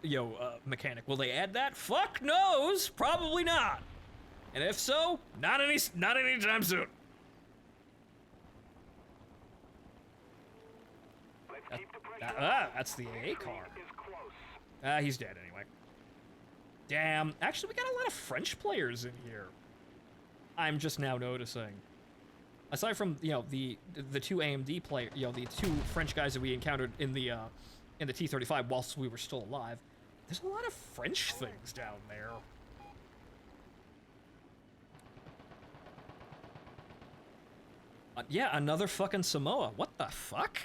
Speaker 1: mechanic. Will they add that? Fuck knows! Probably not! And if so, not anytime soon.
Speaker 2: Let's keep the pressure.
Speaker 1: That's the AA car.
Speaker 2: Is close.
Speaker 1: He's dead anyway. Damn. Actually, we got a lot of French players in here. I'm just now noticing. Aside from, you know, the two AMD player, you know, the two French guys that we encountered in the T-35 whilst we were still alive, there's a lot of French things down there. Yeah, another fucking Samoa. What the fuck?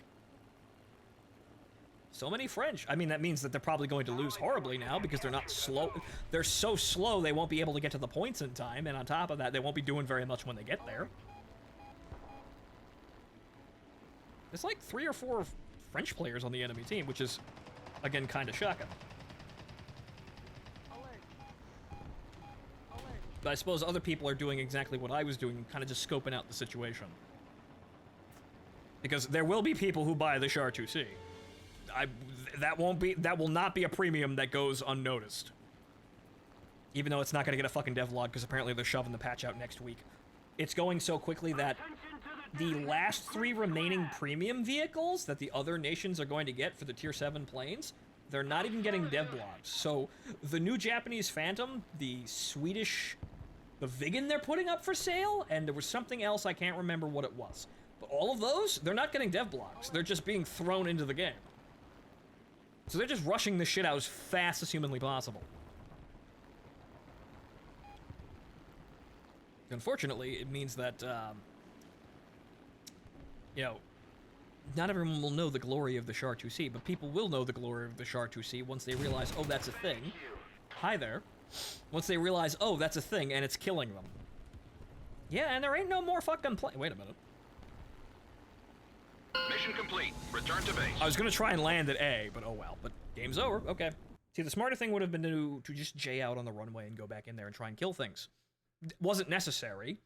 Speaker 1: So many French. I mean, that means that they're probably going to lose horribly now because they're not slow. They're so slow they won't be able to get to the points in time, and on top of that, they won't be doing very much when they get there. There's like 3 or 4 French players on the enemy team, which is, again, kind of shocking. But I suppose other people are doing exactly what I was doing, kind of just scoping out the situation. Because there will be people who buy the Char 2C. That will not be a premium that goes unnoticed. Even though it's not going to get a fucking devlog, because apparently they're shoving the patch out next week. It's going so quickly that the last 3 remaining premium vehicles that the other nations are going to get for the Tier 7 planes, they're not even getting devlogs. So the new Japanese Phantom, the Swedish, the Viggen they're putting up for sale, and there was something else, I can't remember what it was. But all of those, they're not getting devlogs. They're just being thrown into the game. So they're just rushing this shit out as fast as humanly possible. Unfortunately, it means that, you know, not everyone will know the glory of the Char 2C, but people will know the glory of the Char 2C once they realize, oh, that's a thing. Hi there. Once they realize, oh, that's a thing, and it's killing them. Yeah, and there ain't no more fucking Wait a minute.
Speaker 5: Mission complete. Return to base.
Speaker 1: I was gonna try and land at A, but oh well. But game's over. Okay. See, the smarter thing would have been to just J out on the runway and go back in there and try and kill things. Wasn't necessary,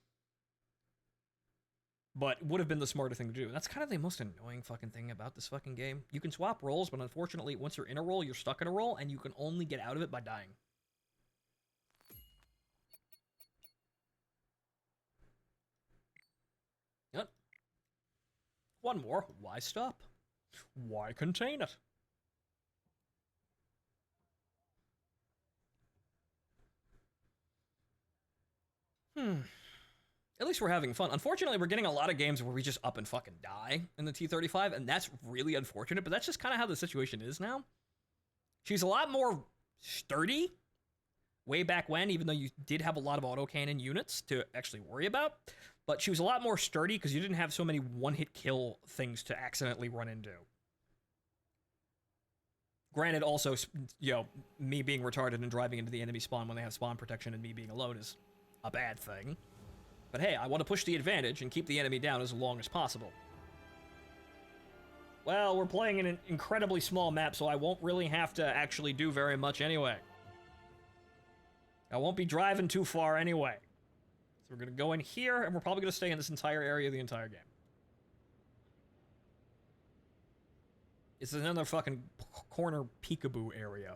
Speaker 1: but would have been the smarter thing to do. That's kind of the most annoying fucking thing about this fucking game. You can swap roles, but unfortunately, once you're in a role, you're stuck in a role, and you can only get out of it by dying. Yep. One more. Why stop? Why contain it? At least we're having fun. Unfortunately, we're getting a lot of games where we just up and fucking die in the T-35, and that's really unfortunate, but that's just kind of how the situation is now. She's a lot more sturdy way back when, even though you did have a lot of autocannon units to actually worry about, but she was a lot more sturdy because you didn't have so many one-hit kill things to accidentally run into. Granted, also, you know, me being retarded and driving into the enemy spawn when they have spawn protection and me being alone is a bad thing. But hey, I want to push the advantage and keep the enemy down as long as possible. Well, we're playing in an incredibly small map, so I won't really have to actually do very much anyway. I won't be driving too far anyway. So we're going to go in here, and we're probably going to stay in this entire area the entire game. It's another fucking corner peekaboo area.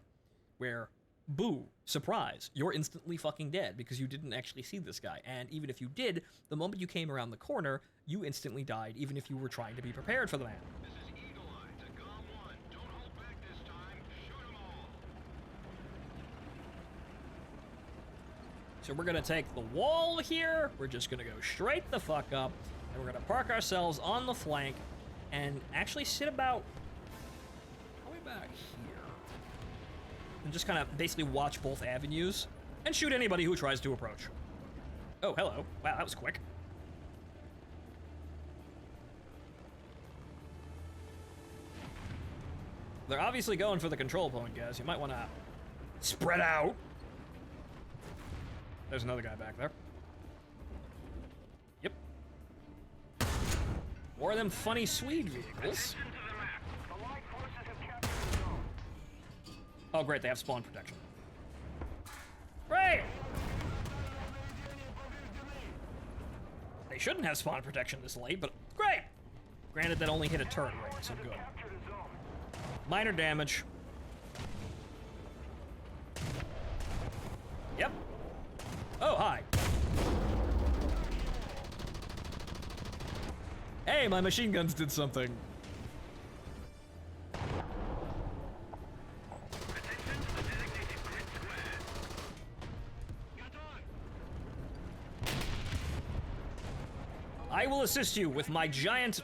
Speaker 1: where, boo, surprise, you're instantly fucking dead because you didn't actually see this guy. And even if you did, the moment you came around the corner, you instantly died, even if you were trying to be prepared for the man.
Speaker 5: This is Eagle Eye to GOM 1. Don't hold back this time. Shoot 'em all.
Speaker 1: So we're gonna take the wall here, we're just gonna go straight the fuck up, and we're gonna park ourselves on the flank, and actually sit about way back here. And just kind of basically watch both avenues, and shoot anybody who tries to approach. Oh, hello. Wow, that was quick. They're obviously going for the control point, guys. You might want to spread out. There's another guy back there. Yep. More of them funny Swede vehicles.
Speaker 2: Allied forces have captured the zone.
Speaker 1: Oh, great, they have spawn protection. Great! They shouldn't have spawn protection this late, but great! Granted, that only hit a turret ring, so good.
Speaker 2: Capture the zone.
Speaker 1: Minor damage. Yep. Oh, hi. Hey, my machine guns did something.
Speaker 5: Attention to the designated grid square. Get on.
Speaker 1: I will assist you with my giant...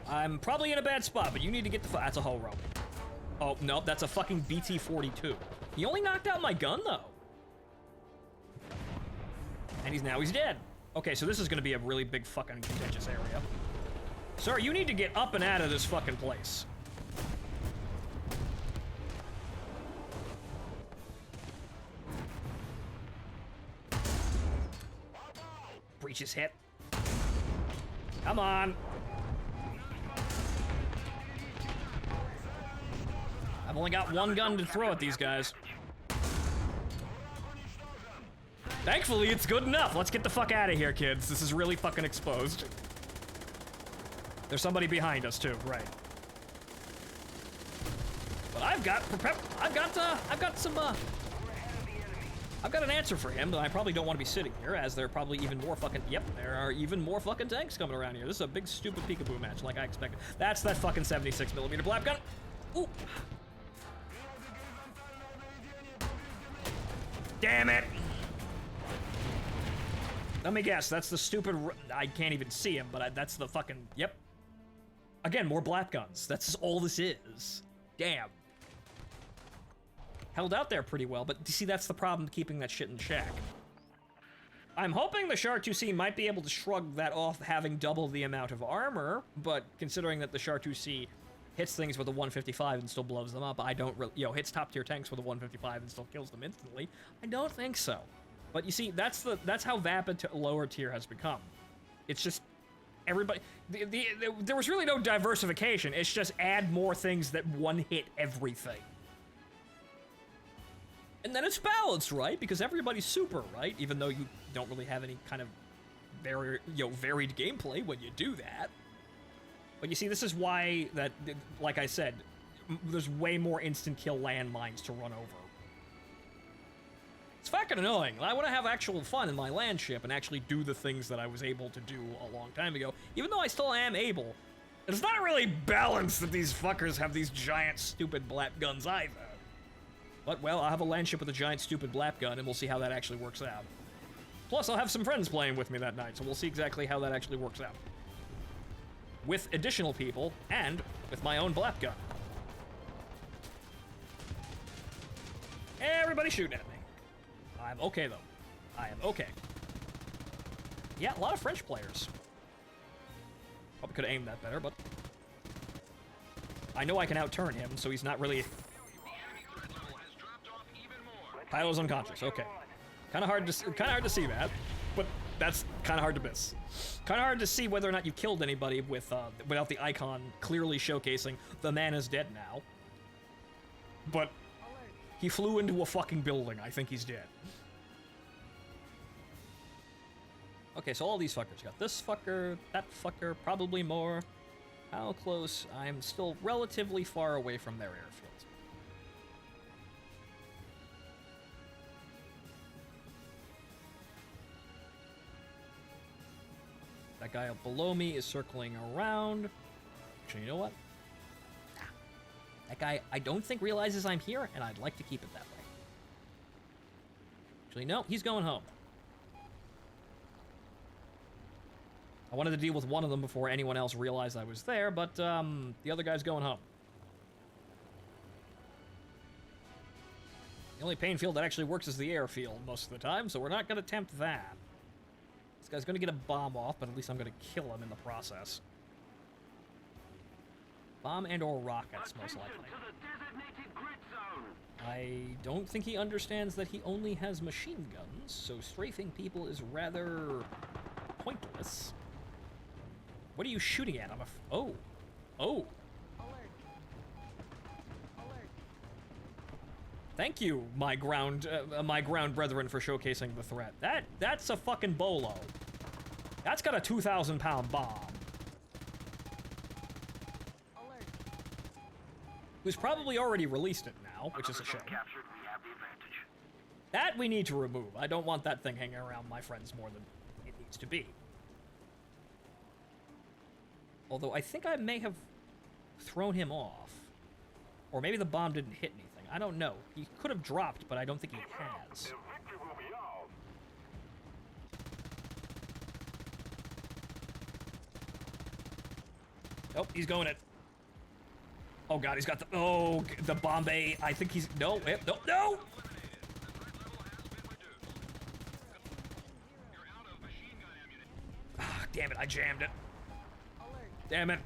Speaker 1: I'm probably in a bad spot, but you need to get the... That's a whole rope. Oh, nope, that's a fucking BT-42. He only knocked out my gun, though. And he's dead. Okay, so this is gonna be a really big fucking contentious area. Sir, you need to get up and out of this fucking place. Breach is hit. Come on. I've only got one gun to throw at these guys. Thankfully, it's good enough. Let's get the fuck out of here, kids. This is really fucking exposed. There's somebody behind us too, right? But I've got an answer for him, but I probably don't want to be sitting here, as there are probably even more fucking, yep, there are even more fucking tanks coming around here. This is a big, stupid peekaboo match, like I expected. That's that fucking 76mm blap gun. Ooh. Damn it! Let me guess, that's the stupid, I can't even see him, but that's the fucking, yep. Again, more blap guns. That's all this is. Damn. Held out there pretty well, but you see, that's the problem keeping that shit in check. I'm hoping the Char 2C might be able to shrug that off having double the amount of armor, but considering that the Char 2C hits things with a 155 and still blows them up, I don't really, hits top tier tanks with a 155 and still kills them instantly, I don't think so. But you see, that's how vapid lower tier has become. It's just, everybody, there was really no diversification, it's just add more things that one hit everything. And then it's balanced, right? Because everybody's super, right? Even though you don't really have any kind of varied gameplay when you do that. But you see, this is why that, like I said, there's way more instant kill landmines to run over. It's fucking annoying. I want to have actual fun in my land ship and actually do the things that I was able to do a long time ago, even though I still am able. It's not really balanced that these fuckers have these giant, stupid blap guns either. But, well, I'll have a land ship with a giant, stupid blap gun, and we'll see how that actually works out. Plus, I'll have some friends playing with me that night, so we'll see exactly how that actually works out. With additional people, and with my own blap gun. Everybody shooting at me. I'm okay, though. I am okay. Yeah, a lot of French players. Probably could have aimed that better, but... I know I can outturn him, so he's not really... Pylo's unconscious, okay. Kind of hard to see that, but that's kind of hard to miss. Kind of hard to see whether or not you killed anybody with without the icon clearly showcasing the man is dead now. But he flew into a fucking building. I think he's dead. Okay, so all these fuckers. Got this fucker, that fucker, probably more. How close? I'm still relatively far away from their airfield. That guy up below me is circling around. Actually, you know what? Nah. That guy, I don't think realizes I'm here, and I'd like to keep it that way. Actually, no, he's going home. I wanted to deal with one of them before anyone else realized I was there, but the other guy's going home. The only pain field that actually works is the airfield most of the time, so we're not going to tempt that. This guy's going to get a bomb off, but at least I'm going to kill him in the process. Bomb and or rockets, most likely.
Speaker 2: To the designated grid zone.
Speaker 1: I don't think he understands that he only has machine guns, so strafing people is rather pointless. What are you shooting at? Oh. Oh. Thank you, my ground brethren, for showcasing the threat. That's a fucking bolo. That's got a 2,000-pound bomb. Who's probably already released it now, which is a shame.
Speaker 2: Captured, we have the advantage.
Speaker 1: That we need to remove. I don't want that thing hanging around my friends more than it needs to be. Although I think I may have thrown him off. Or maybe the bomb didn't hit anything. I don't know. He could have dropped, but I don't think he has.
Speaker 2: The victory will be ours.
Speaker 1: Nope, he's going it. Oh god, he's got the... Oh, the Bombay. I think he's... No, no, no! Ah, damn it, I jammed it. Damn it.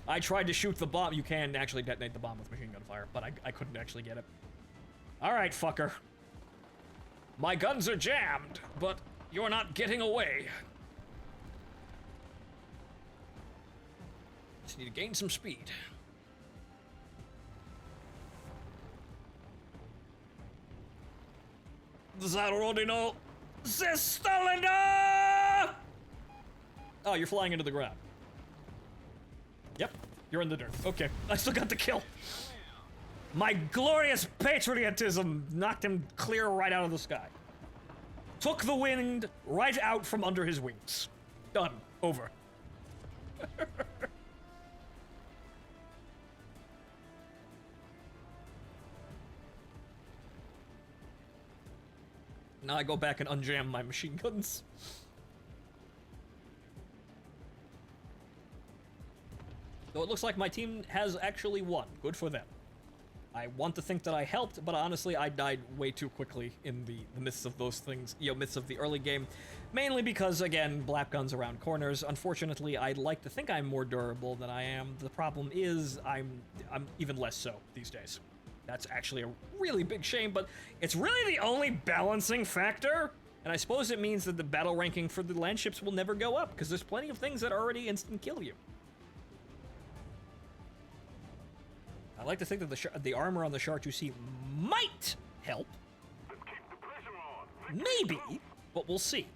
Speaker 1: I tried to shoot the bomb. You can actually detonate the bomb with machine gun fire, but I couldn't actually get it. Alright, fucker. My guns are jammed, but you're not getting away. Just need to gain some speed. Zarodino Sistalina! Oh, you're flying into the ground. Yep, you're in the dirt. Okay, I still got the kill. My glorious patriotism knocked him clear right out of the sky. Took the wind right out from under his wings. Done. Over. Now I go back and unjam my machine guns. So it looks like my team has actually won. Good for them. I want to think that I helped, but honestly, I died way too quickly in the midst of those things, midst of the early game. Mainly because, again, black guns around corners. Unfortunately, I'd like to think I'm more durable than I am. The problem is, I'm even less so these days. That's actually a really big shame, but it's really the only balancing factor. And I suppose it means that the battle ranking for the Landships will never go up, because there's plenty of things that already instant kill you. I like to think that the armor on the Char 2C might help.
Speaker 2: Let's keep the pressure on.
Speaker 1: Maybe, but we'll see.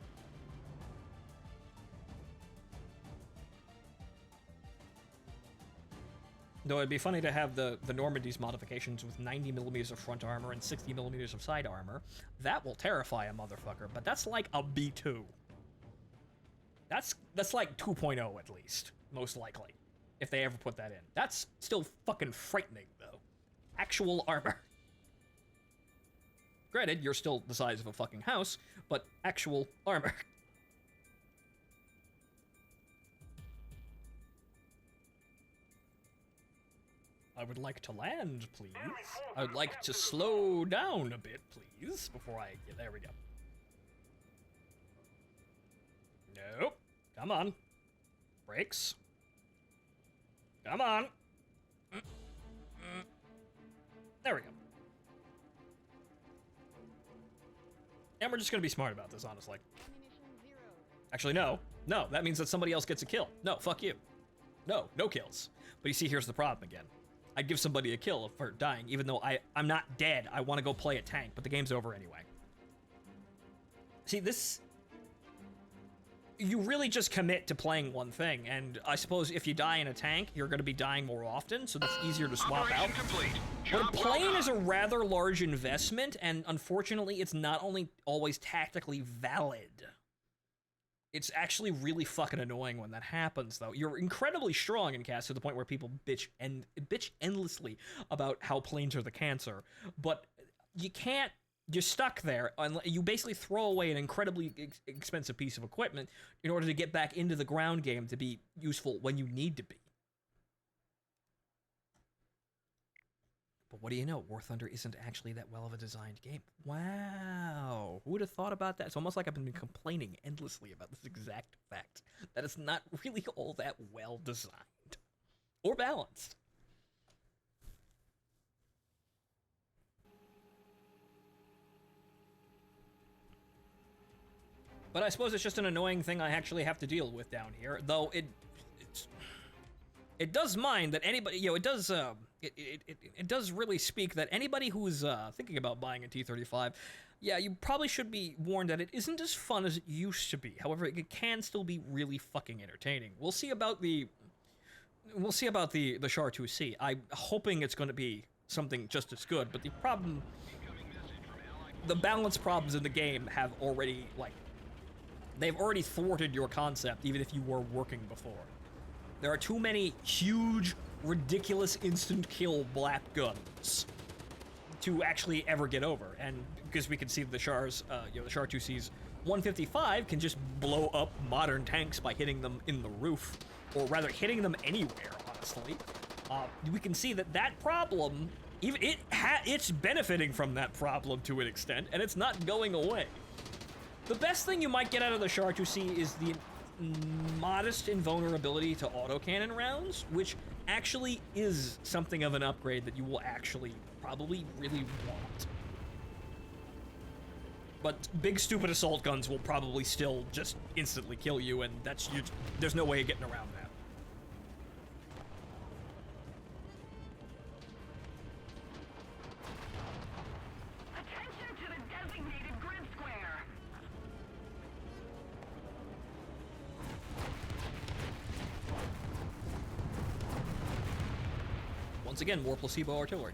Speaker 1: Though it'd be funny to have the Normandy's modifications with 90mm of front armor and 60mm of side armor. That will terrify a motherfucker, but that's like a B2. That's like 2.0 at least, most likely. If they ever put that in. That's still fucking frightening, though. Actual armor. Granted, you're still the size of a fucking house, but actual armor. I would like to land, please. I would like to slow down a bit, please, before I get... There we go. Nope. Come on. Brakes. Come on. There we go. And we're just gonna be smart about this, honestly. Actually, no. No, that means that somebody else gets a kill. No, fuck you. No, no kills. But you see, here's the problem again. I'd give somebody a kill for dying, even though I'm not dead. I want to go play a tank, but the game's over anyway. See, this you really just commit to playing one thing, and I suppose if you die in a tank, you're going to be dying more often, so that's easier to swap out.
Speaker 5: Operation complete.
Speaker 1: But a
Speaker 5: Job well
Speaker 1: plane is a
Speaker 5: done.
Speaker 1: rather large investment, and unfortunately, it's not only always tactically valid. It's actually really fucking annoying when that happens, though. You're incredibly strong in cast to the point where people bitch endlessly about how planes are the cancer, but you can't. You're stuck there. You basically throw away an incredibly expensive piece of equipment in order to get back into the ground game to be useful when you need to be. But what do you know? War Thunder isn't actually that well of a designed game. Wow. Who would have thought about that? It's almost like I've been complaining endlessly about this exact fact. That it's not really all that well designed. Or balanced. But I suppose it's just an annoying thing I actually have to deal with down here. Though it does mind that anybody, you know, it does really speak that anybody who's thinking about buying a T-35, yeah, you probably should be warned that it isn't as fun as it used to be. However, it can still be really fucking entertaining. We'll see about the Char 2C. I'm hoping it's going to be something just as good, but the balance problems in the game have already, like, they've already thwarted your concept, even if you were working before. There are too many huge, ridiculous instant kill black guns to actually ever get over. And because we can see the Char's, the Char 2C's 155 can just blow up modern tanks by hitting them in the roof, or rather hitting them anywhere, honestly. We can see that problem, even it's benefiting from that problem to an extent, and it's not going away. The best thing you might get out of the Char 2C is the modest invulnerability to autocannon rounds, which actually is something of an upgrade that you will actually probably really want. But big stupid assault guns will probably still just instantly kill you, and there's no way of getting around that.
Speaker 4: Attention to the designated grid square.
Speaker 1: Once again, more placebo artillery.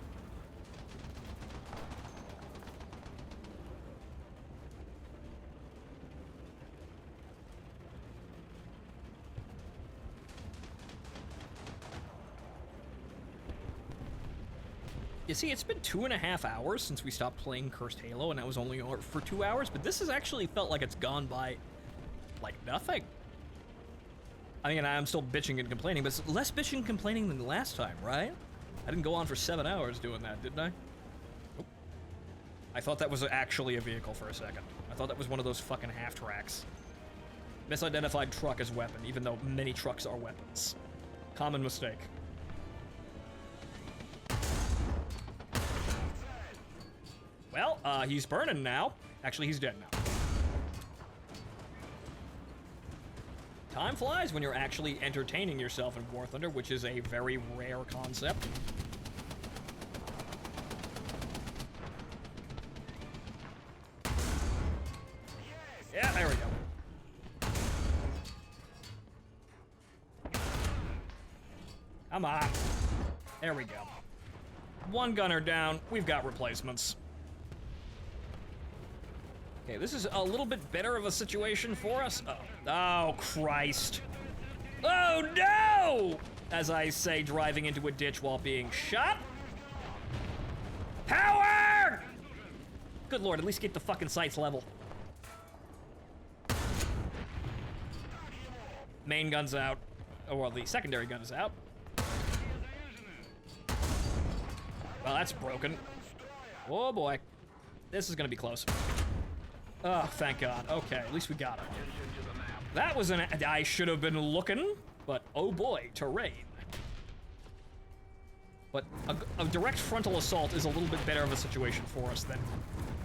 Speaker 1: You see, it's been 2.5 hours since we stopped playing Cursed Halo, and that was only for 2 hours, but this has actually felt like it's gone by like nothing. I mean, I'm still bitching and complaining, but it's less bitching and complaining than the last time, right? I didn't go on for 7 hours doing that, didn't I? Nope. I thought that was actually a vehicle for a second. I thought that was one of those fucking half-tracks. Misidentified truck as weapon, even though many trucks are weapons. Common mistake. Well, he's burning now. Actually, he's dead now. Time flies when you're actually entertaining yourself in War Thunder, which is a very rare concept. Yeah, there we go. Come on. There we go. One gunner down. We've got replacements. Okay, this is a little bit better of a situation for us. Oh, Christ. Oh, no! As I say, driving into a ditch while being shot. Power! Good lord, at least get the fucking sights level. Main gun's out. Oh, well, the secondary gun is out. Well, that's broken. Oh, boy. This is gonna be close. Oh, thank God. Okay, at least we got him. That was I should have been looking, but oh boy, terrain. But a direct frontal assault is a little bit better of a situation for us than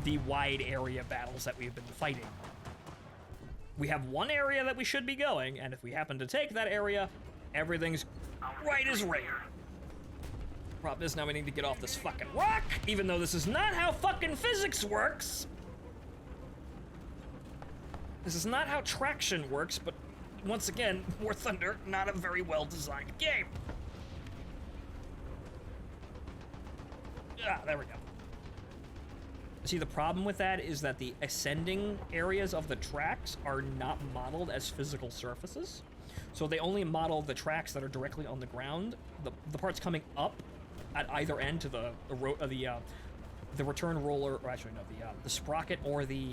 Speaker 1: the wide area battles that we've been fighting. We have one area that we should be going, and if we happen to take that area, everything's right as rain. Problem is, now we need to get off this fucking rock, even though this is not how fucking physics works. This is not how traction works, but once again, War Thunder, not a very well-designed game. Ah, there we go. See, the problem with that is that the ascending areas of the tracks are not modeled as physical surfaces. So they only model the tracks that are directly on the ground. The parts coming up at either end to the return roller, or actually no, the sprocket or the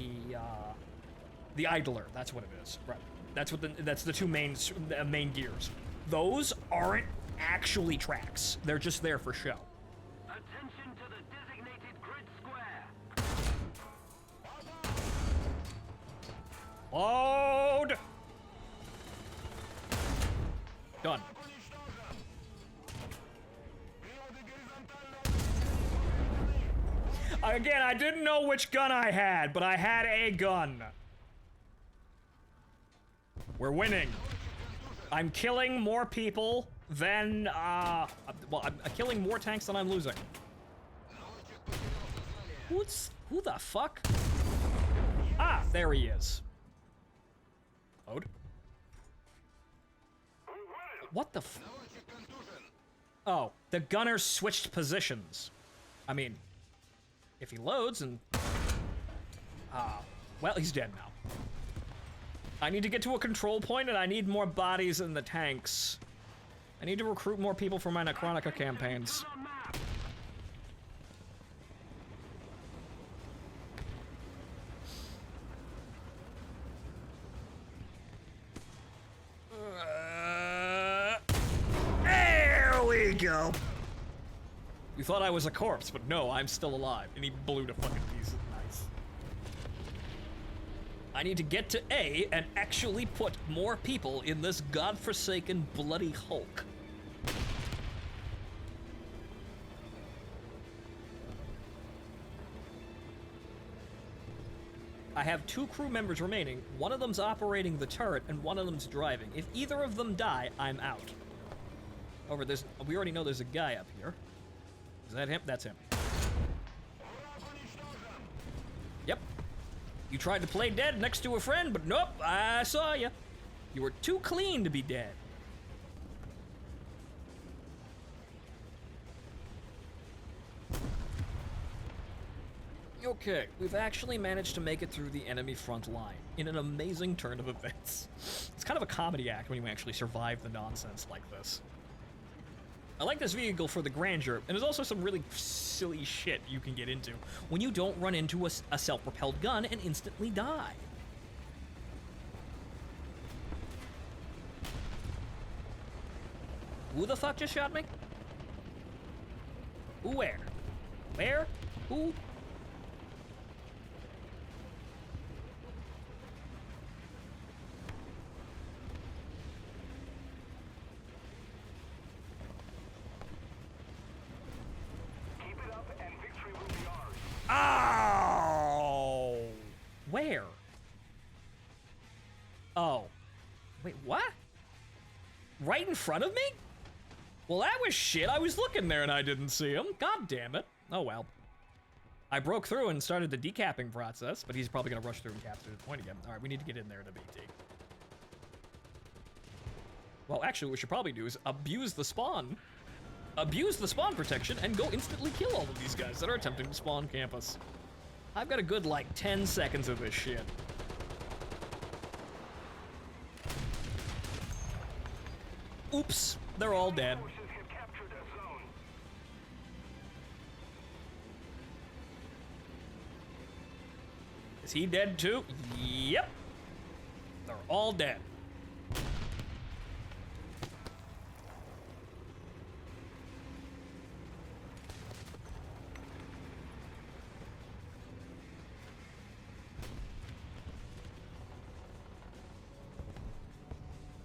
Speaker 1: idler. That's what it is. Right. That's the two main gears. Those aren't actually tracks. They're just there for show.
Speaker 2: Attention to the designated grid square.
Speaker 1: Load! Done. Again, I didn't know which gun I had, but I had a gun. We're winning. I'm killing more people than, well, I'm killing more tanks than I'm losing. Who the fuck? Ah, there he is. Load. What the f- Oh, the gunner switched positions. I mean, if he loads and... well, he's dead now. I need to get to a control point and I need more bodies in the tanks. I need to recruit more people for my Necronica campaigns. There we go. You thought I was a corpse, but no, I'm still alive. And he blew to fucking pieces. Nice. I need to get to A and actually put more people in this godforsaken bloody Hulk. I have 2 crew members remaining. One of them's operating the turret and one of them's driving. If either of them die, I'm out. Over this, we already know there's a guy up here. Is that him? That's him. Yep. You tried to play dead next to a friend, but nope, I saw you. You were too clean to be dead. Okay, we've actually managed to make it through the enemy front line in an amazing turn of events. It's kind of a comedy act when you actually survive the nonsense like this. I like this vehicle for the grandeur, and there's also some really silly shit you can get into when you don't run into a self-propelled gun and instantly die. Who the fuck just shot me? Who where? Where? Who? Oh! Where? Oh. Wait, what? Right in front of me? Well, that was shit. I was looking there and I didn't see him. God damn it. Oh well. I broke through and started the decapping process, but he's probably gonna rush through and capture the point again. Alright, we need to get in there to BT. Well, actually, what we should probably do is abuse the spawn. Abuse the spawn protection and go instantly kill all of these guys that are attempting to spawn campus. I've got a good, like, 10 seconds of this shit. Oops, they're all dead. Is he dead too? Yep. They're all dead.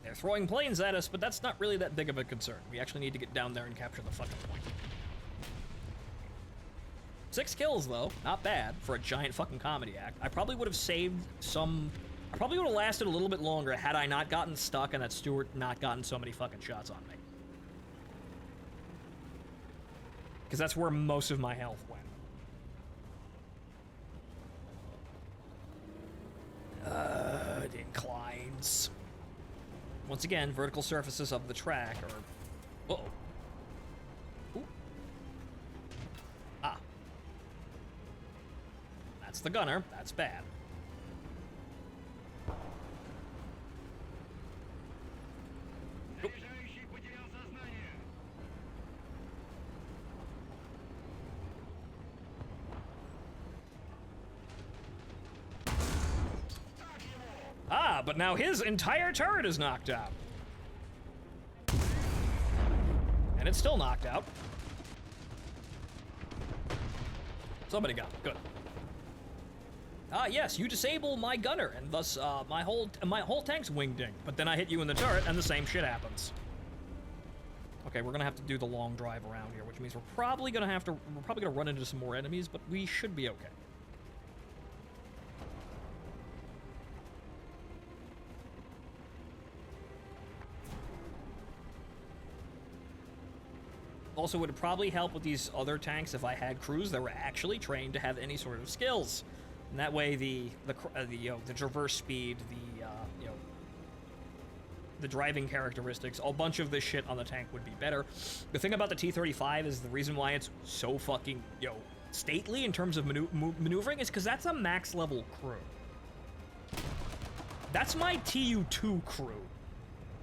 Speaker 1: They're throwing planes at us, but that's not really that big of a concern. We actually need to get down there and capture the fucking point. 6 kills, though. Not bad for a giant fucking comedy act. I probably would have saved some... I probably would have lasted a little bit longer had I not gotten stuck and that Stuart not gotten so many fucking shots on me. Because that's where most of my health went. Once again, vertical surfaces of the track are... Uh-oh. Ooh. Ah. That's the gunner. That's bad. Oop.
Speaker 5: Заряжающий потерял сознание.
Speaker 1: Ah, but now his entire turret is knocked out. And it's still knocked out. Somebody got it. Good. Ah, yes, you disable my gunner, and thus my whole tank's wingding. But then I hit you in the turret, and the same shit happens. Okay, we're gonna have to do the long drive around here, which means we're probably gonna run into some more enemies, but we should be okay. Also, it would probably help with these other tanks if I had crews that were actually trained to have any sort of skills. And that way, the traverse speed, the driving characteristics, a bunch of this shit on the tank would be better. The thing about the T-35 is the reason why it's so fucking, stately in terms of maneuvering is because that's a max level crew. That's my TU-2 crew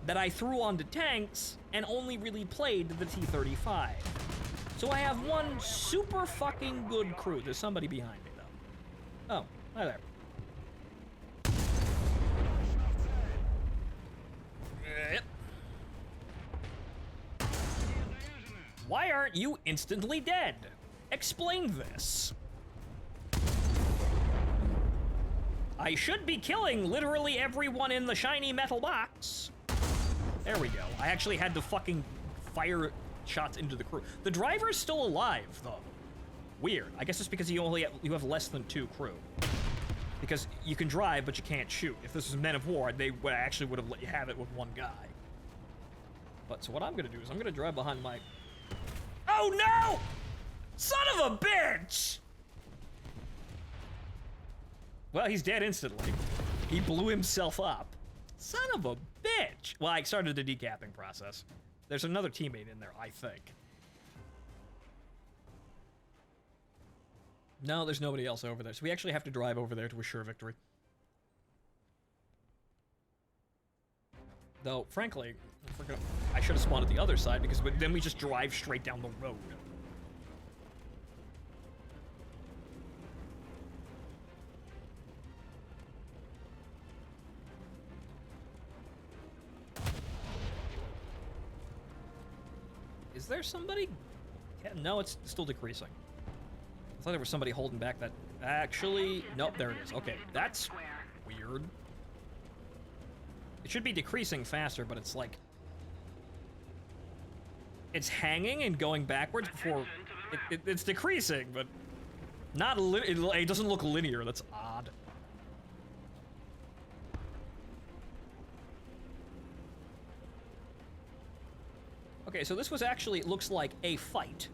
Speaker 1: that I threw onto tanks and only really played the T-35. So I have one super fucking good crew. There's somebody behind me, though. Oh, hi there. Yep. Why aren't you instantly dead? Explain this. I should be killing literally everyone in the shiny metal box. There we go. I actually had to fucking fire shots into the crew. The driver's still alive, though. Weird. I guess it's because you have less than 2 crew. Because you can drive, but you can't shoot. If this was Men of War, they would have let you have it with 1 guy. But so what I'm gonna do is I'm gonna drive behind my... Oh no! Son of a bitch! Well, he's dead instantly. He blew himself up. Son of a bitch! Well, I started the decapping process. There's another teammate in there, I think. No, there's nobody else over there, so we actually have to drive over there to assure victory. Though, frankly, I should have spawned at the other side, because then we just drive straight down the road. Is there somebody? Yeah, no, it's still decreasing. I thought there was somebody holding back that... Actually, nope, there it is. Okay, that's weird. It should be decreasing faster, but it's like... It's hanging and going backwards before... It's decreasing, but... Not it doesn't look linear, that's odd. Okay, so this was actually, it looks like a fight.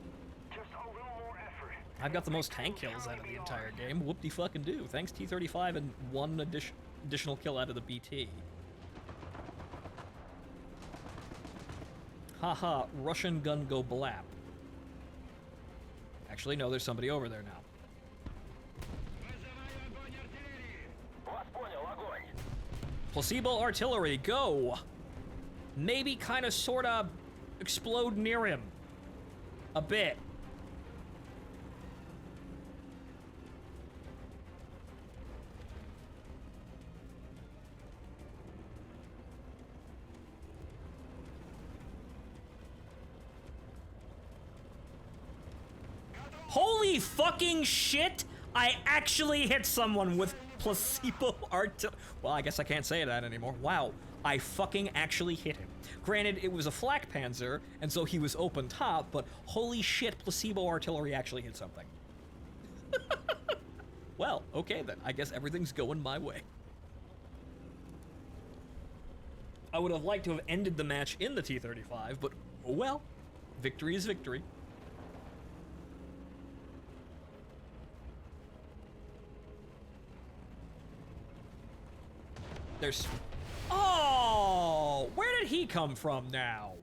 Speaker 2: Just a little more effort.
Speaker 1: I've got the most tank kills out of the entire game. Whoop-de-fucking-do. Thanks T-35 and 1 additional kill out of the BT. Haha, Russian gun go blap. Actually, no, there's somebody over there now.
Speaker 2: Вас понял, огонь.
Speaker 1: Placebo artillery, go! Maybe kinda sorta explode near him. A bit. Holy fucking shit! I actually hit someone with placebo artillery. Well, I guess I can't say that anymore. Wow, I fucking actually hit him. Granted, it was a flak panzer, and so he was open top, but holy shit, placebo artillery actually hit something. Well, okay then. I guess everything's going my way. I would have liked to have ended the match in the T-35, but oh well. Victory is victory. There's... Oh! Where money come from now?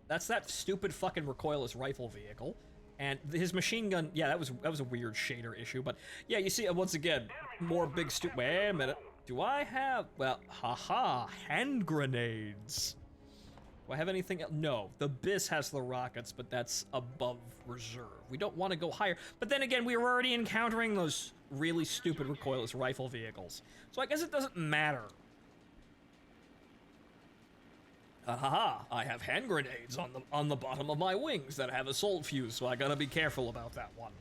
Speaker 1: That's that stupid fucking recoilless rifle vehicle. And his machine gun, yeah, that was a weird shader issue, but yeah, you see, once again, more big wait a minute. Do I have, well, haha, hand grenades. Do I have anything else? No, the BIS has the rockets, but that's above reserve. We don't want to go higher. But then again, we were already encountering those really stupid recoilless rifle vehicles. So I guess it doesn't matter. Haha, I have hand grenades on the bottom of my wings that have a salt fuse, so I gotta be careful about that one.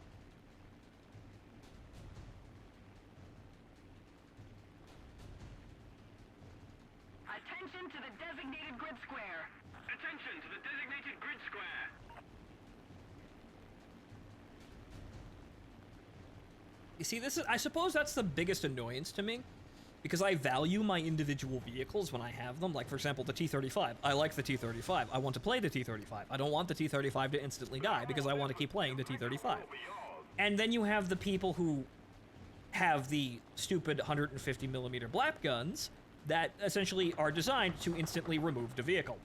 Speaker 4: Attention to the designated grid square.
Speaker 5: Attention to the designated grid square.
Speaker 1: You see, I suppose that's the biggest annoyance to me, because I value my individual vehicles when I have them. Like, for example, the T-35. I like the T-35. I want to play the T-35. I don't want the T-35 to instantly die, because I want to keep playing the T-35. And then you have the people who have the stupid 150mm blap guns that essentially are designed to instantly remove the vehicle.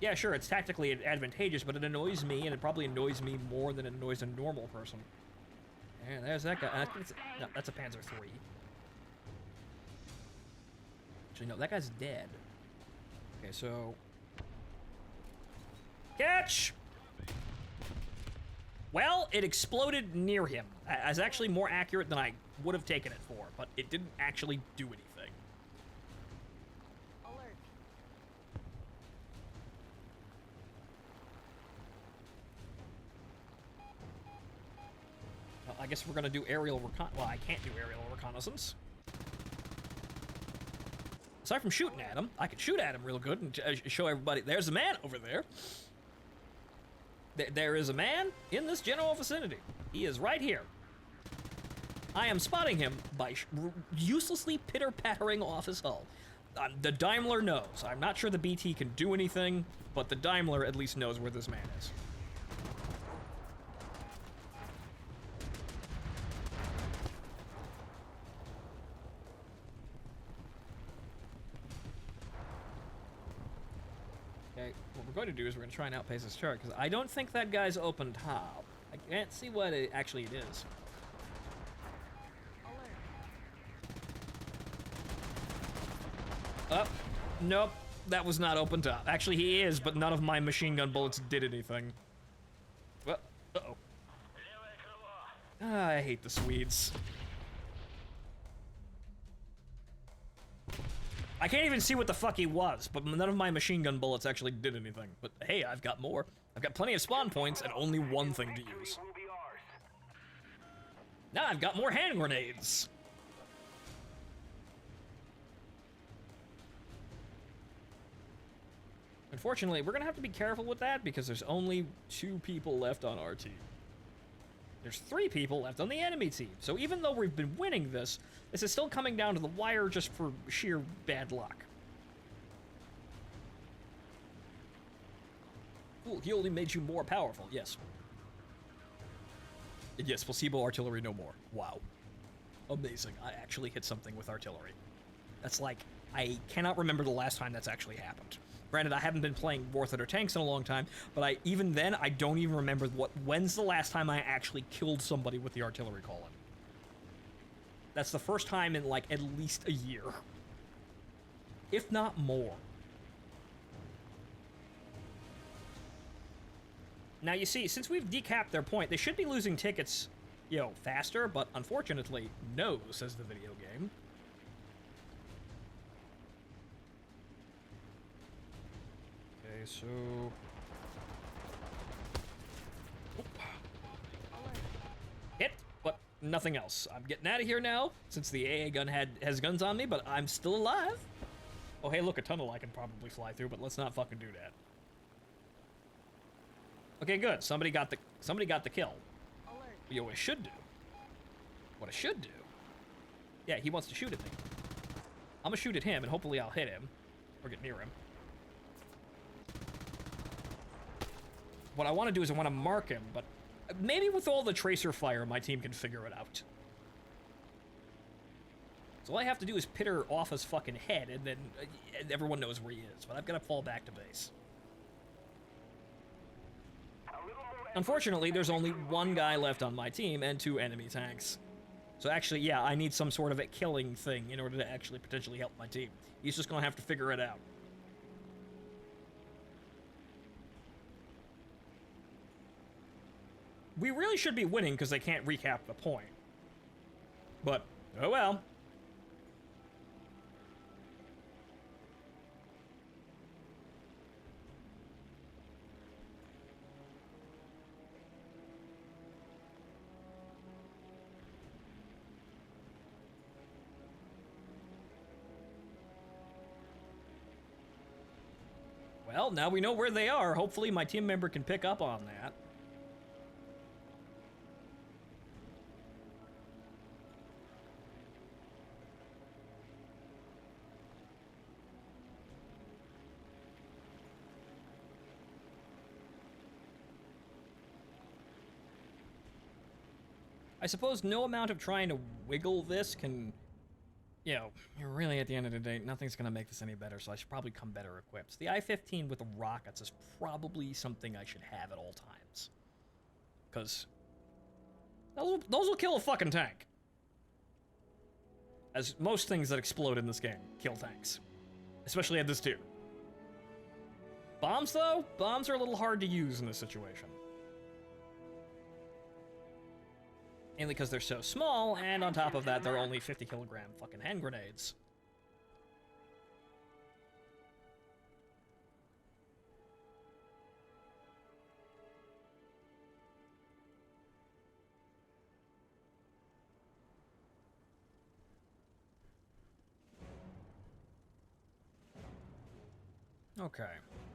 Speaker 1: Yeah, sure, it's tactically advantageous, but it annoys me, and it probably annoys me more than it annoys a normal person. And there's that guy. No, that's a Panzer III. Actually, no, that guy's dead. Okay, so... Catch! Well, it exploded near him. As actually more accurate than I would have taken it for, but it didn't actually do anything.
Speaker 3: Alert.
Speaker 1: Well, I guess we're gonna do aerial well, I can't do aerial reconnaissance. Aside from shooting at him, I could shoot at him real good and show everybody, there's a man over there. There is a man in this general vicinity. He is right here. I am spotting him by uselessly pitter-pattering off his hull. The Daimler knows. I'm not sure the BT can do anything, but the Daimler at least knows where this man is. Okay, what we're going to do is we're going to try and outpace this chart, because I don't think that guy's open top. I can't see what it actually is. Oh, nope, that was not open top. Actually, he is, but none of my machine gun bullets did anything. Well, uh-oh. I hate the Swedes. I can't even see what the fuck he was, but none of my machine gun bullets actually did anything. But hey, I've got more. I've got plenty of spawn points and only one thing to use.
Speaker 2: Will be ours.
Speaker 1: Now I've got more hand grenades. Unfortunately, we're gonna have to be careful with that because there's only 2 people left on our team. There's 3 people left on the enemy team. So even though we've been winning this is still coming down to the wire just for sheer bad luck. Cool, he only made you more powerful, yes. Yes, placebo artillery no more. Wow. Amazing, I actually hit something with artillery. That's like, I cannot remember the last time that's actually happened. Granted, I haven't been playing War Thunder Tanks in a long time, but even then, I don't even remember when's the last time I actually killed somebody with the artillery call-in. That's the first time in, like, at least a year. If not more. Now, you see, since we've decapped their point, they should be losing tickets, you know, faster, but unfortunately, no, says the video game. Okay, so... Hit, but nothing else. I'm getting out of here now, since the AA gun has guns on me, but I'm still alive. Oh, hey, look, a tunnel I can probably fly through, but let's not fucking do that. Okay, good. Somebody got the kill. You know what I should do? What I should do? Yeah, he wants to shoot at me. I'm gonna shoot at him, and hopefully I'll hit him. Or get near him. What I want to do is I want to mark him, but Maybe with all the tracer fire, my team can figure it out. So all I have to do is pit her off his fucking head, and then everyone knows where he is. But I've got to fall back to base. Unfortunately, there's only one guy left on my team and 2 enemy tanks. So actually, yeah, I need some sort of a killing thing in order to actually potentially help my team. He's just gonna have to figure it out. We really should be winning because they can't recap the point. But, oh well. Well, now we know where they are. Hopefully my team member can pick up on that. I suppose no amount of trying to wiggle this can, you know, really at the end of the day, nothing's going to make this any better, so I should probably come better equipped. The I-15 with the rockets is probably something I should have at all times. Because those will kill a fucking tank. As most things that explode in this game kill tanks. Especially at this tier. Bombs, though? Bombs are a little hard to use in this situation. Mainly because they're so small, and on top of that, they're only 50-kilogram fucking hand grenades. Okay,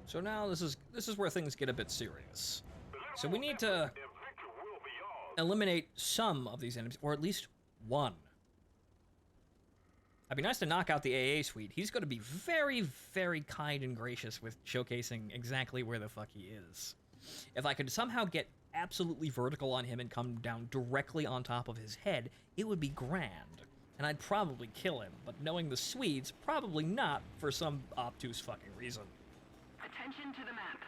Speaker 1: so now this is where things get a bit serious. So we need to eliminate some of these enemies, or at least one. It'd be nice to knock out the AA suite. He's going to be very, very kind and gracious with showcasing exactly where the fuck he is. If I could somehow get absolutely vertical on him and come down directly on top of his head, it would be grand. And I'd probably kill him, but knowing the Swedes, probably not for some obtuse fucking reason.
Speaker 4: Attention to the map.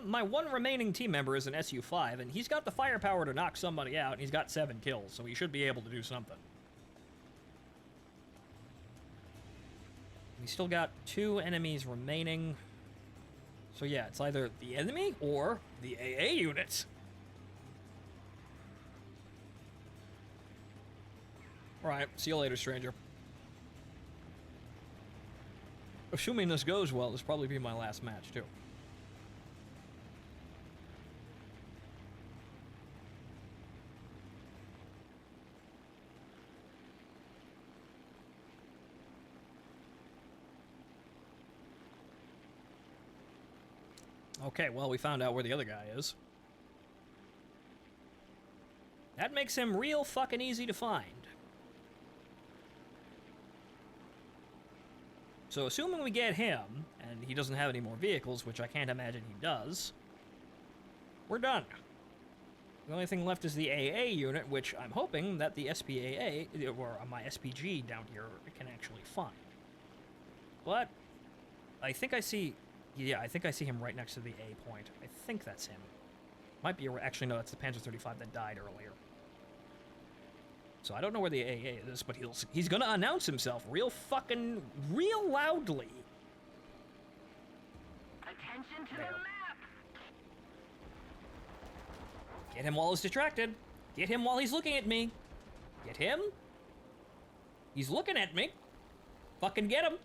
Speaker 1: My one remaining team member is an SU-5, and he's got the firepower to knock somebody out, and he's got 7 kills, so he should be able to do something. We still got 2 enemies remaining. So yeah, it's either the enemy or the AA unit. Alright, see you later, stranger. Assuming this goes well, this will probably be my last match, too. Okay, well, we found out where the other guy is. That makes him real fucking easy to find. So assuming we get him, and he doesn't have any more vehicles, which I can't imagine he does, we're done. The only thing left is the AA unit, which I'm hoping that the SPAA, or my SPG down here, can actually find. But I think I see... Yeah, I think I see him right next to the A point. I think that's him. Might be... Actually, no, that's the Panzer 35 that died earlier. So I don't know where the AA is, but he's gonna announce himself real loudly.
Speaker 4: Attention to
Speaker 1: There.
Speaker 4: the map.
Speaker 1: Get him while he's distracted. Get him while he's looking at me. Get him. He's looking at me. Fucking get him.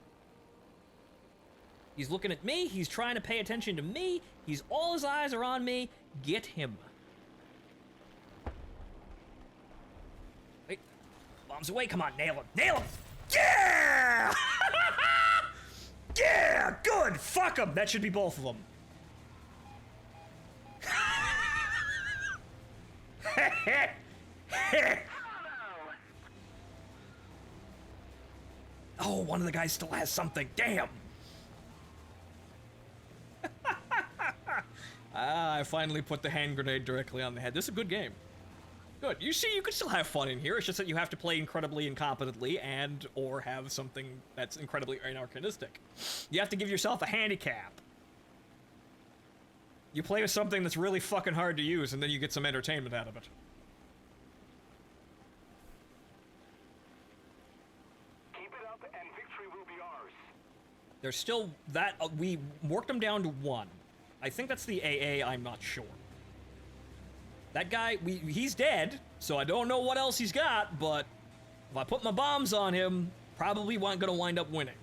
Speaker 1: He's looking at me. He's trying to pay attention to me. All his eyes are on me. Get him. Wait. Bombs away. Come on. Nail him. Nail him. Yeah! Yeah! Good. Fuck him. That should be both of them. Oh, one of the guys still has something. Damn! I finally put the hand grenade directly on the head. This is a good game. Good. You see, you can still have fun in here. It's just that you have to play incredibly incompetently and or have something that's incredibly anachronistic. You have to give yourself a handicap. You play with something that's really fucking hard to use, and then you get some entertainment out of it.
Speaker 2: Keep it up and victory will be ours.
Speaker 1: There's still that, we worked them down to 1. I think that's the AA, I'm not sure. That guy, he's dead, so I don't know what else he's got, but if I put my bombs on him, probably gonna wind up winning.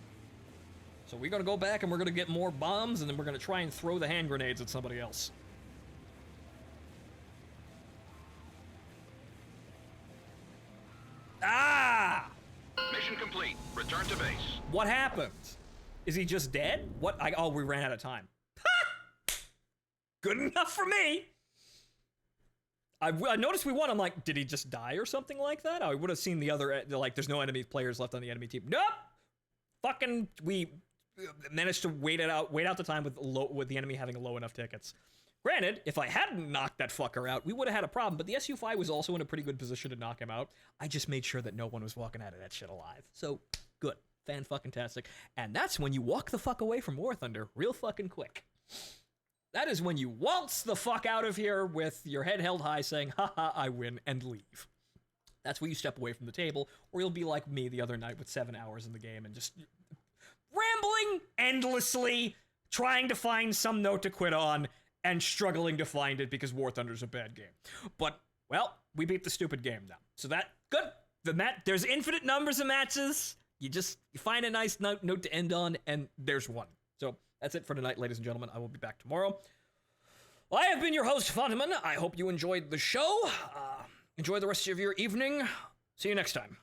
Speaker 1: So we're gonna go back and we're gonna get more bombs, and then we're gonna try and throw the hand grenades at somebody else. Ah!
Speaker 5: Mission complete. Return to base.
Speaker 1: What happened? Is he just dead? What? Oh, we ran out of time. Ha! Good enough for me! I noticed we won. I'm like, did he just die or something like that? I would have seen the other, like, there's no enemy players left on the enemy team. Nope! Fucking, we managed to wait out the time with the enemy having low enough tickets. Granted, if I hadn't knocked that fucker out, we would have had a problem, but the SU-5 was also in a pretty good position to knock him out. I just made sure that no one was walking out of that shit alive. So, good. Fan-fucking-tastic. And that's when you walk the fuck away from War Thunder real fucking quick. That is when you waltz the fuck out of here with your head held high saying, haha, I win, and leave. That's where you step away from the table, or you'll be like me the other night with 7 hours in the game and just rambling endlessly, trying to find some note to quit on, and struggling to find it because War Thunder's a bad game. But, well, we beat the stupid game now. So that, good. There's infinite numbers of matches. You find a nice note to end on, and there's one. So, that's it for tonight, ladies and gentlemen. I will be back tomorrow. Well, I have been your host, Phontomen. I hope you enjoyed the show. Enjoy the rest of your evening. See you next time.